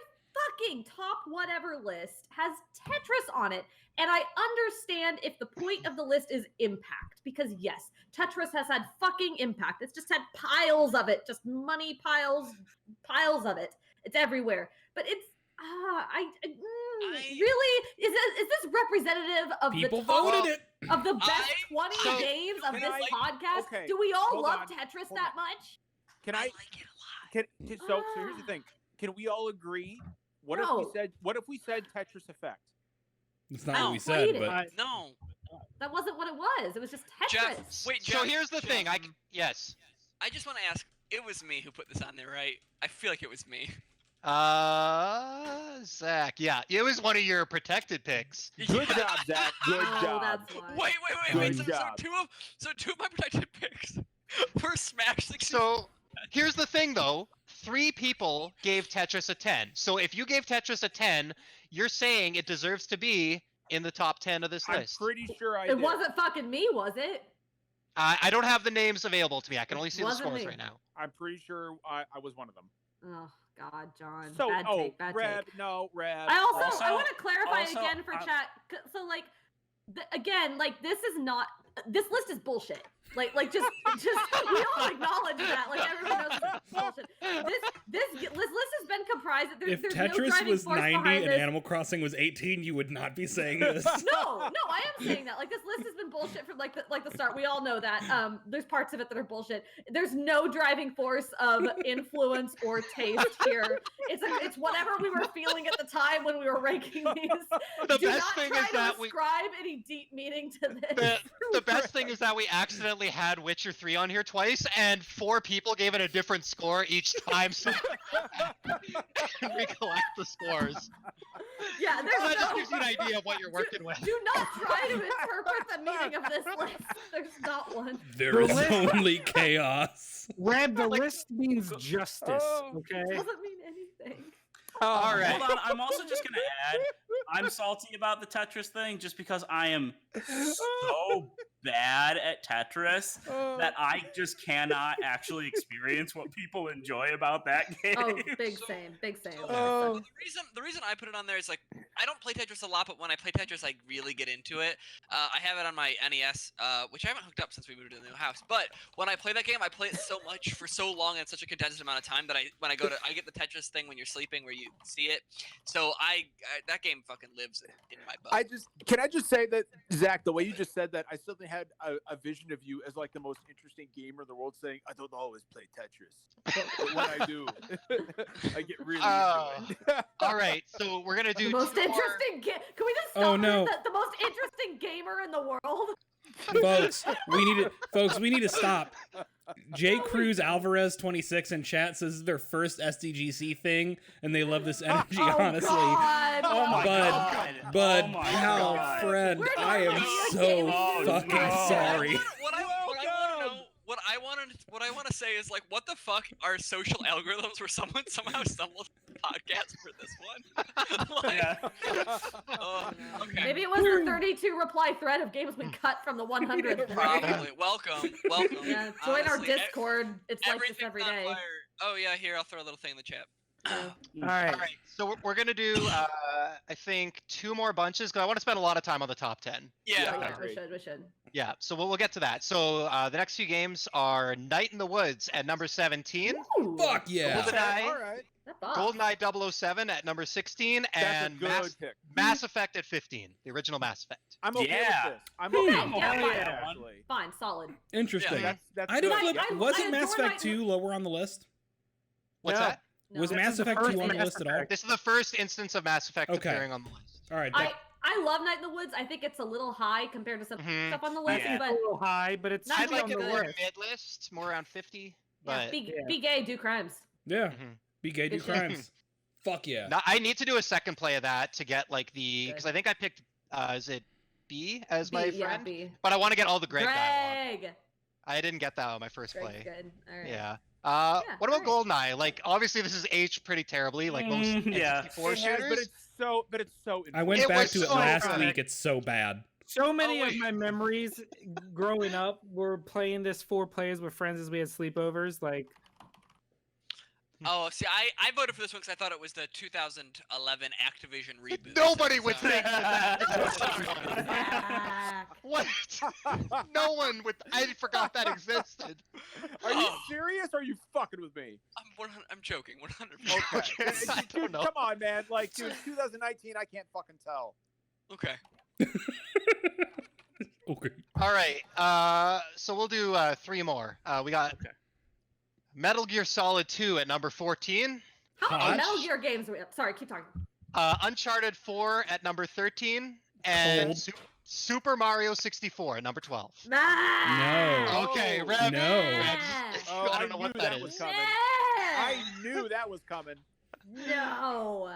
[SPEAKER 2] fucking top whatever list has Tetris on it, and I understand if the point of the list is impact, because yes, Tetris has had fucking impact. It's just had piles of it, just money piles of it. It's everywhere, but it's really is this representative of
[SPEAKER 5] People
[SPEAKER 2] the top
[SPEAKER 5] voted it.
[SPEAKER 2] of the best
[SPEAKER 7] I-
[SPEAKER 2] 20
[SPEAKER 4] so-
[SPEAKER 2] games of
[SPEAKER 8] Can
[SPEAKER 2] this
[SPEAKER 8] I-
[SPEAKER 2] podcast?
[SPEAKER 8] okay,
[SPEAKER 2] Do we all
[SPEAKER 8] hold
[SPEAKER 2] love
[SPEAKER 8] on,
[SPEAKER 2] Tetris
[SPEAKER 8] hold
[SPEAKER 2] that
[SPEAKER 8] on.
[SPEAKER 2] much?
[SPEAKER 8] Can
[SPEAKER 7] I
[SPEAKER 8] I?
[SPEAKER 7] like it a lot.
[SPEAKER 8] So here's the thing. Can we all agree? What if
[SPEAKER 2] No.
[SPEAKER 8] we said Tetris Effect?
[SPEAKER 5] It's not
[SPEAKER 2] I
[SPEAKER 5] what we
[SPEAKER 2] played
[SPEAKER 5] said,
[SPEAKER 2] it.
[SPEAKER 5] but
[SPEAKER 7] No.
[SPEAKER 2] That wasn't what it was. It was just Tetris.
[SPEAKER 7] Jeff, wait, Jeff.
[SPEAKER 4] So here's the thing.
[SPEAKER 7] Jeff,
[SPEAKER 4] Yes.
[SPEAKER 7] I just want to ask. It was me who put this on there, right? I feel like it was me.
[SPEAKER 4] Zach. Yeah, it was one of your protected picks.
[SPEAKER 8] Good job, Zach. Good
[SPEAKER 2] Oh,
[SPEAKER 8] job.
[SPEAKER 2] that's why.
[SPEAKER 7] Wait.
[SPEAKER 8] Good
[SPEAKER 7] So
[SPEAKER 8] job.
[SPEAKER 7] two of my protected picks were Smash 64.
[SPEAKER 4] So here's the thing, though. 3 people gave Tetris a 10. So if you gave Tetris a 10, you're saying it deserves to be in the top 10 of this
[SPEAKER 8] I'm
[SPEAKER 4] list.
[SPEAKER 8] pretty sure I
[SPEAKER 2] It
[SPEAKER 8] did.
[SPEAKER 2] wasn't fucking me, was it?
[SPEAKER 4] I don't have the names available to me. I can only see the
[SPEAKER 2] Wasn't
[SPEAKER 4] scores
[SPEAKER 2] me.
[SPEAKER 4] right now.
[SPEAKER 8] I'm pretty sure I was one of them.
[SPEAKER 2] Oh God, John.
[SPEAKER 8] So,
[SPEAKER 2] bad take. Bad
[SPEAKER 8] Reb,
[SPEAKER 2] take.
[SPEAKER 8] no, Reb.
[SPEAKER 2] I
[SPEAKER 3] Also-
[SPEAKER 2] I want to clarify
[SPEAKER 3] also,
[SPEAKER 2] again for chat. So like, again, like this is not. This list is bullshit. Like just we all acknowledge that. Like everyone knows it's bullshit. This list has been comprised.
[SPEAKER 5] if
[SPEAKER 2] There's no
[SPEAKER 5] Tetris
[SPEAKER 2] driving
[SPEAKER 5] was
[SPEAKER 2] force
[SPEAKER 5] 90
[SPEAKER 2] behind
[SPEAKER 5] and
[SPEAKER 2] this.
[SPEAKER 5] Animal Crossing was 18, you would not be saying this.
[SPEAKER 2] No, I am saying that. Like this list has been bullshit from like the start. We all know that. There's parts of it that are bullshit. There's no driving force of influence or taste here. It's whatever we were feeling at the time when we were ranking these.
[SPEAKER 4] The
[SPEAKER 2] Do
[SPEAKER 4] best
[SPEAKER 2] not
[SPEAKER 4] thing
[SPEAKER 2] try
[SPEAKER 4] is
[SPEAKER 2] to
[SPEAKER 4] that we
[SPEAKER 2] ascribe any deep meaning to this.
[SPEAKER 4] the best thing is that we accidentally had Witcher 3 on here twice, and 4 people gave it a different score each time. So we collect the scores.
[SPEAKER 2] Yeah,
[SPEAKER 4] So
[SPEAKER 2] there's
[SPEAKER 4] that just
[SPEAKER 2] no.
[SPEAKER 4] gives you an idea of what you're working with.
[SPEAKER 2] Do not try to interpret the meaning of this list. There's not one.
[SPEAKER 5] There is only chaos.
[SPEAKER 6] Reb, the list means justice.
[SPEAKER 8] Oh.
[SPEAKER 6] Okay.
[SPEAKER 2] Doesn't mean anything.
[SPEAKER 4] All right.
[SPEAKER 3] Hold on, I'm also just gonna add, I'm salty about the Tetris thing just because I am so bad at Tetris that I just cannot actually experience what people enjoy about that game.
[SPEAKER 2] Oh, big same.
[SPEAKER 8] Oh.
[SPEAKER 7] The reason I put it on there is like I don't play Tetris a lot, but when I play Tetris, I really get into it. I have it on my NES, which I haven't hooked up since we moved to the new house. But when I play that game, I play it so much for so long and such a condensed amount of time that when I get the Tetris thing when you're sleeping where you see it. So that game fucking lives in my butt.
[SPEAKER 8] Can I just say that, Zach, the way you just said that, I suddenly had a vision of you as like the most interesting gamer in the world, saying, "I don't always play Tetris, but when I do, I get really into it."
[SPEAKER 4] All right, so we're gonna do
[SPEAKER 2] The most
[SPEAKER 4] 2 more.
[SPEAKER 2] interesting. Can we just stop?
[SPEAKER 5] Oh, no.
[SPEAKER 2] The most interesting gamer in the world.
[SPEAKER 5] Folks, we need to stop. J. Cruz Alvarez 26 in chat says their first SDGC thing, and they love this energy. Honestly,
[SPEAKER 2] God.
[SPEAKER 3] Oh my
[SPEAKER 5] Bud,
[SPEAKER 3] god.
[SPEAKER 5] Bud,
[SPEAKER 3] Oh my
[SPEAKER 5] pal,
[SPEAKER 3] God.
[SPEAKER 5] friend,
[SPEAKER 2] We're not
[SPEAKER 5] I am
[SPEAKER 2] doing a
[SPEAKER 5] so
[SPEAKER 2] gaming
[SPEAKER 5] fucking
[SPEAKER 3] no.
[SPEAKER 5] sorry.
[SPEAKER 7] What I want to say is like, what the fuck are social algorithms where someone somehow stumbled on the podcast for this one? Like,
[SPEAKER 3] Yeah.
[SPEAKER 7] okay.
[SPEAKER 2] Maybe it was the 32 reply thread of games we cut from the 100.
[SPEAKER 7] Probably. Welcome.
[SPEAKER 2] Yeah, join our
[SPEAKER 7] Honestly,
[SPEAKER 2] Discord. It's like this
[SPEAKER 7] everything's
[SPEAKER 2] every
[SPEAKER 7] on
[SPEAKER 2] day.
[SPEAKER 7] fire. Oh yeah, here I'll throw a little thing in the chat.
[SPEAKER 2] true.
[SPEAKER 6] All right.
[SPEAKER 4] All right, so we're gonna do, I think, 2 more bunches because I want to spend a lot of time on the top 10.
[SPEAKER 7] Yeah.
[SPEAKER 2] Oh, yeah, we
[SPEAKER 8] agreed.
[SPEAKER 2] should.
[SPEAKER 4] Yeah, so we'll get to that. So the next few games are Night in the Woods at number 17,
[SPEAKER 2] Ooh,
[SPEAKER 5] Fuck yeah.
[SPEAKER 4] GoldenEye,
[SPEAKER 8] All right.
[SPEAKER 2] that box.
[SPEAKER 4] GoldenEye 007 at number 16,
[SPEAKER 8] That's
[SPEAKER 4] and
[SPEAKER 8] a good pick.
[SPEAKER 4] Mass Effect at 15, the original Mass Effect.
[SPEAKER 8] I'm okay
[SPEAKER 3] Yeah.
[SPEAKER 8] with this. I'm okay.
[SPEAKER 2] Yeah,
[SPEAKER 8] with
[SPEAKER 2] yeah,
[SPEAKER 8] that,
[SPEAKER 2] yeah.
[SPEAKER 8] actually.
[SPEAKER 2] Fine, solid.
[SPEAKER 5] Interesting.
[SPEAKER 8] That's
[SPEAKER 5] I don't
[SPEAKER 8] good.
[SPEAKER 5] flip.
[SPEAKER 2] I
[SPEAKER 5] Wasn't
[SPEAKER 2] adore
[SPEAKER 5] Mass Effect
[SPEAKER 2] Night-
[SPEAKER 5] 2 lower on the list?
[SPEAKER 4] What's
[SPEAKER 6] No.
[SPEAKER 4] that?
[SPEAKER 2] No.
[SPEAKER 5] Was
[SPEAKER 6] This
[SPEAKER 5] Mass
[SPEAKER 6] is the
[SPEAKER 5] Effect
[SPEAKER 6] first
[SPEAKER 5] 2 on the
[SPEAKER 6] Mass
[SPEAKER 5] list at all?
[SPEAKER 6] Effect.
[SPEAKER 4] This is the first instance of Mass Effect
[SPEAKER 5] Okay.
[SPEAKER 4] appearing on the list.
[SPEAKER 5] All right.
[SPEAKER 2] I love Night in the Woods. I think it's a little high compared to some
[SPEAKER 4] Mhm.
[SPEAKER 2] stuff on the
[SPEAKER 6] I
[SPEAKER 2] list,
[SPEAKER 6] think it's
[SPEAKER 2] but
[SPEAKER 6] a little high, but it's
[SPEAKER 2] Not
[SPEAKER 4] I'd like
[SPEAKER 2] on
[SPEAKER 4] it
[SPEAKER 2] the
[SPEAKER 4] more
[SPEAKER 2] list.
[SPEAKER 4] mid-list, more around 50.
[SPEAKER 2] yeah,
[SPEAKER 4] But
[SPEAKER 2] be gay, do crimes.
[SPEAKER 5] Yeah.
[SPEAKER 4] Mhm.
[SPEAKER 5] Be gay, do
[SPEAKER 2] Good shit.
[SPEAKER 5] crimes. Fuck yeah.
[SPEAKER 4] No, I need to do a second play of that to get like the
[SPEAKER 2] Good.
[SPEAKER 4] because I think I picked is it B as my
[SPEAKER 2] Yeah,
[SPEAKER 4] friend,
[SPEAKER 2] B.
[SPEAKER 4] but I want to get all the Greg dialogue.
[SPEAKER 2] Greg.
[SPEAKER 4] I didn't get that on my first
[SPEAKER 2] Greg's
[SPEAKER 4] play.
[SPEAKER 2] good. All right.
[SPEAKER 4] Yeah.
[SPEAKER 2] Yeah,
[SPEAKER 4] What about
[SPEAKER 2] alright.
[SPEAKER 4] GoldenEye? Like, obviously, this is aged pretty terribly, like most
[SPEAKER 3] Yeah.
[SPEAKER 4] N64
[SPEAKER 8] It has,
[SPEAKER 4] shooters.
[SPEAKER 8] but it's so.
[SPEAKER 5] I went
[SPEAKER 4] It
[SPEAKER 5] back
[SPEAKER 4] was
[SPEAKER 5] to it
[SPEAKER 4] so
[SPEAKER 5] last
[SPEAKER 4] good.
[SPEAKER 5] week. It's so bad.
[SPEAKER 6] so many of
[SPEAKER 7] wait.
[SPEAKER 6] my memories growing up were playing this 4 players with friends as we had sleepovers. Like,
[SPEAKER 7] Oh, see, I voted for this one because I thought it was the 2011 Activision reboot.
[SPEAKER 4] Nobody would
[SPEAKER 7] So-
[SPEAKER 4] think that.
[SPEAKER 2] Zach.
[SPEAKER 4] What? No one would. I forgot that existed.
[SPEAKER 8] Are you
[SPEAKER 7] Oh.
[SPEAKER 8] serious? Or are you fucking with me?
[SPEAKER 7] I'm joking, 100%.
[SPEAKER 8] Okay.
[SPEAKER 4] Okay, I
[SPEAKER 8] Dude,
[SPEAKER 4] don't know.
[SPEAKER 8] come on, man. Like, dude, 2019, I can't fucking tell.
[SPEAKER 7] Okay.
[SPEAKER 5] Okay.
[SPEAKER 4] All right. So we'll do 3 more. We got Metal Gear Solid 2 at number 14.
[SPEAKER 2] How
[SPEAKER 5] Hot.
[SPEAKER 2] many Metal Gear games? Sorry, keep talking.
[SPEAKER 4] Uncharted 4 at number 13, and
[SPEAKER 5] Cold.
[SPEAKER 4] Super Mario 64 at number 12.
[SPEAKER 2] Ah!
[SPEAKER 4] Okay,
[SPEAKER 8] Oh.
[SPEAKER 4] Rev.
[SPEAKER 5] No.
[SPEAKER 8] Oh,
[SPEAKER 4] I don't know what
[SPEAKER 8] knew
[SPEAKER 4] that
[SPEAKER 8] was
[SPEAKER 4] is.
[SPEAKER 8] coming.
[SPEAKER 2] Yeah.
[SPEAKER 8] I knew that was coming.
[SPEAKER 2] No.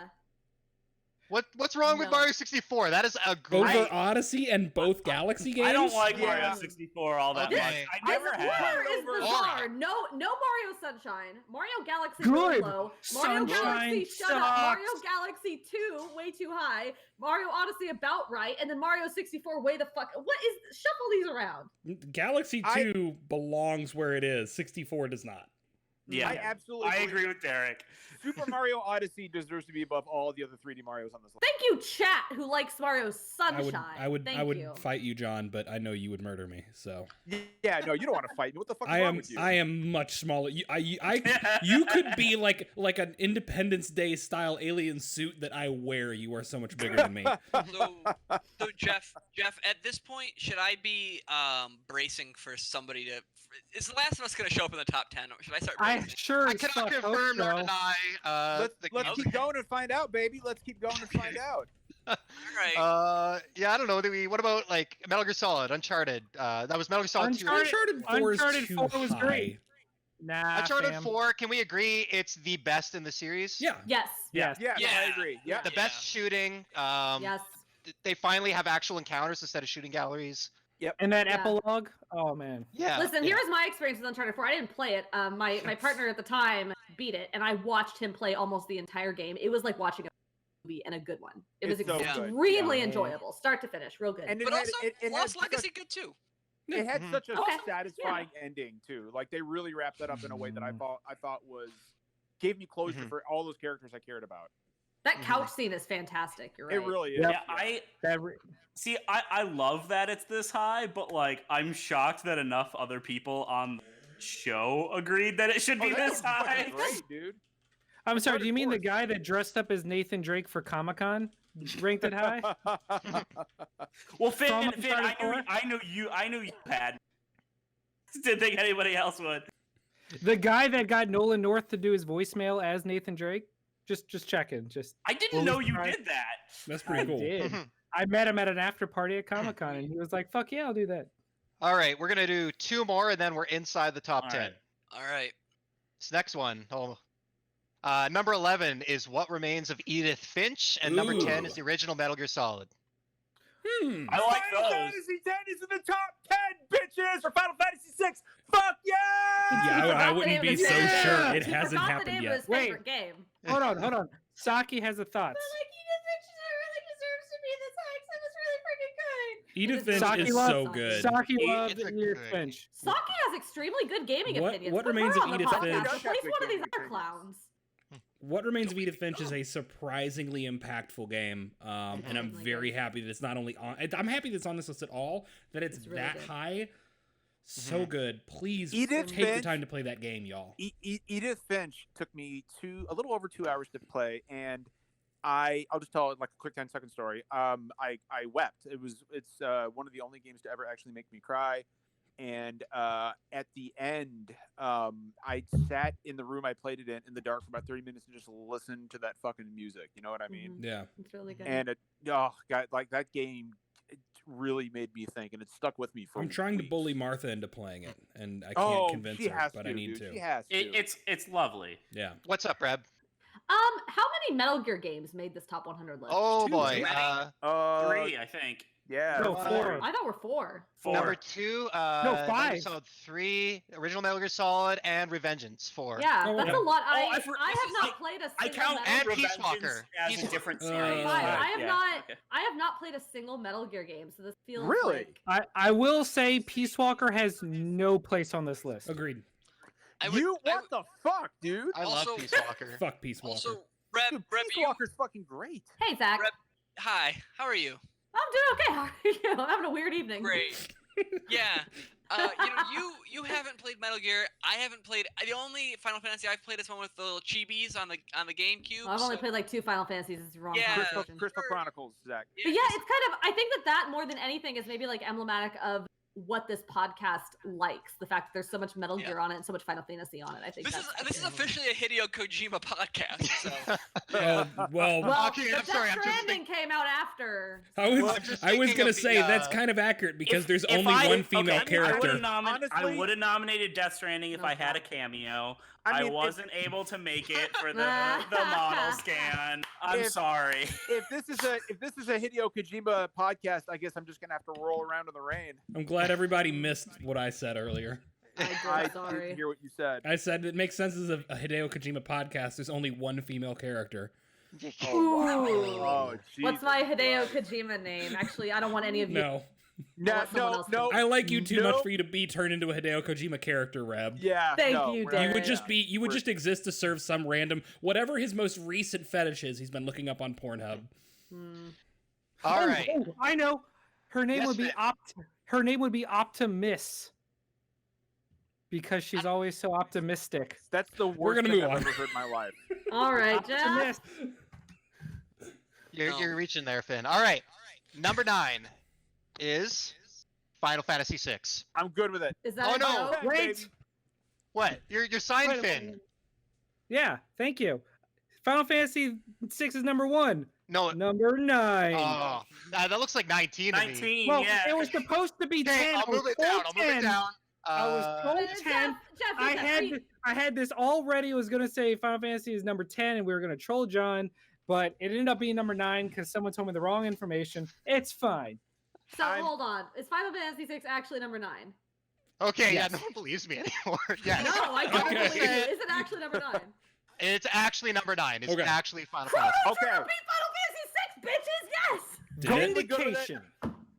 [SPEAKER 4] What's wrong with
[SPEAKER 2] No.
[SPEAKER 4] Mario 64? That is a
[SPEAKER 5] Over
[SPEAKER 4] great.
[SPEAKER 5] Odyssey and both Galaxy games?
[SPEAKER 3] I don't like
[SPEAKER 8] Yeah.
[SPEAKER 3] Mario 64 all that
[SPEAKER 4] Okay.
[SPEAKER 3] much. I never
[SPEAKER 2] This
[SPEAKER 3] have.
[SPEAKER 2] order is
[SPEAKER 8] Over-
[SPEAKER 2] bizarre.
[SPEAKER 4] Alright.
[SPEAKER 2] No Mario Sunshine. Mario Galaxy
[SPEAKER 6] Good.
[SPEAKER 2] really low. Mario
[SPEAKER 6] Sunshine
[SPEAKER 2] Galaxy shut up. Mario
[SPEAKER 6] sucks.
[SPEAKER 2] Galaxy 2 way too high. Mario Odyssey about right, and then Mario 64 way the fuck. What is? Shuffle these around.
[SPEAKER 5] Galaxy
[SPEAKER 8] I-
[SPEAKER 5] 2 belongs where it is. 64 does not.
[SPEAKER 3] Yeah,
[SPEAKER 8] I absolutely
[SPEAKER 3] I agree with Derek.
[SPEAKER 8] Super Mario Odyssey deserves to be above all the other 3D Marios on this list.
[SPEAKER 2] Thank you, chat, who likes Mario Sunshine.
[SPEAKER 5] I would
[SPEAKER 2] Thank you.
[SPEAKER 5] fight you, John, but I know you would murder me. So
[SPEAKER 8] Yeah, no, you don't want to fight me. What the fuck is
[SPEAKER 5] I
[SPEAKER 8] wrong
[SPEAKER 5] am
[SPEAKER 8] with you?
[SPEAKER 5] I am much smaller. You could be like an Independence Day style alien suit that I wear. You are so much bigger than me.
[SPEAKER 7] So Jeff, at this point, should I be bracing for somebody to? Is The Last of Us going to show up in the top 10, or should I start
[SPEAKER 6] I
[SPEAKER 7] bracing?
[SPEAKER 6] sure
[SPEAKER 4] I
[SPEAKER 6] as
[SPEAKER 4] cannot
[SPEAKER 6] fuck hope
[SPEAKER 4] confirm nor
[SPEAKER 6] so.
[SPEAKER 4] deny.
[SPEAKER 8] Let's
[SPEAKER 7] Okay.
[SPEAKER 8] keep going and find out, baby. Let's keep going and find out.
[SPEAKER 7] All right.
[SPEAKER 4] Yeah, I don't know. What about like Metal Gear Solid, Uncharted? That was Metal Gear Solid 2.
[SPEAKER 6] Uncharted-
[SPEAKER 5] 4 is
[SPEAKER 6] Uncharted
[SPEAKER 5] too
[SPEAKER 6] 4 was
[SPEAKER 5] high.
[SPEAKER 6] great. Nah,
[SPEAKER 4] Uncharted
[SPEAKER 6] fam.
[SPEAKER 4] 4. Can we agree it's the best in the series?
[SPEAKER 5] Yeah.
[SPEAKER 2] Yes.
[SPEAKER 6] Yes.
[SPEAKER 8] Yeah, no, I
[SPEAKER 7] Yeah.
[SPEAKER 8] agree. Yeah.
[SPEAKER 4] The best shooting.
[SPEAKER 2] Yes.
[SPEAKER 4] They finally have actual encounters instead of shooting galleries.
[SPEAKER 6] And that
[SPEAKER 2] Yeah.
[SPEAKER 6] epilogue. Oh man.
[SPEAKER 4] Yeah.
[SPEAKER 2] Listen,
[SPEAKER 4] yeah.
[SPEAKER 2] here's my experience with Uncharted 4. I didn't play it. My partner at the time beat it, and I watched him play almost the entire game. It was like watching a movie, and a good one. It was
[SPEAKER 8] It's so
[SPEAKER 7] good.
[SPEAKER 2] extremely
[SPEAKER 6] Yeah.
[SPEAKER 2] enjoyable, start to finish, real good.
[SPEAKER 8] And it
[SPEAKER 7] But
[SPEAKER 8] had,
[SPEAKER 7] also,
[SPEAKER 8] it had
[SPEAKER 7] Lost
[SPEAKER 8] such-
[SPEAKER 7] Legacy good too.
[SPEAKER 8] It had
[SPEAKER 4] Mhm.
[SPEAKER 8] such a
[SPEAKER 2] Okay,
[SPEAKER 8] satisfying ending too. Like they really wrapped that up in a way that I thought was gave me closure
[SPEAKER 4] Mhm.
[SPEAKER 8] for all those characters I cared about.
[SPEAKER 2] That couch scene is fantastic. You're right.
[SPEAKER 8] It really is.
[SPEAKER 6] Yep.
[SPEAKER 3] Yeah,
[SPEAKER 6] That
[SPEAKER 3] see. I love that it's this high, but like I'm shocked that enough other people on the show agreed that it should be
[SPEAKER 8] Oh,
[SPEAKER 3] this
[SPEAKER 8] that's
[SPEAKER 3] high.
[SPEAKER 8] fucking great, dude.
[SPEAKER 6] I'm sorry.
[SPEAKER 8] Uncharted
[SPEAKER 6] Do you mean
[SPEAKER 8] 4
[SPEAKER 6] the
[SPEAKER 8] is-
[SPEAKER 6] guy that dressed up as Nathan Drake for Comic-Con ranked it high?
[SPEAKER 3] Well,
[SPEAKER 6] From
[SPEAKER 3] Finn,
[SPEAKER 6] Uncharted 4?
[SPEAKER 3] I knew you had. Didn't think anybody else would.
[SPEAKER 6] The guy that got Nolan North to do his voicemail as Nathan Drake. Just checking. Just
[SPEAKER 3] I didn't
[SPEAKER 6] Well,
[SPEAKER 3] know
[SPEAKER 6] we
[SPEAKER 3] you
[SPEAKER 6] tried-
[SPEAKER 3] did that.
[SPEAKER 5] That's
[SPEAKER 6] I
[SPEAKER 5] pretty cool.
[SPEAKER 6] did. I met him at an after party at Comic-Con, and he was like, "Fuck yeah, I'll do that."
[SPEAKER 4] All right, we're gonna do 2 more, and then we're inside the top
[SPEAKER 3] All
[SPEAKER 4] 10.
[SPEAKER 3] right.
[SPEAKER 7] All right.
[SPEAKER 4] This next one. Number 11 is What Remains of Edith Finch, and number 10 is
[SPEAKER 5] Ooh.
[SPEAKER 4] the original Metal Gear Solid.
[SPEAKER 3] I like
[SPEAKER 8] Final
[SPEAKER 3] those.
[SPEAKER 8] Fantasy X is in the top 10, bitches, for Final Fantasy 6. Fuck yeah!
[SPEAKER 5] Yeah,
[SPEAKER 2] He forgot
[SPEAKER 5] I
[SPEAKER 2] the
[SPEAKER 5] wouldn't
[SPEAKER 2] name of
[SPEAKER 5] be
[SPEAKER 2] his
[SPEAKER 5] so
[SPEAKER 2] favorite-
[SPEAKER 5] sure. It
[SPEAKER 2] he
[SPEAKER 5] hasn't
[SPEAKER 2] forgot
[SPEAKER 5] happened
[SPEAKER 2] the name
[SPEAKER 5] yet.
[SPEAKER 2] Of his
[SPEAKER 6] Wait.
[SPEAKER 2] favorite game.
[SPEAKER 6] Hold on. Saki has a thoughts.
[SPEAKER 5] Edith
[SPEAKER 2] Edith
[SPEAKER 5] Finch
[SPEAKER 6] Saki
[SPEAKER 5] is
[SPEAKER 6] loves-
[SPEAKER 5] so good.
[SPEAKER 6] Saki
[SPEAKER 4] It's
[SPEAKER 6] loves
[SPEAKER 4] a
[SPEAKER 6] Edith
[SPEAKER 4] good
[SPEAKER 6] Finch.
[SPEAKER 2] Saki has extremely good gaming
[SPEAKER 5] What-
[SPEAKER 2] opinions.
[SPEAKER 5] what
[SPEAKER 2] Put her
[SPEAKER 5] remains of
[SPEAKER 2] on the
[SPEAKER 5] Edith
[SPEAKER 2] podcast.
[SPEAKER 5] Finch?
[SPEAKER 2] Replace one of these other
[SPEAKER 8] Opinions.
[SPEAKER 2] clowns.
[SPEAKER 5] What Remains of Edith Finch is a surprisingly impactful game, and I'm very happy that it's not only on. I'm happy that it's on this list at all. That it's really that good. High. So good. Please take the time to play that game, y'all.
[SPEAKER 8] Edith Finch took me a little over 2 hours to play, and I'll just tell like a quick 10-second story. I wept. It's one of the only games to ever actually make me cry. And at the end, I sat in the room I played it in the dark for about 30 minutes and just listened to that fucking music. You know what I mean?
[SPEAKER 5] Yeah,
[SPEAKER 2] it's really good.
[SPEAKER 8] And God, like that game, it really made me think, and it stuck with me for.
[SPEAKER 5] I'm trying to bully Martha into playing it, and I can't convince her, but I need to.
[SPEAKER 8] She has to.
[SPEAKER 3] It's lovely.
[SPEAKER 5] Yeah.
[SPEAKER 4] What's up, Reb?
[SPEAKER 2] How many Metal Gear games made this top 100 list?
[SPEAKER 4] Oh boy,
[SPEAKER 3] 3, I think.
[SPEAKER 8] Yeah.
[SPEAKER 6] No, 4.
[SPEAKER 2] I thought we're 4.
[SPEAKER 4] Number 2,
[SPEAKER 6] no, 5.
[SPEAKER 4] Solid 3, Original Metal Gear Solid, and Revengeance 4.
[SPEAKER 2] Yeah, that's a lot. I have not played a single
[SPEAKER 3] I count
[SPEAKER 2] Metal
[SPEAKER 4] and Peace Walker
[SPEAKER 3] as a different series.
[SPEAKER 2] I have not played a single Metal Gear game, so this feels
[SPEAKER 8] really.
[SPEAKER 2] Like...
[SPEAKER 6] I will say Peace Walker has no place on this list.
[SPEAKER 5] Agreed.
[SPEAKER 8] What the fuck, dude?
[SPEAKER 4] I love Peace Walker.
[SPEAKER 5] Fuck Peace Walker.
[SPEAKER 7] Also, Reb,
[SPEAKER 8] Peace Walker's fucking great.
[SPEAKER 2] Hey, Zach.
[SPEAKER 7] Reb, hi. How are you?
[SPEAKER 2] I'm doing okay. How are you? I'm having a weird evening.
[SPEAKER 7] Great. Yeah. You haven't played Metal Gear. I haven't played. The only Final Fantasy I've played is one with the little chibis on the GameCube.
[SPEAKER 2] I've only played like 2 Final Fantasies. It's wrong.
[SPEAKER 7] Yeah.
[SPEAKER 8] Crystal Chronicles, Zach.
[SPEAKER 2] But yeah, it's kind of. I think that more than anything is maybe like emblematic of what this podcast likes. The fact that there's so much Metal Gear on it and so much Final Fantasy on it. I think this is
[SPEAKER 7] officially a Hideo Kojima podcast. So.
[SPEAKER 2] well,
[SPEAKER 4] okay,
[SPEAKER 2] Death Stranding came out after.
[SPEAKER 5] I was gonna say that's kind of accurate because there's only one female character.
[SPEAKER 3] I would have nominated Death Stranding if I had a cameo. I wasn't able to make it for the model scan. I'm sorry.
[SPEAKER 8] If this is a Hideo Kojima podcast, I guess I'm just gonna have to roll around in the rain.
[SPEAKER 5] I'm glad everybody missed what I said earlier.
[SPEAKER 8] I didn't hear what you said.
[SPEAKER 5] I said it makes sense as a Hideo Kojima podcast. There's only one female character.
[SPEAKER 8] Oh,
[SPEAKER 2] what's my Hideo Kojima name? Actually, I don't want any of you.
[SPEAKER 8] No.
[SPEAKER 5] I like you too much for you to be turned into a Hideo Kojima character, Reb.
[SPEAKER 8] Yeah.
[SPEAKER 2] Thank you, Derek.
[SPEAKER 5] You would just exist to serve some random whatever his most recent fetish is. He's been looking up on Pornhub.
[SPEAKER 4] All right.
[SPEAKER 6] Oh, I know. Her name would be Her name would be Optimus. Because she's always so optimistic.
[SPEAKER 8] That's the worst thing I've ever heard in my life.
[SPEAKER 2] All right, Jeff.
[SPEAKER 4] You're reaching there, Finn. All right. Number 9 is Final Fantasy VI.
[SPEAKER 8] I'm good with it.
[SPEAKER 2] Is that
[SPEAKER 4] no!
[SPEAKER 6] Wait.
[SPEAKER 4] What? You're signed, Finn.
[SPEAKER 6] Yeah, thank you. Final Fantasy VI is number 1.
[SPEAKER 4] No,
[SPEAKER 6] number 9.
[SPEAKER 4] Oh, that looks like 19 to me.
[SPEAKER 3] 19.
[SPEAKER 6] Well,
[SPEAKER 3] yeah.
[SPEAKER 6] it was supposed to be 10.
[SPEAKER 4] I'll move it down.
[SPEAKER 6] I was told 10.
[SPEAKER 2] Jeff,
[SPEAKER 6] I had this already. I was gonna say Final Fantasy is number 10, and we were gonna troll John, but it ended up being number 9 because someone told me the wrong information. It's fine.
[SPEAKER 2] So hold on. Is Final Fantasy VI actually number 9?
[SPEAKER 4] Okay, yes. Yeah, no one believes me anymore. Yes.
[SPEAKER 2] No, I don't believe it. Is it actually number 9?
[SPEAKER 4] It's actually number 9. It's actually Final Fantasy.
[SPEAKER 2] Okay. Final Fantasy 6, bitches. Yes.
[SPEAKER 6] Vindication.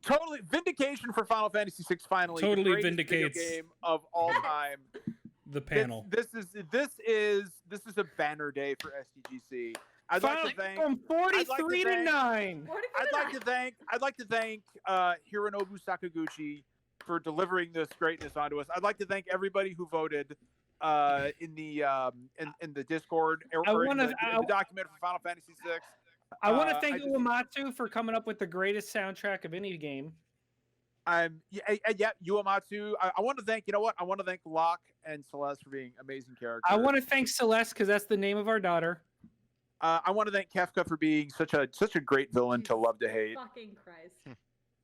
[SPEAKER 8] Totally vindication for Final Fantasy VI. Finally,
[SPEAKER 5] totally
[SPEAKER 8] the
[SPEAKER 5] vindicates
[SPEAKER 8] video game of all time.
[SPEAKER 5] The panel.
[SPEAKER 8] This is a banner day for SDGC. I'd like to thank
[SPEAKER 6] from 43 to 9.
[SPEAKER 8] I'd like to thank Hironobu Sakaguchi for delivering this greatness onto us. I'd like to thank everybody who voted in the Discord or in the document for Final Fantasy VI.
[SPEAKER 6] I want to thank Uematsu for coming up with the greatest soundtrack of any game.
[SPEAKER 8] Uematsu. I want to thank, I want to thank Locke and Celeste for being amazing characters.
[SPEAKER 6] I want to thank Celeste because that's the name of our daughter.
[SPEAKER 8] I want to thank Kefka for being such a great villain to love to hate.
[SPEAKER 2] Fucking Christ.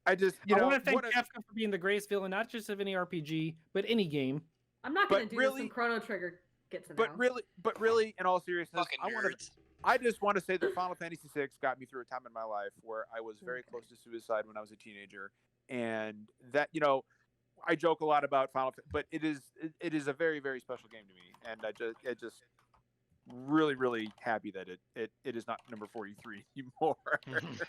[SPEAKER 8] I
[SPEAKER 6] want to thank Kefka for being the greatest villain, not just of any RPG, but any game.
[SPEAKER 2] I'm not going to do this when Chrono Trigger gets to
[SPEAKER 8] But really, in all seriousness, I just want to say that Final Fantasy VI got me through a time in my life where I was very close to suicide when I was a teenager, and that I joke a lot about Final, but it is a very, very special game to me, and I just really, really happy that it is not number 43 anymore.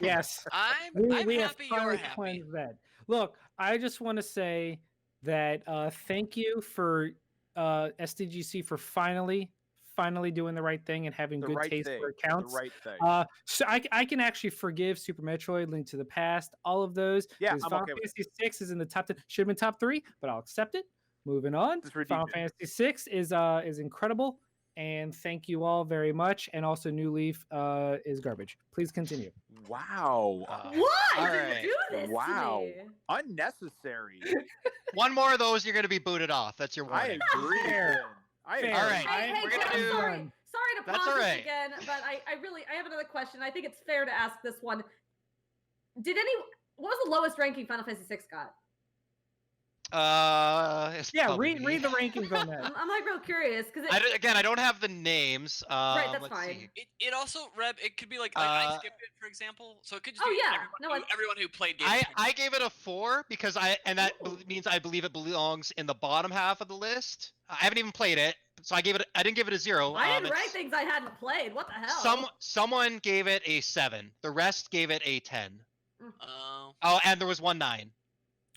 [SPEAKER 6] Yes,
[SPEAKER 7] I'm happy you're happy.
[SPEAKER 6] That. Look, I just want to say that thank you for SDGC for finally finally doing the right thing and having
[SPEAKER 8] The
[SPEAKER 6] good
[SPEAKER 8] right
[SPEAKER 6] taste
[SPEAKER 8] thing.
[SPEAKER 6] where it counts.
[SPEAKER 8] The right thing.
[SPEAKER 6] So I can actually forgive Super Metroid, Link to the Past, all of those.
[SPEAKER 8] Yeah,
[SPEAKER 6] because
[SPEAKER 8] I'm
[SPEAKER 6] Final
[SPEAKER 8] okay with
[SPEAKER 6] Fantasy 6 is in the top 10. Should have been top 3, but I'll accept it. Moving on.
[SPEAKER 8] Just redeemed
[SPEAKER 6] Final
[SPEAKER 8] it.
[SPEAKER 6] Fantasy 6 is incredible, and thank you all very much. And also, New Leaf is garbage. Please continue.
[SPEAKER 8] Wow.
[SPEAKER 2] Why
[SPEAKER 4] all
[SPEAKER 2] did
[SPEAKER 4] right.
[SPEAKER 2] you do this
[SPEAKER 8] Wow.
[SPEAKER 2] to me?
[SPEAKER 8] Unnecessary.
[SPEAKER 4] One more of those, you're going to be booted off. That's your
[SPEAKER 8] I
[SPEAKER 4] warning.
[SPEAKER 8] agree.
[SPEAKER 6] Fair.
[SPEAKER 8] I
[SPEAKER 6] Fair.
[SPEAKER 8] agree.
[SPEAKER 4] All right.
[SPEAKER 2] Hey,
[SPEAKER 4] we're
[SPEAKER 2] Jeff,
[SPEAKER 4] gonna do-
[SPEAKER 2] sorry to
[SPEAKER 4] That's
[SPEAKER 2] pause
[SPEAKER 4] all
[SPEAKER 2] this
[SPEAKER 4] right.
[SPEAKER 2] again, but I have another question. I think it's fair to ask this one. What was the lowest ranking Final Fantasy 6 got?
[SPEAKER 4] It's
[SPEAKER 6] Yeah,
[SPEAKER 4] probably
[SPEAKER 6] read
[SPEAKER 4] me.
[SPEAKER 6] the rankings on that.
[SPEAKER 2] I'm like real curious because
[SPEAKER 4] Again, I don't have the names.
[SPEAKER 2] Right, that's
[SPEAKER 4] let's
[SPEAKER 2] fine.
[SPEAKER 4] see.
[SPEAKER 7] It also, Reb, it could be like I skipped it, for example. So it could just
[SPEAKER 2] Oh,
[SPEAKER 7] be
[SPEAKER 2] yeah.
[SPEAKER 7] everyone who played games.
[SPEAKER 4] I gave it a 4 because means I believe it belongs in the bottom half of the list. I haven't even played it, so I didn't give it a 0.
[SPEAKER 2] I didn't rank things I hadn't played. What the hell?
[SPEAKER 4] Someone gave it a 7. The rest gave it a 10. Oh, and there was one 9.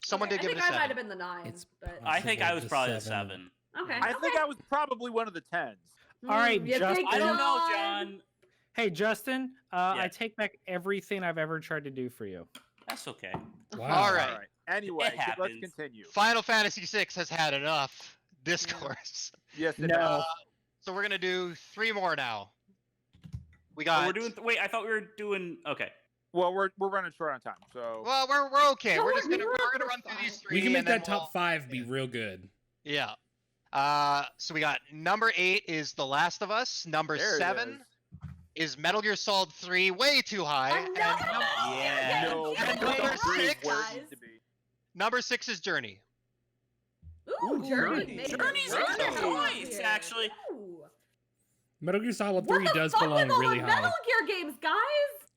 [SPEAKER 4] Someone did give it a 7.
[SPEAKER 2] I think I might have been the 9.
[SPEAKER 5] It's
[SPEAKER 2] but...
[SPEAKER 3] I think I was
[SPEAKER 5] The
[SPEAKER 3] probably the
[SPEAKER 5] 7.
[SPEAKER 3] 7.
[SPEAKER 2] Okay.
[SPEAKER 8] I think I was probably one of the 10s.
[SPEAKER 6] All right,
[SPEAKER 2] you
[SPEAKER 6] Justin.
[SPEAKER 2] think
[SPEAKER 3] I don't know,
[SPEAKER 2] so?
[SPEAKER 3] John.
[SPEAKER 6] Hey, Justin, I
[SPEAKER 3] Yeah.
[SPEAKER 6] take back everything I've ever tried to do for you.
[SPEAKER 3] That's okay.
[SPEAKER 5] Wow.
[SPEAKER 4] All right.
[SPEAKER 8] All right. Anyway,
[SPEAKER 3] It
[SPEAKER 8] let's
[SPEAKER 3] happens.
[SPEAKER 8] continue.
[SPEAKER 4] Final Fantasy VI has had enough discourse.
[SPEAKER 8] Yes, it
[SPEAKER 6] No.
[SPEAKER 8] has.
[SPEAKER 4] So we're gonna do 3 more now. We
[SPEAKER 3] Oh,
[SPEAKER 4] got.
[SPEAKER 3] we're doing. Wait, I thought we were doing. Okay.
[SPEAKER 8] Well, we're running short on time, so
[SPEAKER 4] Well, we're okay.
[SPEAKER 2] No,
[SPEAKER 4] we're just
[SPEAKER 2] we're
[SPEAKER 4] gonna
[SPEAKER 2] not.
[SPEAKER 4] we're gonna run through these 3.
[SPEAKER 5] We can make
[SPEAKER 4] and then
[SPEAKER 5] that top 5 be real good.
[SPEAKER 4] Yeah. So we got number 8 is The Last of Us. Number
[SPEAKER 8] There it
[SPEAKER 4] 7 is Metal Gear Solid 3, way too high. And
[SPEAKER 2] Another
[SPEAKER 3] Yeah.
[SPEAKER 8] no,
[SPEAKER 2] game.
[SPEAKER 4] number
[SPEAKER 8] number 3 is
[SPEAKER 4] six,
[SPEAKER 8] where it
[SPEAKER 2] guys.
[SPEAKER 8] needs to be.
[SPEAKER 4] number 6 is Journey.
[SPEAKER 2] Ooh,
[SPEAKER 8] Ooh,
[SPEAKER 2] Journey.
[SPEAKER 8] Journey.
[SPEAKER 2] maybe.
[SPEAKER 3] Journey's a
[SPEAKER 2] Journey.
[SPEAKER 3] good choice,
[SPEAKER 2] Yeah.
[SPEAKER 3] actually.
[SPEAKER 2] Ooh.
[SPEAKER 5] Metal Gear Solid
[SPEAKER 2] What
[SPEAKER 5] 3
[SPEAKER 2] the
[SPEAKER 5] does
[SPEAKER 2] fuck
[SPEAKER 5] belong
[SPEAKER 2] with all
[SPEAKER 5] really
[SPEAKER 2] the
[SPEAKER 5] high.
[SPEAKER 2] Metal Gear games, guys.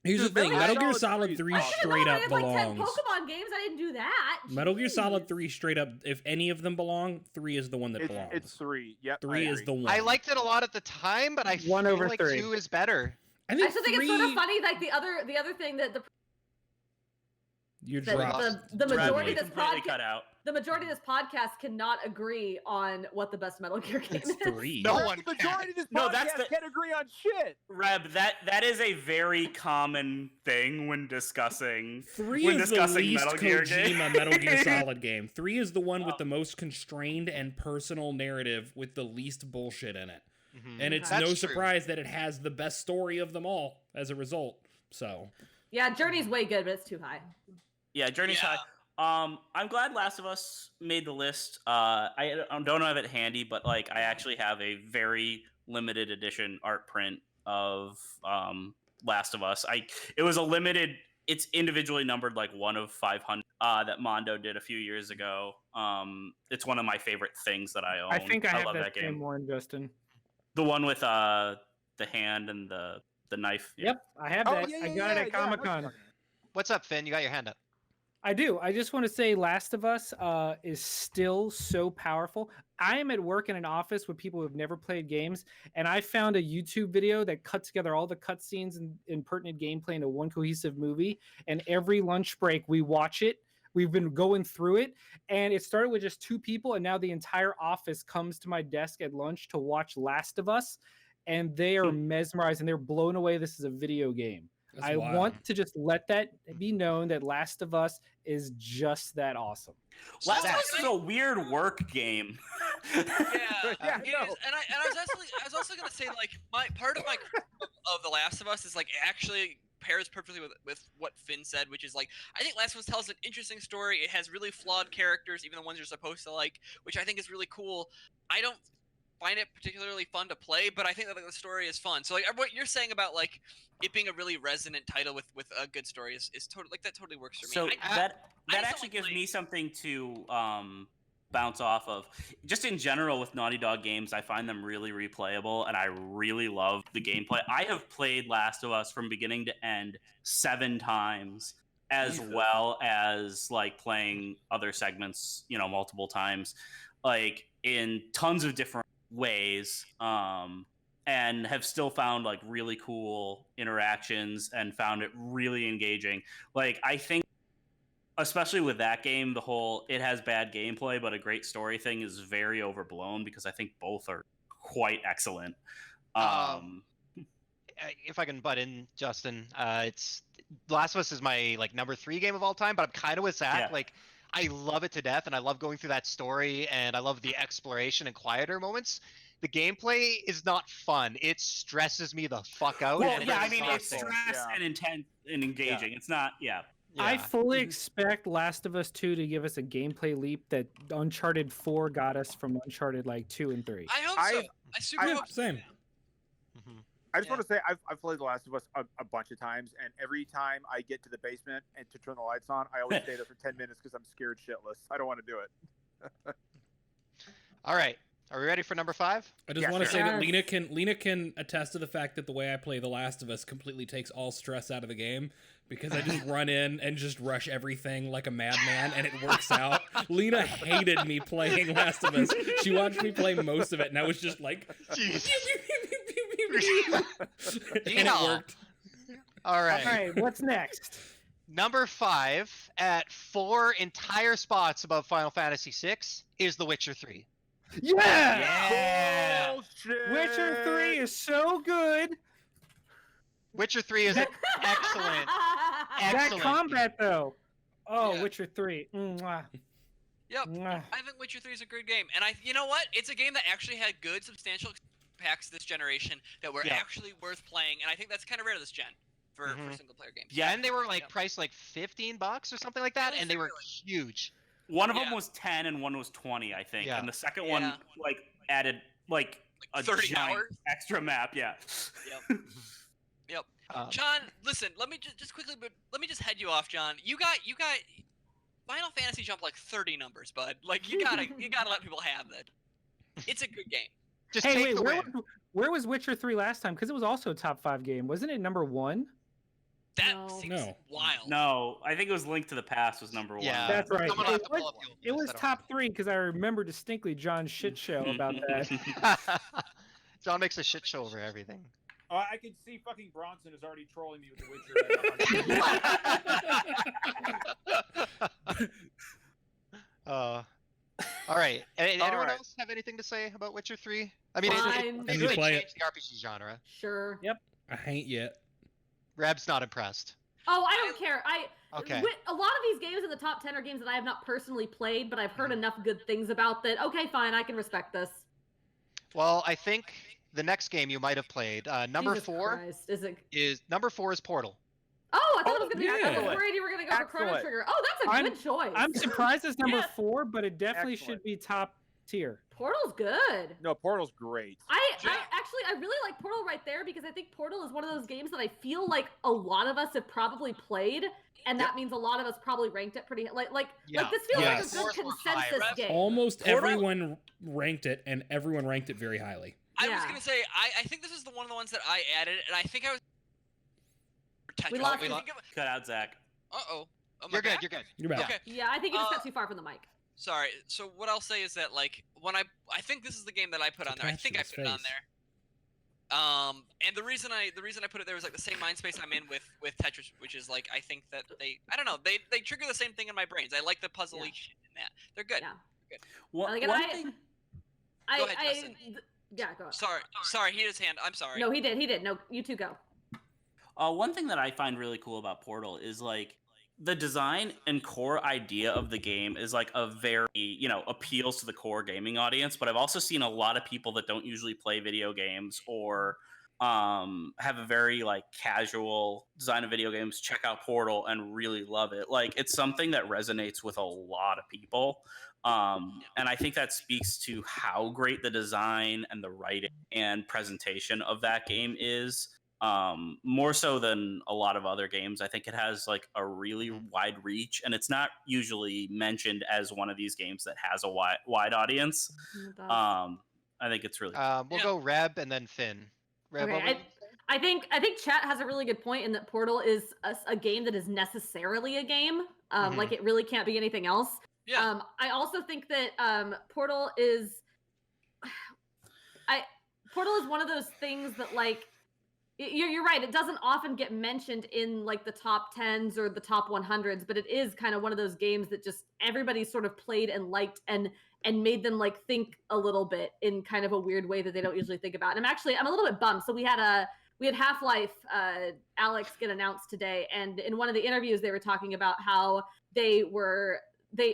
[SPEAKER 5] Here's the
[SPEAKER 8] Dude,
[SPEAKER 5] thing, Metal Gear
[SPEAKER 8] Solid
[SPEAKER 5] Solid 3
[SPEAKER 8] 3
[SPEAKER 2] I didn't
[SPEAKER 5] straight
[SPEAKER 2] know I
[SPEAKER 5] up
[SPEAKER 2] had like 10
[SPEAKER 5] belongs.
[SPEAKER 2] Pokemon games. I didn't do that.
[SPEAKER 5] Metal Gear Solid
[SPEAKER 2] Jeez.
[SPEAKER 5] 3 straight up, if any of them belong, 3 is the one that
[SPEAKER 8] It's,
[SPEAKER 5] belongs.
[SPEAKER 8] it's 3. Yep.
[SPEAKER 5] 3
[SPEAKER 8] I
[SPEAKER 5] is
[SPEAKER 8] agree.
[SPEAKER 5] the one.
[SPEAKER 4] I liked it a lot at the time, but I
[SPEAKER 6] One
[SPEAKER 4] feel
[SPEAKER 6] over
[SPEAKER 4] like
[SPEAKER 6] 3.
[SPEAKER 4] 2 is better.
[SPEAKER 5] I
[SPEAKER 2] I
[SPEAKER 5] think
[SPEAKER 2] still think
[SPEAKER 5] 3,
[SPEAKER 2] it's sort of funny. Like the other thing that
[SPEAKER 5] you
[SPEAKER 2] that
[SPEAKER 5] dropped.
[SPEAKER 2] the majority
[SPEAKER 3] Reb,
[SPEAKER 2] of this
[SPEAKER 3] you completely
[SPEAKER 2] podcast,
[SPEAKER 3] cut out.
[SPEAKER 2] the majority of this podcast cannot agree on what the best Metal Gear game
[SPEAKER 5] It's
[SPEAKER 2] is.
[SPEAKER 5] 3.
[SPEAKER 4] No
[SPEAKER 8] The
[SPEAKER 4] one can.
[SPEAKER 8] majority of this
[SPEAKER 3] No,
[SPEAKER 8] podcast
[SPEAKER 3] that's the-
[SPEAKER 8] can't agree on shit.
[SPEAKER 3] Reb, that is a very common thing when discussing
[SPEAKER 5] 3
[SPEAKER 3] when
[SPEAKER 5] is the
[SPEAKER 3] discussing
[SPEAKER 5] least
[SPEAKER 3] Metal Gear
[SPEAKER 5] Kojima
[SPEAKER 3] game.
[SPEAKER 5] Metal Gear Solid game. 3 is the one with the most constrained and personal narrative with the least bullshit in it.
[SPEAKER 4] Mhm.
[SPEAKER 5] And it's
[SPEAKER 4] That's
[SPEAKER 5] no
[SPEAKER 4] true.
[SPEAKER 5] surprise that it has the best story of them all as a result. So,
[SPEAKER 2] Yeah, Journey's way good, but it's too high.
[SPEAKER 3] Yeah, Journey's
[SPEAKER 7] Yeah.
[SPEAKER 3] high. I'm glad Last of Us made the list. I don't have it handy, but like I actually have a very limited edition art print of Last of Us. It was a limited. It's individually numbered like 1 of 500 that Mondo did a few years ago. It's one of my favorite things that I own.
[SPEAKER 6] I think I have
[SPEAKER 3] love
[SPEAKER 6] that
[SPEAKER 3] that game.
[SPEAKER 6] same one, Justin.
[SPEAKER 3] The one with the hand and the knife. Yeah.
[SPEAKER 6] Yep, I have
[SPEAKER 8] Oh,
[SPEAKER 6] that.
[SPEAKER 8] yeah,
[SPEAKER 6] I
[SPEAKER 8] yeah,
[SPEAKER 6] got it
[SPEAKER 8] yeah,
[SPEAKER 6] at
[SPEAKER 8] yeah,
[SPEAKER 6] Comic Con.
[SPEAKER 4] What's up, Finn? You got your hand up.
[SPEAKER 6] I do. I just want to say Last of Us is still so powerful. I am at work in an office with people who have never played games, and I found a YouTube video that cut together all the cutscenes and pertinent gameplay into one cohesive movie. And every lunch break, we watch it. We've been going through it, and it started with just 2 people, and now the entire office comes to my desk at lunch to watch Last of Us, and they are mesmerized and they're blown away. This is a video game.
[SPEAKER 5] that's
[SPEAKER 6] I
[SPEAKER 5] wild.
[SPEAKER 6] want to just let that be known that Last of Us is just that awesome.
[SPEAKER 3] Last of Us is a weird work game.
[SPEAKER 7] Yeah,
[SPEAKER 8] Yeah,
[SPEAKER 7] it
[SPEAKER 8] no.
[SPEAKER 7] is. And I was also gonna say like my part of my critique of The Last of Us is like it actually pairs perfectly with what Finn said, which is like I think Last of Us tells an interesting story. It has really flawed characters, even the ones you're supposed to like, which I think is really cool. I don't find it particularly fun to play, but I think that like, the story is fun. So like what you're saying about like it being a really resonant title with a good story is totally like that totally works for me.
[SPEAKER 3] So
[SPEAKER 7] I
[SPEAKER 3] that
[SPEAKER 7] just
[SPEAKER 3] actually
[SPEAKER 7] don't
[SPEAKER 3] gives
[SPEAKER 7] like-
[SPEAKER 3] me something to bounce off of. Just in general with Naughty Dog games, I find them really replayable, and I really love the gameplay. I have played Last of Us from beginning to end 7 times, as well as like playing other segments, multiple times, like in tons of different ways. And have still found like really cool interactions and found it really engaging. Like I think, especially with that game, it has bad gameplay but a great story thing is very overblown because I think both are quite excellent.
[SPEAKER 4] If I can butt in, Justin, it's Last of Us is my like number 3 game of all time, but I'm kind of with Zach.
[SPEAKER 3] Yeah.
[SPEAKER 4] Like, I love it to death, and I love going through that story, and I love the exploration and quieter moments. The gameplay is not fun. It stresses me the fuck out.
[SPEAKER 3] Well,
[SPEAKER 4] and
[SPEAKER 3] yeah, I
[SPEAKER 4] it's
[SPEAKER 3] mean, it's
[SPEAKER 4] exhausting.
[SPEAKER 3] stress and intense and engaging. It's not,
[SPEAKER 4] Yeah.
[SPEAKER 6] I fully expect Last of Us 2 to give us a gameplay leap that Uncharted 4 got us from Uncharted like 2 and 3.
[SPEAKER 7] I hope so. I super hope so.
[SPEAKER 5] Same.
[SPEAKER 8] I just want to say I've played The Last of Us a bunch of times, and every time I get to the basement and to turn the lights on, I always stay there for 10 minutes because I'm scared shitless. I don't want to do it.
[SPEAKER 4] All right. Are we ready for number 5?
[SPEAKER 5] I just want to say that Lena can attest to the fact that the way I play The Last of Us completely takes all stress out of the game because I just run in and just rush everything like a madman, and it works out. Lena hated me playing Last of Us. She watched me play most of it, and I was just like, and it worked.
[SPEAKER 4] All right.
[SPEAKER 6] All right, what's next?
[SPEAKER 4] Number 5 at 4 entire spots above Final Fantasy VI is The Witcher 3.
[SPEAKER 6] Yeah!
[SPEAKER 8] Bullshit.
[SPEAKER 6] Witcher 3 is so good.
[SPEAKER 4] Witcher 3 is excellent.
[SPEAKER 6] That
[SPEAKER 4] Excellent.
[SPEAKER 6] combat, though. Oh,
[SPEAKER 7] Yeah.
[SPEAKER 6] Witcher 3. Mwah.
[SPEAKER 7] Yep.
[SPEAKER 6] Mwah.
[SPEAKER 7] I think Witcher 3 is a good game, and you know what? It's a game that actually had good, substantial packs this generation that were actually worth playing, and I think that's kind of rare this gen for single player games.
[SPEAKER 4] Yeah, and they were like priced like $15 or something like that, and they were huge.
[SPEAKER 3] One of them was 10 and one was 20, I think.
[SPEAKER 4] Yeah.
[SPEAKER 3] And the second one like added like a
[SPEAKER 7] 30
[SPEAKER 3] giant
[SPEAKER 7] hours?
[SPEAKER 3] extra map. Yeah.
[SPEAKER 7] Yep. Yep. John, listen. Let me just quickly, but let me just head you off, John. You got Final Fantasy jumped like 30 numbers, bud. Like you gotta let people have that. It's a good game.
[SPEAKER 4] Just
[SPEAKER 6] Hey,
[SPEAKER 4] take
[SPEAKER 6] wait,
[SPEAKER 4] the win.
[SPEAKER 6] where was Witcher 3 last time? Because it was also a top 5 game. Wasn't it number 1?
[SPEAKER 7] That
[SPEAKER 2] No.
[SPEAKER 7] seems
[SPEAKER 5] No.
[SPEAKER 7] wild.
[SPEAKER 3] No, I think it was Link to the Past was number 1.
[SPEAKER 4] Yeah.
[SPEAKER 6] That's right.
[SPEAKER 4] I'm gonna have to pull up the old
[SPEAKER 6] It
[SPEAKER 4] list,
[SPEAKER 6] was
[SPEAKER 4] I don't
[SPEAKER 6] top 3 because I remember distinctly John's shit show about that.
[SPEAKER 4] know. John makes a shit show over everything.
[SPEAKER 8] I can see fucking Bronson is already trolling me with The Witcher.
[SPEAKER 4] All right. Anyone
[SPEAKER 8] right.
[SPEAKER 4] else have anything to say about Witcher 3? I mean,
[SPEAKER 2] Fine.
[SPEAKER 4] it
[SPEAKER 5] And
[SPEAKER 4] really
[SPEAKER 5] you play
[SPEAKER 4] changed the RPG genre.
[SPEAKER 2] Sure.
[SPEAKER 5] I ain't yet.
[SPEAKER 4] Reb's not impressed.
[SPEAKER 2] Oh, I don't care.
[SPEAKER 4] Okay.
[SPEAKER 2] A lot of these games in the top 10 are games that I have not personally played, but I've heard enough good things about that. Okay, fine, I can respect this.
[SPEAKER 4] Well, I think the next game you might have played, number
[SPEAKER 2] Jesus
[SPEAKER 4] 4
[SPEAKER 2] Christ.
[SPEAKER 4] is Portal.
[SPEAKER 2] Oh, I thought it was gonna be. I was
[SPEAKER 6] yeah.
[SPEAKER 2] worried you were gonna go for Chrono
[SPEAKER 8] Excellent.
[SPEAKER 2] Trigger. Oh, that's a good choice.
[SPEAKER 6] I'm surprised it's number
[SPEAKER 2] Yeah.
[SPEAKER 6] 4, but it definitely
[SPEAKER 8] Excellent.
[SPEAKER 6] should be top tier.
[SPEAKER 2] Portal's good.
[SPEAKER 8] No, Portal's great.
[SPEAKER 2] I really like Portal right there because I think Portal is one of those games that I feel like a lot of us have probably played, and that means a lot of us probably ranked it pretty like
[SPEAKER 4] Yeah.
[SPEAKER 2] this feels
[SPEAKER 5] Yes.
[SPEAKER 2] like a good
[SPEAKER 4] Scores were high,
[SPEAKER 2] consensus
[SPEAKER 4] right?
[SPEAKER 2] game.
[SPEAKER 5] Almost
[SPEAKER 7] Portal-
[SPEAKER 5] everyone ranked it, and everyone ranked it very highly.
[SPEAKER 7] I was
[SPEAKER 2] Yeah.
[SPEAKER 7] gonna say I think this is one of the ones that I added, and I think I was.
[SPEAKER 2] We lost
[SPEAKER 7] I
[SPEAKER 2] you.
[SPEAKER 7] think of-
[SPEAKER 3] Cut out Zach.
[SPEAKER 7] Uh-oh. Am I
[SPEAKER 4] You're good.
[SPEAKER 7] back?
[SPEAKER 4] You're good.
[SPEAKER 5] You're back.
[SPEAKER 7] Okay.
[SPEAKER 2] Yeah, I think you just got
[SPEAKER 7] Uh,
[SPEAKER 2] too far from the mic.
[SPEAKER 7] Sorry. So what I'll say is that like when I think this is the game that I put on there. I
[SPEAKER 5] attached
[SPEAKER 7] think
[SPEAKER 5] to
[SPEAKER 7] I
[SPEAKER 5] his
[SPEAKER 7] put it on
[SPEAKER 5] face.
[SPEAKER 7] there. And the reason I put it there was like the same mind space I'm in with Tetris, which is like I think that I don't know they trigger the same thing in my brains. I like the puzzly shit in that. They're good.
[SPEAKER 2] Yeah.
[SPEAKER 3] One,
[SPEAKER 2] Like,
[SPEAKER 3] one thing.
[SPEAKER 7] Go ahead, Justin.
[SPEAKER 2] Yeah, go ahead.
[SPEAKER 7] Sorry, he had his hand. I'm sorry.
[SPEAKER 2] No, he did. No, you two go.
[SPEAKER 3] One thing that I find really cool about Portal is like the design and core idea of the game is like a very, appeals to the core gaming audience. But I've also seen a lot of people that don't usually play video games or have a very like casual design of video games check out Portal and really love it. Like it's something that resonates with a lot of people. And I think that speaks to how great the design and the writing and presentation of that game is. More so than a lot of other games. I think it has like a really wide reach, and it's not usually mentioned as one of these games that has a wide audience. I think it's really
[SPEAKER 4] We'll go Reb and then Finn. Reb, what
[SPEAKER 2] Okay,
[SPEAKER 4] were you-
[SPEAKER 2] I think Chat has a really good point in that Portal is a game that is necessarily a game. Like it really can't be anything else.
[SPEAKER 7] Yeah.
[SPEAKER 2] I also think that Portal is Portal is one of those things that like You're right. It doesn't often get mentioned in like the top 10s or the top 100s, but it is kind of one of those games that just everybody sort of played and liked and made them like think a little bit in kind of a weird way that they don't usually think about. And I'm a little bit bummed. So we had Half-Life Alex get announced today, and in one of the interviews they were talking about how they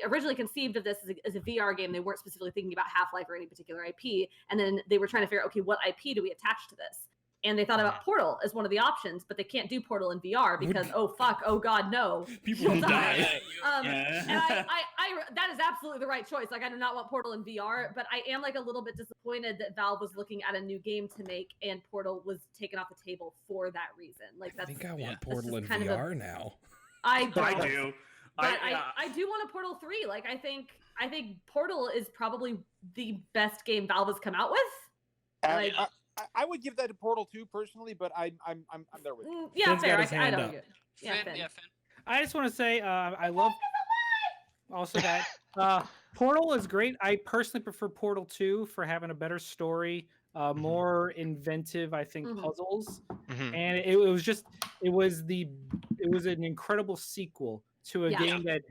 [SPEAKER 2] originally conceived of this as a VR game. They weren't specifically thinking about Half-Life or any particular IP, and then they were trying to figure out, okay, what IP do we attach to this? And they thought about Portal as one of the options, but they can't do Portal in VR because oh god, no,
[SPEAKER 5] people will die.
[SPEAKER 2] And that is absolutely the right choice. Like, I do not want Portal in VR, but I am like a little bit disappointed that Valve was looking at a new game to make and Portal was taken off the table for that reason. Like,
[SPEAKER 5] I think I want Portal in VR now.
[SPEAKER 2] I
[SPEAKER 3] do.
[SPEAKER 2] But I do want a Portal 3. Like, I think Portal is probably the best game Valve has come out with. Like,
[SPEAKER 8] I would give that to Portal 2 personally, but I'm there with you.
[SPEAKER 2] Yeah,
[SPEAKER 5] Finn's
[SPEAKER 2] fair.
[SPEAKER 5] got his hand up.
[SPEAKER 2] Yeah,
[SPEAKER 7] Finn.
[SPEAKER 6] I just want to say I love also that Portal is great. I personally prefer Portal 2 for having a better story, more inventive, I think, puzzles, and it was an incredible sequel to a game that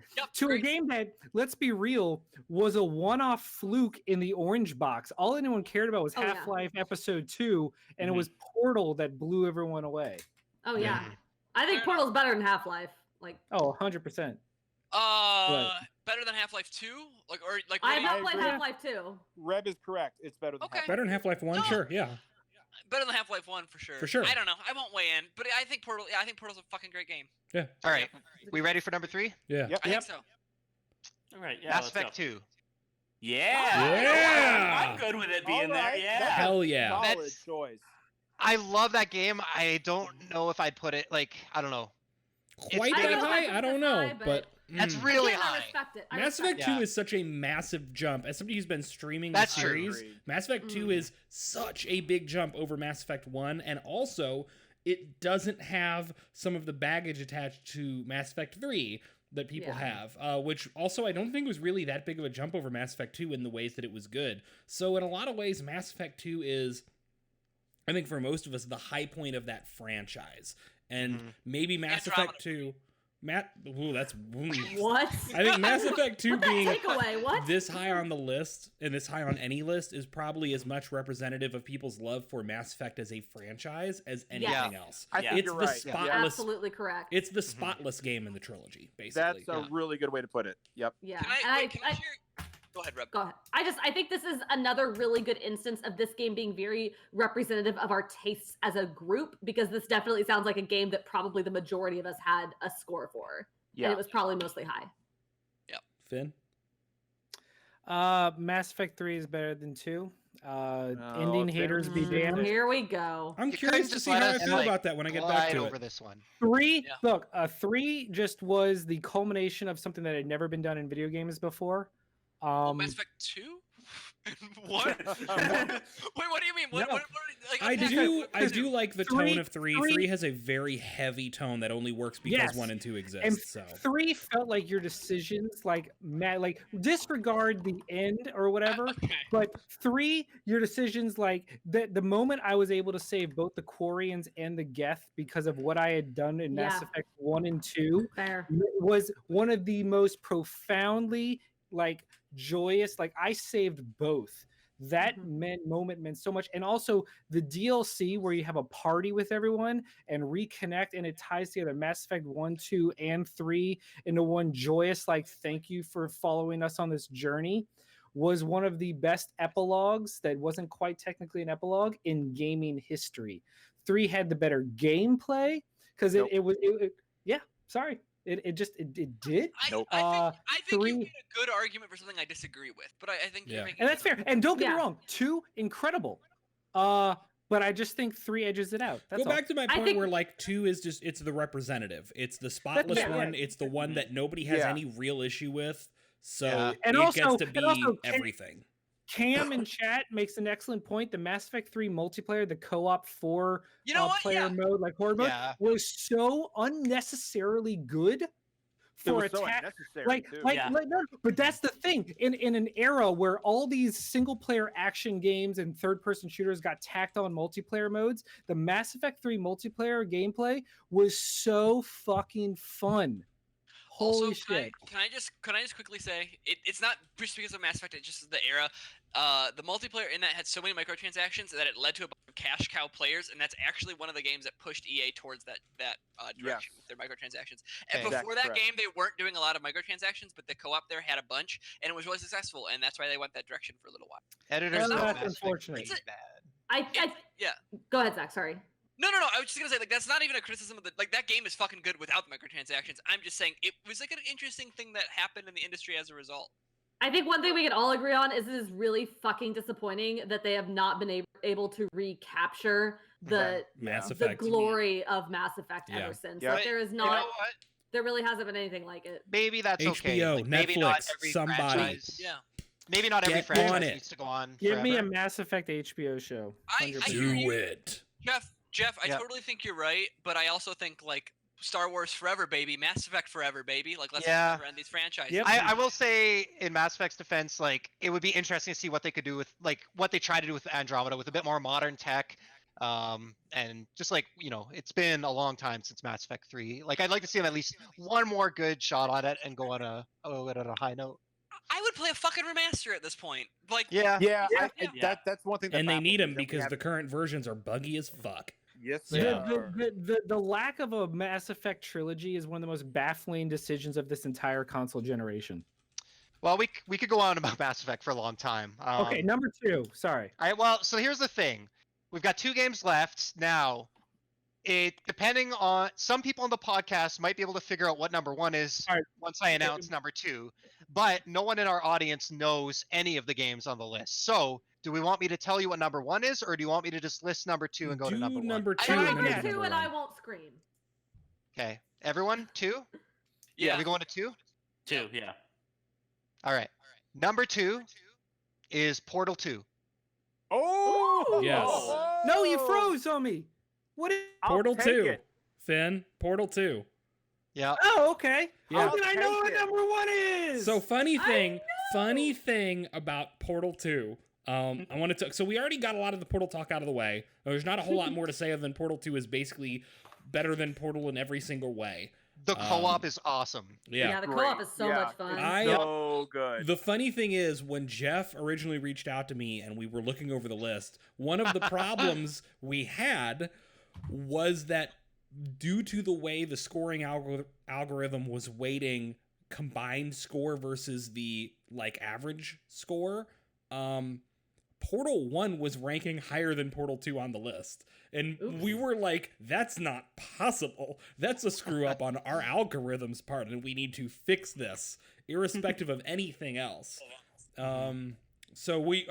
[SPEAKER 6] a game that, let's be real, was a one-off fluke in the orange box. All anyone cared about was Half-Life Episode 2, and it was Portal that blew everyone away.
[SPEAKER 2] Oh yeah. I think Portal's better than Half-Life. Like
[SPEAKER 6] 100%.
[SPEAKER 7] Better than Half-Life 2?
[SPEAKER 2] I have not played Half-Life 2.
[SPEAKER 8] Reb is correct. It's better than Half-Life.
[SPEAKER 5] Better than Half-Life 1, sure, yeah.
[SPEAKER 7] Better than Half-Life 1 for sure.
[SPEAKER 5] For sure.
[SPEAKER 7] I don't know. I won't weigh in, but I think Portal's a fucking great game.
[SPEAKER 5] Yeah.
[SPEAKER 4] All right, we ready for number 3?
[SPEAKER 5] Yeah.
[SPEAKER 8] Yep.
[SPEAKER 7] I think so.
[SPEAKER 3] All right, yeah.
[SPEAKER 4] Mass Effect 2.
[SPEAKER 3] Yeah. I'm good with it being there. Yeah.
[SPEAKER 5] Hell yeah.
[SPEAKER 8] Solid choice.
[SPEAKER 4] I love that game. I don't know if I'd put it I don't know.
[SPEAKER 5] Quite that high? I don't know, but
[SPEAKER 4] that's really high.
[SPEAKER 2] I respect it.
[SPEAKER 5] Mass Effect 2 is such a massive jump. As somebody who's been streaming the series, Mass Effect 2 is such a big jump over Mass Effect 1, and also it doesn't have some of the baggage attached to Mass Effect 3 that people have, which also I don't think was really that big of a jump over Mass Effect 2 in the ways that it was good. So in a lot of ways, Mass Effect 2 is, I think for most of us, the high point of that franchise. And maybe Mass Effect 2... that's...
[SPEAKER 2] What?
[SPEAKER 5] I think Mass Effect 2 being
[SPEAKER 2] takeaway?
[SPEAKER 5] This high on the list, and this high on any list, is probably as much representative of people's love for Mass Effect as a franchise as anything else.
[SPEAKER 8] I think you're right.
[SPEAKER 2] You're absolutely correct.
[SPEAKER 5] It's the spotless game in the trilogy, basically.
[SPEAKER 8] That's a really good way to put it. Yep.
[SPEAKER 2] Yeah.
[SPEAKER 7] Can I share... Go ahead, Reb.
[SPEAKER 2] Go ahead. I think this is another really good instance of this game being very representative of our tastes as a group, because this definitely sounds like a game that probably the majority of us had a score for. Yeah. And it was probably mostly high.
[SPEAKER 7] Yep.
[SPEAKER 5] Finn?
[SPEAKER 6] Mass Effect 3 is better than 2. Ending haters be damned.
[SPEAKER 2] Here we go.
[SPEAKER 5] I'm curious to see how I feel about that when I get back to
[SPEAKER 4] over
[SPEAKER 5] it.
[SPEAKER 4] This one.
[SPEAKER 6] 3, look, 3 just was the culmination of something that had never been done in video games before.
[SPEAKER 7] Mass Effect 2? What? Wait, what do you mean? What,
[SPEAKER 5] I do like the tone of 3. 3 has a very heavy tone that only works because 1 and 2 exist.
[SPEAKER 6] And
[SPEAKER 5] so
[SPEAKER 6] 3 felt like your decisions, like disregard the end or whatever. But 3, your decisions, like the moment I was able to save both the Quarians and the Geth because of what I had done in Mass Effect 1 and 2, was one of the most profoundly joyous. I saved both. That moment meant so much. And also the DLC where you have a party with everyone and reconnect, and it ties together Mass Effect 1, 2, and 3 into one joyous thank you for following us on this journey, was one of the best epilogues that wasn't quite technically an epilogue in gaming history. 3 had the better gameplay because It did.
[SPEAKER 7] I think you made a good argument for something I disagree with, but I think you're making.
[SPEAKER 6] And that's fair. And don't get me wrong, 2 incredible. But I just think 3 edges it out. That's
[SPEAKER 5] back to my point where 2 is just, it's the representative. It's the spotless one. It's the one that nobody has any real issue with. So it gets to be everything.
[SPEAKER 6] Cam in chat makes an excellent point. The Mass Effect 3 multiplayer, the co-op 4 player mode, horde mode, was so unnecessarily good for
[SPEAKER 8] was so
[SPEAKER 6] attack.
[SPEAKER 8] unnecessary, too.
[SPEAKER 6] No, but that's the thing. In an era where all these single player action games and third person shooters got tacked on multiplayer modes, the Mass Effect 3 multiplayer gameplay was so fucking fun. Holy
[SPEAKER 7] Also,
[SPEAKER 6] shit.
[SPEAKER 7] can I just quickly say it's not just because of Mass Effect, it's just the era. The multiplayer in that had so many microtransactions that it led to a bunch of cash cow players, and that's actually one of the games that pushed EA towards that direction with their microtransactions. And before that game, they weren't doing a lot of microtransactions, but the co-op there had a bunch, and it was really successful, and that's why they went that direction for a little while.
[SPEAKER 4] Editors,
[SPEAKER 6] that's unfortunate.
[SPEAKER 2] Go ahead, Zach. Sorry.
[SPEAKER 7] No. I was just gonna say, like, that's not even a criticism of the that game is fucking good without the microtransactions. I'm just saying it was like an interesting thing that happened in the industry as a result.
[SPEAKER 2] I think one thing we can all agree on is it is really fucking disappointing that they have not been able to recapture the glory of Mass Effect ever since. Like, there is not. There really hasn't been anything like it.
[SPEAKER 4] Maybe that's okay.
[SPEAKER 5] HBO,
[SPEAKER 4] Like,
[SPEAKER 5] Netflix,
[SPEAKER 4] maybe not every
[SPEAKER 5] somebody.
[SPEAKER 4] franchise.
[SPEAKER 7] Yeah.
[SPEAKER 4] Maybe not every
[SPEAKER 5] Get
[SPEAKER 4] franchise
[SPEAKER 5] on it.
[SPEAKER 4] needs to go on.
[SPEAKER 6] Give
[SPEAKER 4] forever.
[SPEAKER 6] me a Mass Effect HBO show.
[SPEAKER 7] I hear
[SPEAKER 5] Do
[SPEAKER 7] you.
[SPEAKER 5] it.
[SPEAKER 7] Jeff, I totally think you're right, but I also think, like, Star Wars forever, baby. Mass Effect forever, baby. Like, let's never end these franchises.
[SPEAKER 6] Yep.
[SPEAKER 4] I will say, in Mass Effect's defense, like, it would be interesting to see what they could do with, like, what they try to do with Andromeda with a bit more modern tech. And just like, you know, it's been a long time since Mass Effect 3. Like, I'd like to see them at least one more good shot on it and go on a high note.
[SPEAKER 7] I would play a fucking remaster at this point. Like,
[SPEAKER 8] that's one thing. That
[SPEAKER 5] And they need them
[SPEAKER 8] baffles me,
[SPEAKER 5] because the current versions are buggy as fuck.
[SPEAKER 8] Yes, they are.
[SPEAKER 6] The lack of a Mass Effect trilogy is one of the most baffling decisions of this entire console generation.
[SPEAKER 4] Well, we could go on about Mass Effect for a long time.
[SPEAKER 6] Okay, number 2. Sorry.
[SPEAKER 4] So here's the thing. We've got 2 games left now. Depending on some people on the podcast might be able to figure out what number 1 is once I announce number 2, but no one in our audience knows any of the games on the list. So, do we want me to tell you what number 1 is, or do you want me to just list number 2 and go to number 1?
[SPEAKER 5] Number 2
[SPEAKER 2] I
[SPEAKER 5] and
[SPEAKER 2] like
[SPEAKER 5] then
[SPEAKER 2] number 2
[SPEAKER 5] number
[SPEAKER 2] and
[SPEAKER 5] 1.
[SPEAKER 2] I won't scream.
[SPEAKER 4] Okay, everyone, 2?
[SPEAKER 7] yeah.
[SPEAKER 4] Are we going to 2?
[SPEAKER 3] 2, yeah.
[SPEAKER 4] All right. Number 2 is Portal 2.
[SPEAKER 8] Oh
[SPEAKER 5] Yes.
[SPEAKER 6] No, you froze on me. What is
[SPEAKER 5] Portal
[SPEAKER 8] take
[SPEAKER 5] 2.
[SPEAKER 8] it.
[SPEAKER 5] Finn, Portal 2.
[SPEAKER 4] Yeah.
[SPEAKER 6] Oh, okay.
[SPEAKER 5] Yeah.
[SPEAKER 6] How did I know
[SPEAKER 8] take
[SPEAKER 6] what
[SPEAKER 8] it.
[SPEAKER 6] number 1 is?
[SPEAKER 5] So funny thing about Portal 2. I wanted to. So we already got a lot of the Portal talk out of the way. There's not a whole lot more to say other than Portal 2 is basically better than Portal in every single way.
[SPEAKER 4] The co-op is awesome.
[SPEAKER 2] Yeah, the co-op is so much fun.
[SPEAKER 8] So good.
[SPEAKER 5] The funny thing is, when Jeff originally reached out to me and we were looking over the list, one of the problems we had was that due to the way the scoring algorithm was weighting combined score versus the average score, Portal 1 was ranking higher than Portal 2 on the list. And we were like, that's not possible. That's a screw up on our algorithm's part, and we need to fix this, irrespective of anything else. So we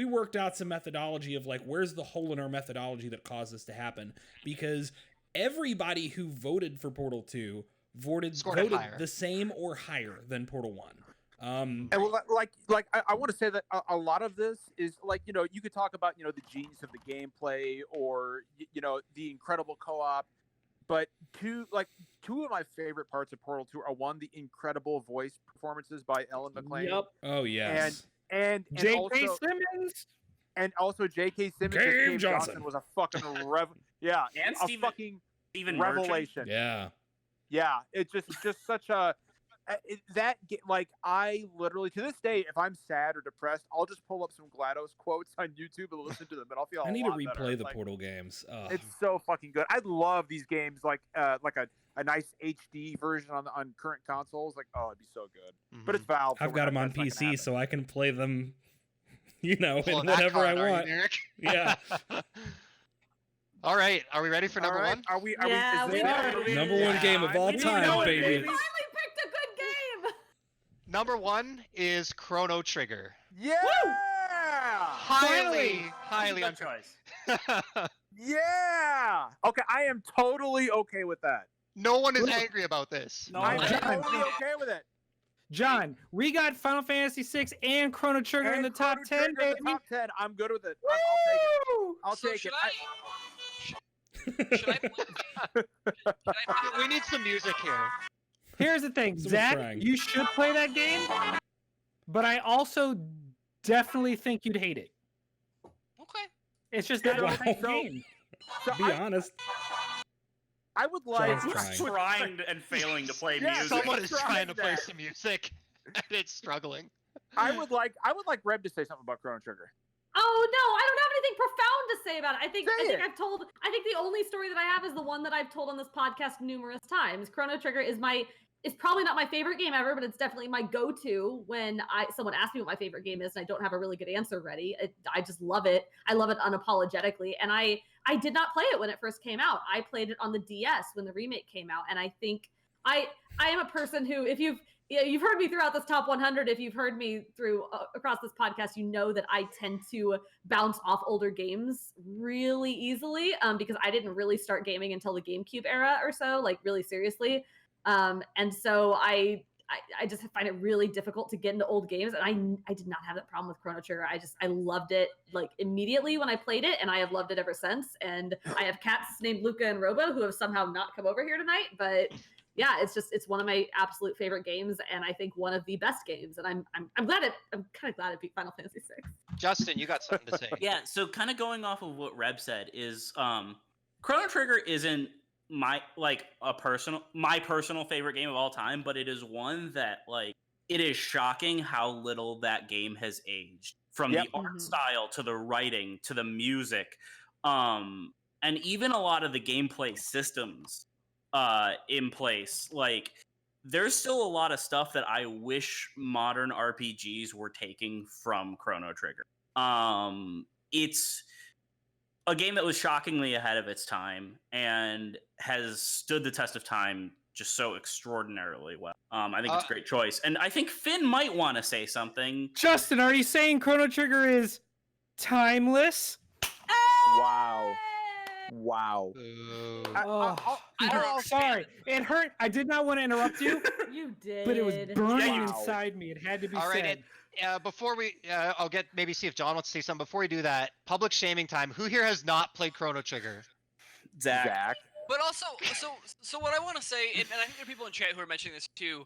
[SPEAKER 5] worked out some methodology of where's the hole in our methodology that caused this to happen? Because everybody who voted for Portal 2 voted the same or higher than Portal 1.
[SPEAKER 8] And I want to say that a lot of this is you could talk about the genius of the gameplay or the incredible co-op, but two of my favorite parts of Portal 2 are the incredible voice performances by Ellen McLean.
[SPEAKER 6] Yep.
[SPEAKER 5] Oh yes.
[SPEAKER 8] And
[SPEAKER 6] J.K.
[SPEAKER 8] also,
[SPEAKER 6] Simmons.
[SPEAKER 8] and also J.K. Simmons as
[SPEAKER 5] Cave
[SPEAKER 8] Cave
[SPEAKER 5] Johnson.
[SPEAKER 8] was a fucking
[SPEAKER 3] And
[SPEAKER 8] a fucking
[SPEAKER 3] Steven
[SPEAKER 8] revelation.
[SPEAKER 5] Yeah.
[SPEAKER 8] Yeah, it's just such a I literally to this day, if I'm sad or depressed, I'll just pull up some GLaDOS quotes on YouTube and listen to them, and I'll feel.
[SPEAKER 5] I need
[SPEAKER 8] a
[SPEAKER 5] to
[SPEAKER 8] lot
[SPEAKER 5] replay
[SPEAKER 8] better.
[SPEAKER 5] the Portal games.
[SPEAKER 8] It's so fucking good. I love these games, like a nice HD version on current consoles. It'd be so good. But it's Valve. so
[SPEAKER 5] I've got them on
[SPEAKER 8] that's not gonna
[SPEAKER 5] PC,
[SPEAKER 8] happen.
[SPEAKER 5] so I can play them, in
[SPEAKER 4] Pulling that
[SPEAKER 5] whatever I
[SPEAKER 4] card, are you,
[SPEAKER 5] want.
[SPEAKER 4] Eric?
[SPEAKER 5] Yeah.
[SPEAKER 4] All right. Are we ready for number 1?
[SPEAKER 8] Are we?
[SPEAKER 2] Yeah,
[SPEAKER 8] is
[SPEAKER 2] we
[SPEAKER 8] this-
[SPEAKER 2] are.
[SPEAKER 5] Number 1 game of all
[SPEAKER 8] We
[SPEAKER 5] time,
[SPEAKER 8] know it,
[SPEAKER 5] baby.
[SPEAKER 2] Finally picked a good game.
[SPEAKER 4] Number 1 is Chrono Trigger.
[SPEAKER 8] Yeah.
[SPEAKER 4] Highly
[SPEAKER 3] Good choice.
[SPEAKER 8] Yeah. Okay, I am totally okay with that.
[SPEAKER 4] No one is angry about this.
[SPEAKER 3] No,
[SPEAKER 8] I'm
[SPEAKER 5] John.
[SPEAKER 8] totally okay with it.
[SPEAKER 6] John, we got Final Fantasy VI and Chrono Trigger in the top 10, baby.
[SPEAKER 8] Top 10. I'm good with it. I'll
[SPEAKER 7] So
[SPEAKER 8] take
[SPEAKER 7] should
[SPEAKER 8] it.
[SPEAKER 7] I? Should I play?
[SPEAKER 4] We need some music here.
[SPEAKER 6] Here's the thing,
[SPEAKER 5] Someone's
[SPEAKER 6] Zach,
[SPEAKER 5] trying.
[SPEAKER 6] you should play that game, but I also definitely think you'd hate it.
[SPEAKER 7] Okay.
[SPEAKER 6] It's just not
[SPEAKER 5] Wow.
[SPEAKER 6] a type of game.
[SPEAKER 8] So
[SPEAKER 5] Be honest.
[SPEAKER 8] I would like.
[SPEAKER 5] John's
[SPEAKER 3] Trying and failing to play
[SPEAKER 8] Yeah,
[SPEAKER 3] music.
[SPEAKER 4] Someone is trying to play
[SPEAKER 8] that.
[SPEAKER 4] some music, and it's struggling.
[SPEAKER 8] I would like Reb to say something about Chrono Trigger.
[SPEAKER 2] Oh no, I don't have anything profound to say about it. I think
[SPEAKER 8] Say it.
[SPEAKER 2] the only story that I have is the one that I've told on this podcast numerous times. Chrono Trigger is probably not my favorite game ever, but it's definitely my go-to when someone asks me what my favorite game is and I don't have a really good answer ready. I just love it. I love it unapologetically. And I did not play it when it first came out. I played it on the DS when the remake came out. And I think I am a person who, if you've heard me throughout this top 100, if you've heard me through across this podcast, you know that I tend to bounce off older games really easily because I didn't really start gaming until the GameCube era or so, like really seriously. And so I just find it really difficult to get into old games. And I did not have that problem with Chrono Trigger. I loved it like immediately when I played it, and I have loved it ever since. And I have cats named Luca and Robo who have somehow not come over here tonight, but yeah, it's one of my absolute favorite games, and I think one of the best games. And I'm kind of glad it beat Final Fantasy VI.
[SPEAKER 4] Justin, you got something to say?
[SPEAKER 3] Yeah, so kind of going off of what Reb said is Chrono Trigger isn't my personal favorite game of all time, but it is one that like it is shocking how little that game has aged, from the art style to the writing to the music, and even a lot of the gameplay systems in place. Like there's still a lot of stuff that I wish modern RPGs were taking from Chrono Trigger. It's a game that was shockingly ahead of its time and has stood the test of time just so extraordinarily well. I think it's a great choice. And I think Finn might want to say something.
[SPEAKER 6] Justin, are you saying Chrono Trigger is timeless?
[SPEAKER 8] Wow.
[SPEAKER 6] Sorry. It hurt. I did not want to interrupt you,
[SPEAKER 2] You did.
[SPEAKER 6] but it was burning
[SPEAKER 8] Wow.
[SPEAKER 6] inside me. It had to be
[SPEAKER 4] All right,
[SPEAKER 6] said.
[SPEAKER 4] before we, I'll maybe see if John wants to say something. Before we do that, public shaming time. Who here has not played Chrono Trigger?
[SPEAKER 3] Zach.
[SPEAKER 7] But also, so what I want to say, and I think there are people in chat who are mentioning this too.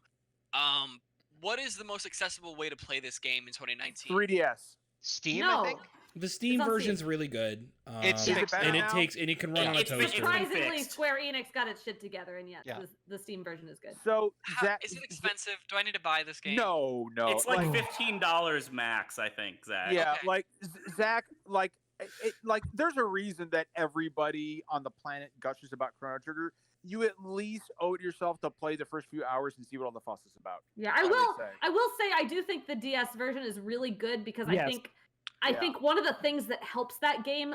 [SPEAKER 7] What is the most accessible way to play this game in 2019?
[SPEAKER 8] 3DS.
[SPEAKER 4] Steam,
[SPEAKER 2] No.
[SPEAKER 4] I think.
[SPEAKER 5] The Steam
[SPEAKER 2] It's on
[SPEAKER 5] version's
[SPEAKER 2] Steam.
[SPEAKER 5] really good.
[SPEAKER 4] It's
[SPEAKER 8] Is it better
[SPEAKER 5] and it
[SPEAKER 8] now?
[SPEAKER 5] takes and it can run
[SPEAKER 3] Yeah,
[SPEAKER 5] on a
[SPEAKER 3] it's
[SPEAKER 5] toaster.
[SPEAKER 2] Surprisingly,
[SPEAKER 3] fixed.
[SPEAKER 2] Square Enix got its shit together, and yes,
[SPEAKER 4] Yeah.
[SPEAKER 2] the Steam version is good.
[SPEAKER 8] So Zach,
[SPEAKER 7] Is it expensive? Do I need to buy this game?
[SPEAKER 8] No.
[SPEAKER 3] It's like $15 max, I think, Zach.
[SPEAKER 8] Yeah,
[SPEAKER 7] Okay.
[SPEAKER 8] like Zach, like there's a reason that everybody on the planet gushes about Chrono Trigger. You at least owe it yourself to play the first few hours and see what all the fuss is about.
[SPEAKER 2] Yeah,
[SPEAKER 8] I
[SPEAKER 2] I
[SPEAKER 8] would
[SPEAKER 2] will.
[SPEAKER 8] say.
[SPEAKER 2] I will say I do think the DS version is really good because
[SPEAKER 6] Yes.
[SPEAKER 2] I think one of the things that helps that game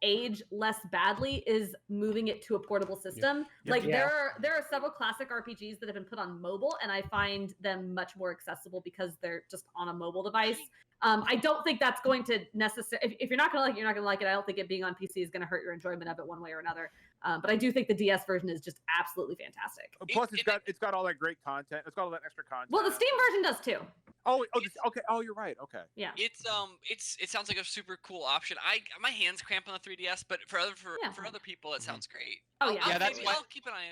[SPEAKER 2] age less badly is moving it to a portable system. Like
[SPEAKER 6] Yeah.
[SPEAKER 2] there are several classic RPGs that have been put on mobile, and I find them much more accessible because they're just on a mobile device. I don't think that's going to necessarily. If you're not gonna like it, you're not gonna like it. I don't think it being on PC is gonna hurt your enjoyment of it one way or another. But I do think the DS version is just absolutely fantastic.
[SPEAKER 8] Plus, it's got all that great content. It's got all that extra content.
[SPEAKER 2] Well, the Steam version does too.
[SPEAKER 8] Okay. Oh, you're right. Okay.
[SPEAKER 2] Yeah.
[SPEAKER 7] It sounds like a super cool option. My hands cramp on the 3DS, but for other people, it sounds great.
[SPEAKER 2] Oh, yeah.
[SPEAKER 4] Yeah, that's why-
[SPEAKER 7] I'll keep an eye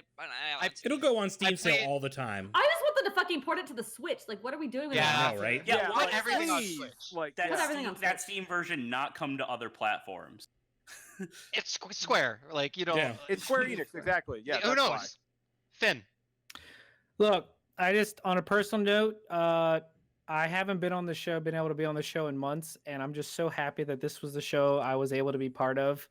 [SPEAKER 7] out. on
[SPEAKER 5] It'll go on Steam
[SPEAKER 4] I
[SPEAKER 5] sale
[SPEAKER 4] played-
[SPEAKER 5] all the time.
[SPEAKER 2] I just want them to fucking port it to the Switch. Like, what are we doing with
[SPEAKER 4] Yeah,
[SPEAKER 2] that?
[SPEAKER 5] I know, right?
[SPEAKER 3] Yeah,
[SPEAKER 8] well,
[SPEAKER 4] put everything on
[SPEAKER 8] please,
[SPEAKER 4] Switch.
[SPEAKER 8] Like,
[SPEAKER 3] That,
[SPEAKER 2] Put
[SPEAKER 8] yeah.
[SPEAKER 2] everything on
[SPEAKER 3] that
[SPEAKER 2] Switch.
[SPEAKER 3] Steam version not come to other platforms.
[SPEAKER 4] It's Square. Like
[SPEAKER 5] Yeah.
[SPEAKER 8] It's Square Enix, exactly. Yeah.
[SPEAKER 4] who
[SPEAKER 8] that's
[SPEAKER 4] knows?
[SPEAKER 8] why.
[SPEAKER 4] Finn.
[SPEAKER 6] Look, I just, on a personal note, I haven't been able to be on the show in months, and I'm just so happy that this was the show I was able to be part of.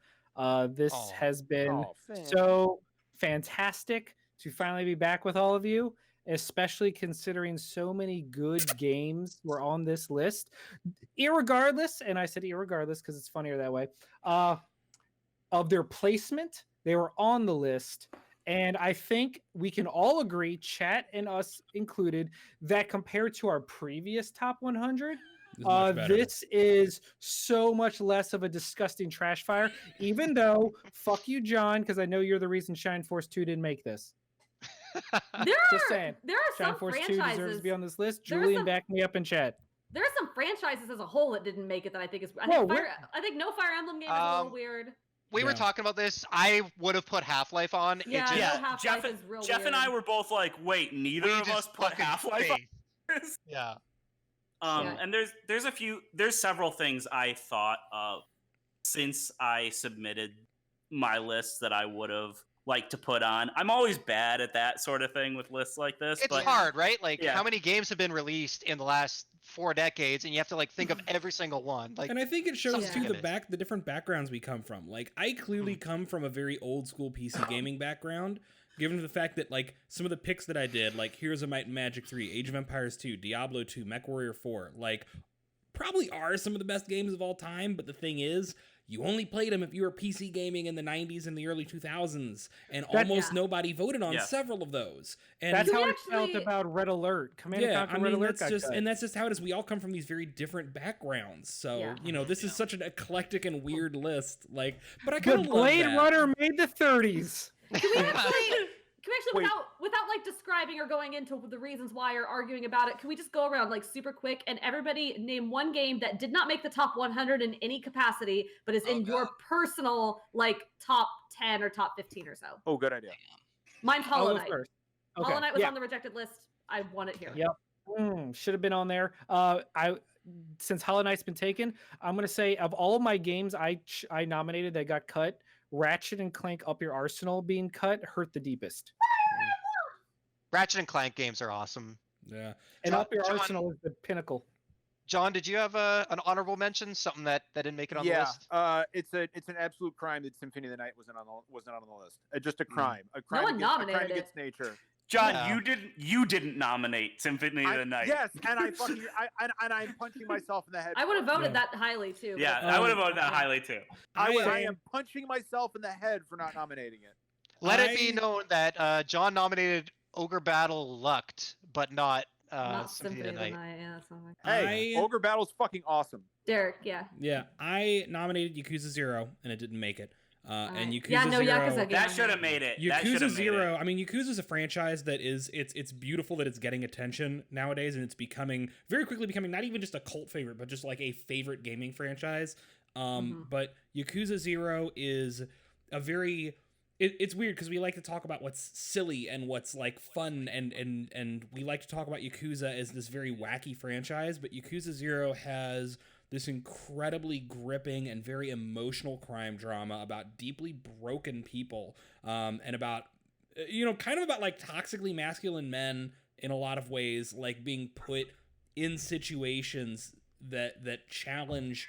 [SPEAKER 6] This
[SPEAKER 4] Aw.
[SPEAKER 6] has been
[SPEAKER 8] Oh, Finn.
[SPEAKER 6] so fantastic to finally be back with all of you, especially considering so many good games were on this list. Irregardless, and I said irregardless because it's funnier that way, of their placement, they were on the list. And I think we can all agree, chat and us included, that compared to our previous top 100,
[SPEAKER 5] It's much better.
[SPEAKER 6] this is so much less of a disgusting trash fire. Even though, fuck you, John, because I know you're the reason Shine Force 2 didn't make this. Just saying.
[SPEAKER 2] There are
[SPEAKER 6] Shine
[SPEAKER 2] some
[SPEAKER 6] Force 2 deserves
[SPEAKER 2] franchises.
[SPEAKER 6] to be on this list.
[SPEAKER 2] There are
[SPEAKER 6] Julian,
[SPEAKER 2] some-
[SPEAKER 6] back me up in chat.
[SPEAKER 2] There are some franchises as a whole that didn't make it that I think is. I
[SPEAKER 6] Whoa,
[SPEAKER 2] think, I think no Fire Emblem game is a
[SPEAKER 4] Um,
[SPEAKER 2] little weird.
[SPEAKER 4] we were talking about this. I would have put Half-Life on.
[SPEAKER 2] Yeah,
[SPEAKER 4] It just,
[SPEAKER 2] Half-Life is real
[SPEAKER 3] Jeff
[SPEAKER 2] weird.
[SPEAKER 3] and I were both like, wait, neither
[SPEAKER 4] we
[SPEAKER 3] of
[SPEAKER 4] just
[SPEAKER 3] us put
[SPEAKER 4] fucking
[SPEAKER 3] Half-Life on.
[SPEAKER 4] faith. Yeah.
[SPEAKER 3] And there's several things I thought of since I submitted my list that I would have liked to put on. I'm always bad at that sort of thing with lists like this.
[SPEAKER 4] It's
[SPEAKER 3] but
[SPEAKER 4] hard, right? Like,
[SPEAKER 3] Yeah.
[SPEAKER 4] how many games have been released in the last 4 decades, and you have to like think of every single one. Like,
[SPEAKER 5] And I think it shows
[SPEAKER 4] something
[SPEAKER 5] too
[SPEAKER 4] in it.
[SPEAKER 5] the different backgrounds we come from. Like I clearly come from a very old school PC gaming background, given the fact that like some of the picks that I did, like Heroes of Might and Magic 3, Age of Empires 2, Diablo 2, MechWarrior 4, like probably are some of the best games of all time, but the thing is, you only played them if you were PC gaming in the 90s and the early 2000s, and almost nobody voted on several of those. And
[SPEAKER 6] That's how
[SPEAKER 2] You
[SPEAKER 6] I felt
[SPEAKER 2] actually-
[SPEAKER 6] about Red Alert. Command and
[SPEAKER 5] yeah,
[SPEAKER 6] Conquer
[SPEAKER 5] I
[SPEAKER 6] Red
[SPEAKER 5] mean
[SPEAKER 6] Alert
[SPEAKER 5] that's
[SPEAKER 6] got cut.
[SPEAKER 5] that's just how it is. We all come from these very different backgrounds, so
[SPEAKER 2] Yeah.
[SPEAKER 5] you know this is such an eclectic and weird list. Like, but I
[SPEAKER 6] But
[SPEAKER 5] kind of love
[SPEAKER 6] Blade
[SPEAKER 5] that.
[SPEAKER 6] Runner made the 30s.
[SPEAKER 2] Can we actually, without like describing or going into the reasons why or arguing about it, can we just go around like super quick and everybody name one game that did not make the top 100 in any capacity, but is in your personal like top 10 or top 15 or so?
[SPEAKER 8] Oh, good idea.
[SPEAKER 2] Mine's
[SPEAKER 6] I'll
[SPEAKER 2] Hollow
[SPEAKER 6] go
[SPEAKER 2] Knight.
[SPEAKER 6] first. Okay.
[SPEAKER 2] Hollow Knight was
[SPEAKER 6] yeah.
[SPEAKER 2] on the rejected list. I want it here.
[SPEAKER 6] Yep. Should have been on there. Since Hollow Knight's been taken, I'm gonna say of all of my games I nominated that got cut, Ratchet and Clank Up Your Arsenal being cut hurt the deepest.
[SPEAKER 4] Ratchet and Clank games are awesome.
[SPEAKER 5] Yeah,
[SPEAKER 6] And
[SPEAKER 4] John-
[SPEAKER 6] Up Your
[SPEAKER 4] John-
[SPEAKER 6] Arsenal is the pinnacle.
[SPEAKER 4] John, did you have an honorable mention? Something that didn't make it on the
[SPEAKER 8] Yeah,
[SPEAKER 4] list?
[SPEAKER 8] it's an absolute crime that Symphony of the Night wasn't on the list. Just a crime. A crime
[SPEAKER 2] one
[SPEAKER 8] against, a
[SPEAKER 2] nominated
[SPEAKER 8] crime
[SPEAKER 2] it.
[SPEAKER 8] against nature.
[SPEAKER 3] John,
[SPEAKER 4] Yeah.
[SPEAKER 3] you didn't nominate Symphony of the Night.
[SPEAKER 8] Yes, and I'm punching myself in the head.
[SPEAKER 2] I would have
[SPEAKER 8] for it.
[SPEAKER 2] voted that highly too.
[SPEAKER 3] Yeah,
[SPEAKER 2] but-
[SPEAKER 3] I would have voted that highly too.
[SPEAKER 8] I am punching myself in the head for not nominating it.
[SPEAKER 4] Let it be known that John nominated Ogre Battle Lucked, but not
[SPEAKER 2] Not
[SPEAKER 4] Symphony of the Night.
[SPEAKER 2] Yeah, that's not my...
[SPEAKER 8] Hey, Ogre Battle's fucking awesome.
[SPEAKER 2] Derek, yeah.
[SPEAKER 5] Yeah, I nominated Yakuza 0 and it didn't make it. And Yakuza
[SPEAKER 2] Yeah, no,
[SPEAKER 5] 0,
[SPEAKER 2] Yakuza game.
[SPEAKER 3] That should have made it. That should
[SPEAKER 5] Yakuza
[SPEAKER 3] have made
[SPEAKER 5] 0,
[SPEAKER 3] it.
[SPEAKER 5] I mean, Yakuza is a franchise that is, it's beautiful that it's getting attention nowadays, and it's becoming, very quickly becoming not even just a cult favorite, but just like a favorite gaming franchise. But Yakuza 0 is a very, it's weird because we like to talk about what's silly and what's like fun, and we like to talk about Yakuza as this very wacky franchise, but Yakuza 0 has this incredibly gripping and very emotional crime drama about deeply broken people, and about, kind of about like toxically masculine men in a lot of ways, like being put in situations that challenge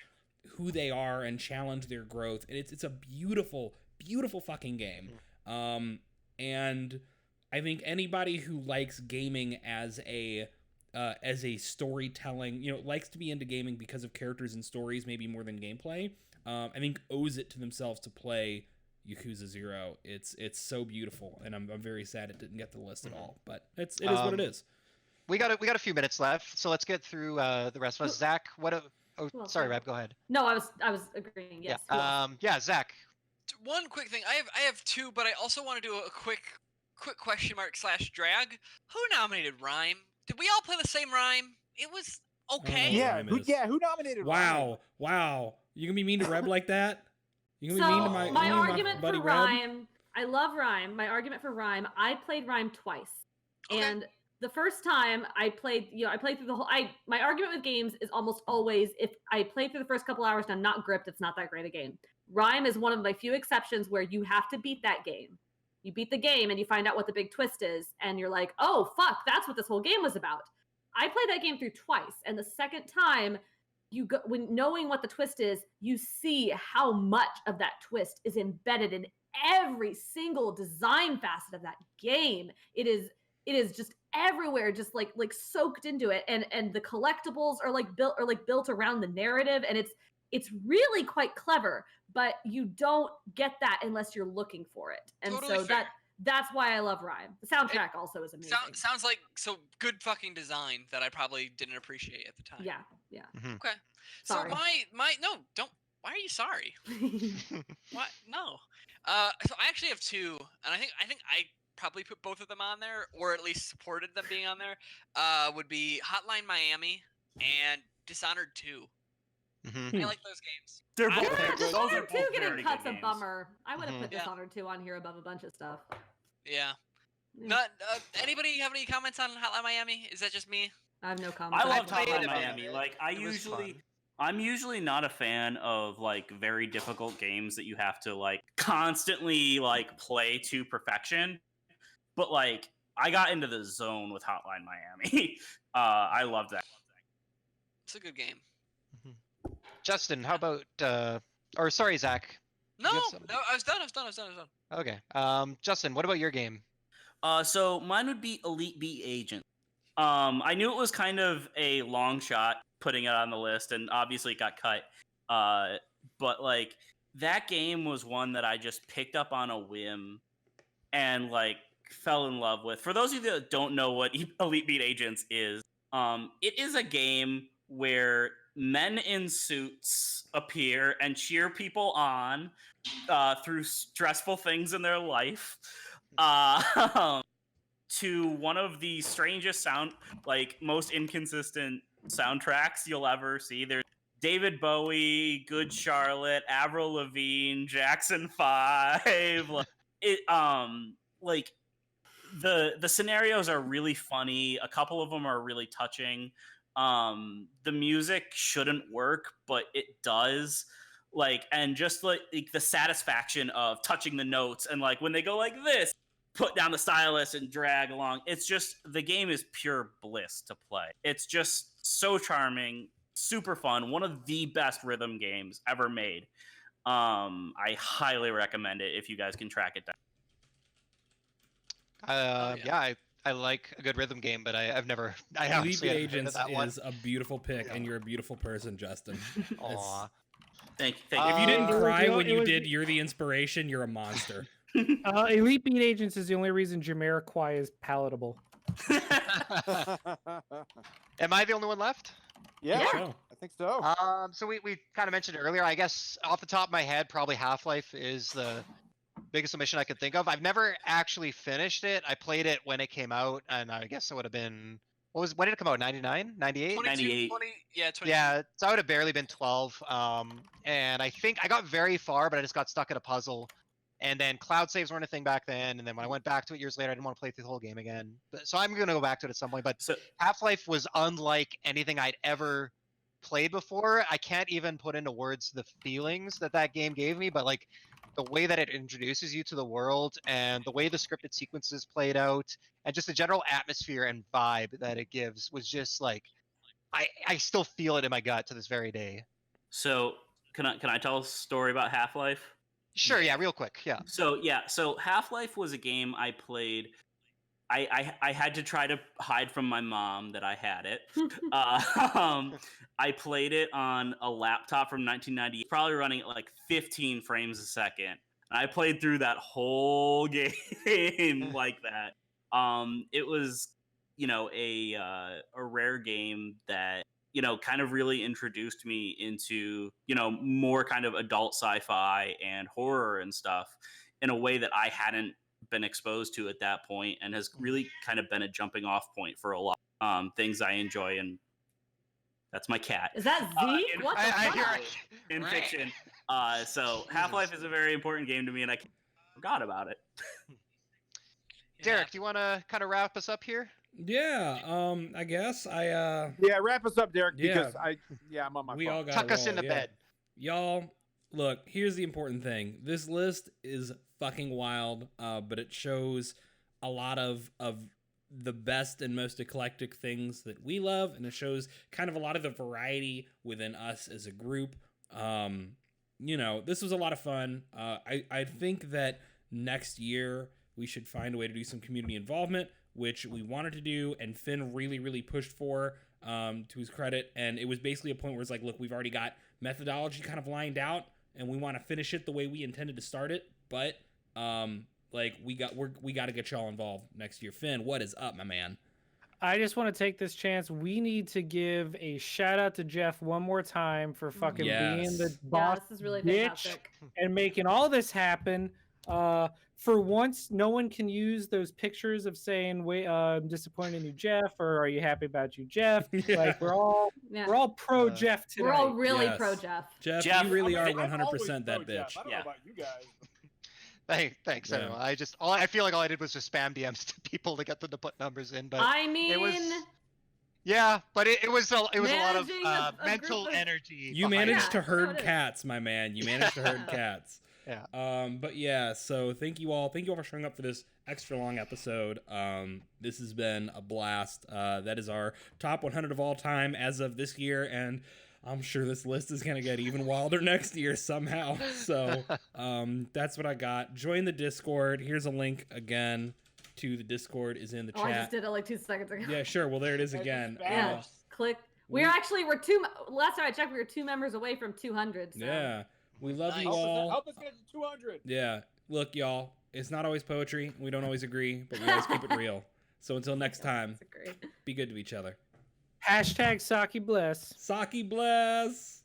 [SPEAKER 5] who they are and challenge their growth. And it's a beautiful, beautiful fucking game. And I think anybody who likes gaming as a storytelling, likes to be into gaming because of characters and stories, maybe more than gameplay, I think owes it to themselves to play Yakuza 0. It's so beautiful, and I'm very sad it didn't get to the list at all. But it is what it is.
[SPEAKER 4] We got a few minutes left, so let's get through the rest of us. Zach, sorry, Rab, go ahead.
[SPEAKER 2] No, I was agreeing. Yes.
[SPEAKER 4] Yeah, Zach.
[SPEAKER 7] One quick thing. I have two, but I also want to do a quick question mark / drag. Who nominated Rhyme? Did we all play the same Rhyme? It was okay.
[SPEAKER 5] Yeah.
[SPEAKER 8] Who nominated?
[SPEAKER 5] Wow. You gonna be mean to Reb like that? You gonna be mean to my
[SPEAKER 2] my
[SPEAKER 5] you mean to
[SPEAKER 2] argument
[SPEAKER 5] buddy
[SPEAKER 2] for
[SPEAKER 5] Reb?
[SPEAKER 2] Rhyme, I love Rhyme. My argument for Rhyme, I played Rhyme twice.
[SPEAKER 7] Okay.
[SPEAKER 2] And the first time I played through the whole my argument with games is almost always if I played through the first couple hours and I'm not gripped, it's not that great a game. Rhyme is one of my few exceptions where you have to beat that game. You beat the game and you find out what the big twist is, and you're like, oh fuck, that's what this whole game was about. I played that game through twice, and the second time, when knowing what the twist is, you see how much of that twist is embedded in every single design facet of that game. It is just everywhere, just like soaked into it, and the collectibles are built around the narrative, and it's really quite clever, but you don't get that unless you're looking for it. And
[SPEAKER 7] Totally
[SPEAKER 2] so
[SPEAKER 7] fair.
[SPEAKER 2] that's why I love Rhyme. The soundtrack also is amazing.
[SPEAKER 7] Sounds like good fucking design that I probably didn't appreciate at the time.
[SPEAKER 2] Yeah.
[SPEAKER 7] Okay.
[SPEAKER 2] Sorry.
[SPEAKER 7] So my no, don't. Why are you sorry? What? No. So I actually have two, and I think I probably put both of them on there, or at least supported them being on there. Would be Hotline Miami and Dishonored 2. I like those games.
[SPEAKER 3] They're
[SPEAKER 7] I-
[SPEAKER 3] both.
[SPEAKER 2] Yeah,
[SPEAKER 3] those are
[SPEAKER 2] Dishonored 2
[SPEAKER 3] both
[SPEAKER 2] getting
[SPEAKER 3] very
[SPEAKER 2] cut's
[SPEAKER 3] good
[SPEAKER 2] a
[SPEAKER 3] games.
[SPEAKER 2] bummer. I would have put
[SPEAKER 7] Yeah.
[SPEAKER 2] Dishonored 2 on here above a bunch of stuff.
[SPEAKER 7] Yeah.
[SPEAKER 2] Yeah.
[SPEAKER 7] Not anybody have any comments on Hotline Miami? Is that just me?
[SPEAKER 2] I have no comments.
[SPEAKER 3] I love
[SPEAKER 7] played
[SPEAKER 3] Hotline
[SPEAKER 7] a bit of
[SPEAKER 3] Miami.
[SPEAKER 7] it.
[SPEAKER 3] Like
[SPEAKER 4] It was fun.
[SPEAKER 3] I'm usually not a fan of like very difficult games that you have to like constantly like play to perfection. But like I got into the zone with Hotline Miami. I loved that.
[SPEAKER 7] It's a good game.
[SPEAKER 4] Justin, how about or sorry, Zach.
[SPEAKER 7] No,
[SPEAKER 4] you have something?
[SPEAKER 7] no, I was done.
[SPEAKER 4] Okay. Justin, what about your game?
[SPEAKER 3] So mine would be Elite Beat Agent. I knew it was kind of a long shot putting it on the list, and obviously it got cut. But like that game was one that I just picked up on a whim and like fell in love with. For those of you that don't know what Elite Beat Agents is, it is a game where men in suits appear and cheer people on through stressful things in their life. To one of the strangest most inconsistent soundtracks you'll ever see. There's David Bowie, Good Charlotte, Avril Lavigne, Jackson 5. Like the scenarios are really funny. A couple of them are really touching. The music shouldn't work, but it does. Like, and just like the satisfaction of touching the notes and like when they go like this, put down the stylus and drag along. It's just, the game is pure bliss to play. It's just so charming, super fun. One of the best rhythm games ever made. I highly recommend it if you guys can track it down.
[SPEAKER 4] Yeah, I like a good rhythm game, but I
[SPEAKER 5] Elite Beat
[SPEAKER 4] honestly haven't heard of
[SPEAKER 5] Agents
[SPEAKER 4] that one.
[SPEAKER 5] is a beautiful pick,
[SPEAKER 4] Yeah.
[SPEAKER 5] and you're a beautiful person, Justin.
[SPEAKER 4] Aw.
[SPEAKER 3] Thank
[SPEAKER 5] If
[SPEAKER 3] you.
[SPEAKER 5] you didn't
[SPEAKER 6] it was
[SPEAKER 5] cry
[SPEAKER 6] the-
[SPEAKER 5] when
[SPEAKER 6] it
[SPEAKER 5] you
[SPEAKER 6] was
[SPEAKER 5] did
[SPEAKER 6] the-
[SPEAKER 5] You're the Inspiration, you're a monster.
[SPEAKER 6] Elite Beat Agents is the only reason Jamiroquai is palatable.
[SPEAKER 4] Am I the only one left?
[SPEAKER 8] Yeah,
[SPEAKER 5] So,
[SPEAKER 8] I think so.
[SPEAKER 4] So we kind of mentioned it earlier. I guess off the top of my head, probably Half-Life is the biggest omission I could think of. I've never actually finished it. I played it when it came out, and I guess it would have been when did it come out? 99? 98?
[SPEAKER 3] 98.
[SPEAKER 7] 20, yeah, 20.
[SPEAKER 4] Yeah, so I would have barely been 12. And I think I got very far, but I just got stuck in a puzzle. And then cloud saves weren't a thing back then. And then when I went back to it years later, I didn't want to play through the whole game again. So I'm going to go back to it at some point. But
[SPEAKER 3] So
[SPEAKER 4] Half-Life was unlike anything I'd ever played before. I can't even put into words the feelings that game gave me, but like the way that it introduces you to the world and the way the scripted sequences played out and just the general atmosphere and vibe that it gives was just like, I still feel it in my gut to this very day.
[SPEAKER 3] So can I tell a story about Half-Life?
[SPEAKER 4] Sure, yeah, real quick, yeah.
[SPEAKER 3] So Half-Life was a game I played. I had to try to hide from my mom that I had it. I played it on a laptop from 1990, probably running at like 15 frames a second. And I played through that whole game like that. It was, a rare game that, kind of really introduced me into, more kind of adult sci-fi and horror and stuff in a way that I hadn't been exposed to at that point, and has really kind of been a jumping off point for a lot of things I enjoy. And that's my cat.
[SPEAKER 2] Is that Zeke? What the
[SPEAKER 4] I
[SPEAKER 2] fuck?
[SPEAKER 4] hear
[SPEAKER 3] In
[SPEAKER 7] Right.
[SPEAKER 3] fiction. So Half-Life is a very important game to me, and I forgot about it.
[SPEAKER 4] Derek, do you want to kind of wrap us up here?
[SPEAKER 5] yeah, I guess
[SPEAKER 8] Yeah, wrap us up, Derek,
[SPEAKER 5] Yeah.
[SPEAKER 8] because I'm on my
[SPEAKER 5] we
[SPEAKER 8] phone.
[SPEAKER 5] all got
[SPEAKER 4] Tuck us into bed.
[SPEAKER 5] Y'all, look, here's the important thing. This list is fucking wild, but it shows a lot of the best and most eclectic things that we love, and it shows kind of a lot of the variety within us as a group. This was a lot of fun. I think that next year we should find a way to do some community involvement, which we wanted to do, and Finn really, really pushed for, to his credit. And it was basically a point where it's like, look, we've already got methodology kind of lined out, and we want to finish it the way we intended to start it. But we got to get y'all involved next year. Finn, what is up, my man?
[SPEAKER 6] I just want to take this chance. We need to give a shout out to Jeff one more time for fucking being the
[SPEAKER 5] Yes.
[SPEAKER 6] boss
[SPEAKER 2] Yeah, this is really
[SPEAKER 6] bitch
[SPEAKER 2] fantastic.
[SPEAKER 6] and making all this happen. For once, no one can use those pictures of saying, "Wait, I'm disappointed in you, Jeff," or "Are you happy about you, Jeff?"
[SPEAKER 5] Yeah.
[SPEAKER 6] Like we're all pro Jeff tonight.
[SPEAKER 2] We're all really
[SPEAKER 5] Yes.
[SPEAKER 2] pro Jeff.
[SPEAKER 5] Jeff,
[SPEAKER 3] Jeff,
[SPEAKER 5] you really
[SPEAKER 8] I
[SPEAKER 5] are
[SPEAKER 8] mean, I'm
[SPEAKER 5] 100% that
[SPEAKER 8] always pro Jeff.
[SPEAKER 5] bitch.
[SPEAKER 8] I don't know about you guys.
[SPEAKER 4] Thanks,
[SPEAKER 5] Yeah.
[SPEAKER 4] everyone. I feel like all I did was just spam DMs to people to get them to put numbers in, but
[SPEAKER 2] I mean,
[SPEAKER 4] it was but it was a lot of
[SPEAKER 2] managing a
[SPEAKER 4] mental
[SPEAKER 2] group of-
[SPEAKER 4] energy.
[SPEAKER 5] You
[SPEAKER 4] behind
[SPEAKER 5] managed
[SPEAKER 4] it.
[SPEAKER 5] to
[SPEAKER 2] Yeah,
[SPEAKER 5] herd
[SPEAKER 2] no, it is.
[SPEAKER 5] cats, my man. You managed to herd cats.
[SPEAKER 4] Yeah.
[SPEAKER 5] But yeah, so thank you all for showing up for this extra long episode. This has been a blast. That is our top 100 of all time as of this year, and I'm sure this list is gonna get even wilder next year somehow. So that's what I got. Join the Discord. Here's a link again to the Discord is in the
[SPEAKER 2] Oh, I just
[SPEAKER 5] chat.
[SPEAKER 2] did it like 2 seconds ago.
[SPEAKER 5] Yeah, sure. Well, there it is again.
[SPEAKER 2] Yeah, click. We're two. Last time I checked, we were 2 members away from 200. So.
[SPEAKER 5] Yeah. We love you
[SPEAKER 7] Nice.
[SPEAKER 5] all.
[SPEAKER 8] Help us get to 200.
[SPEAKER 5] Yeah. Look, y'all, it's not always poetry. We don't always agree, but we always keep it real. So until next time,
[SPEAKER 2] That's great.
[SPEAKER 5] be good to each other.
[SPEAKER 6] Hashtag Saki bless.
[SPEAKER 5] Saki bless.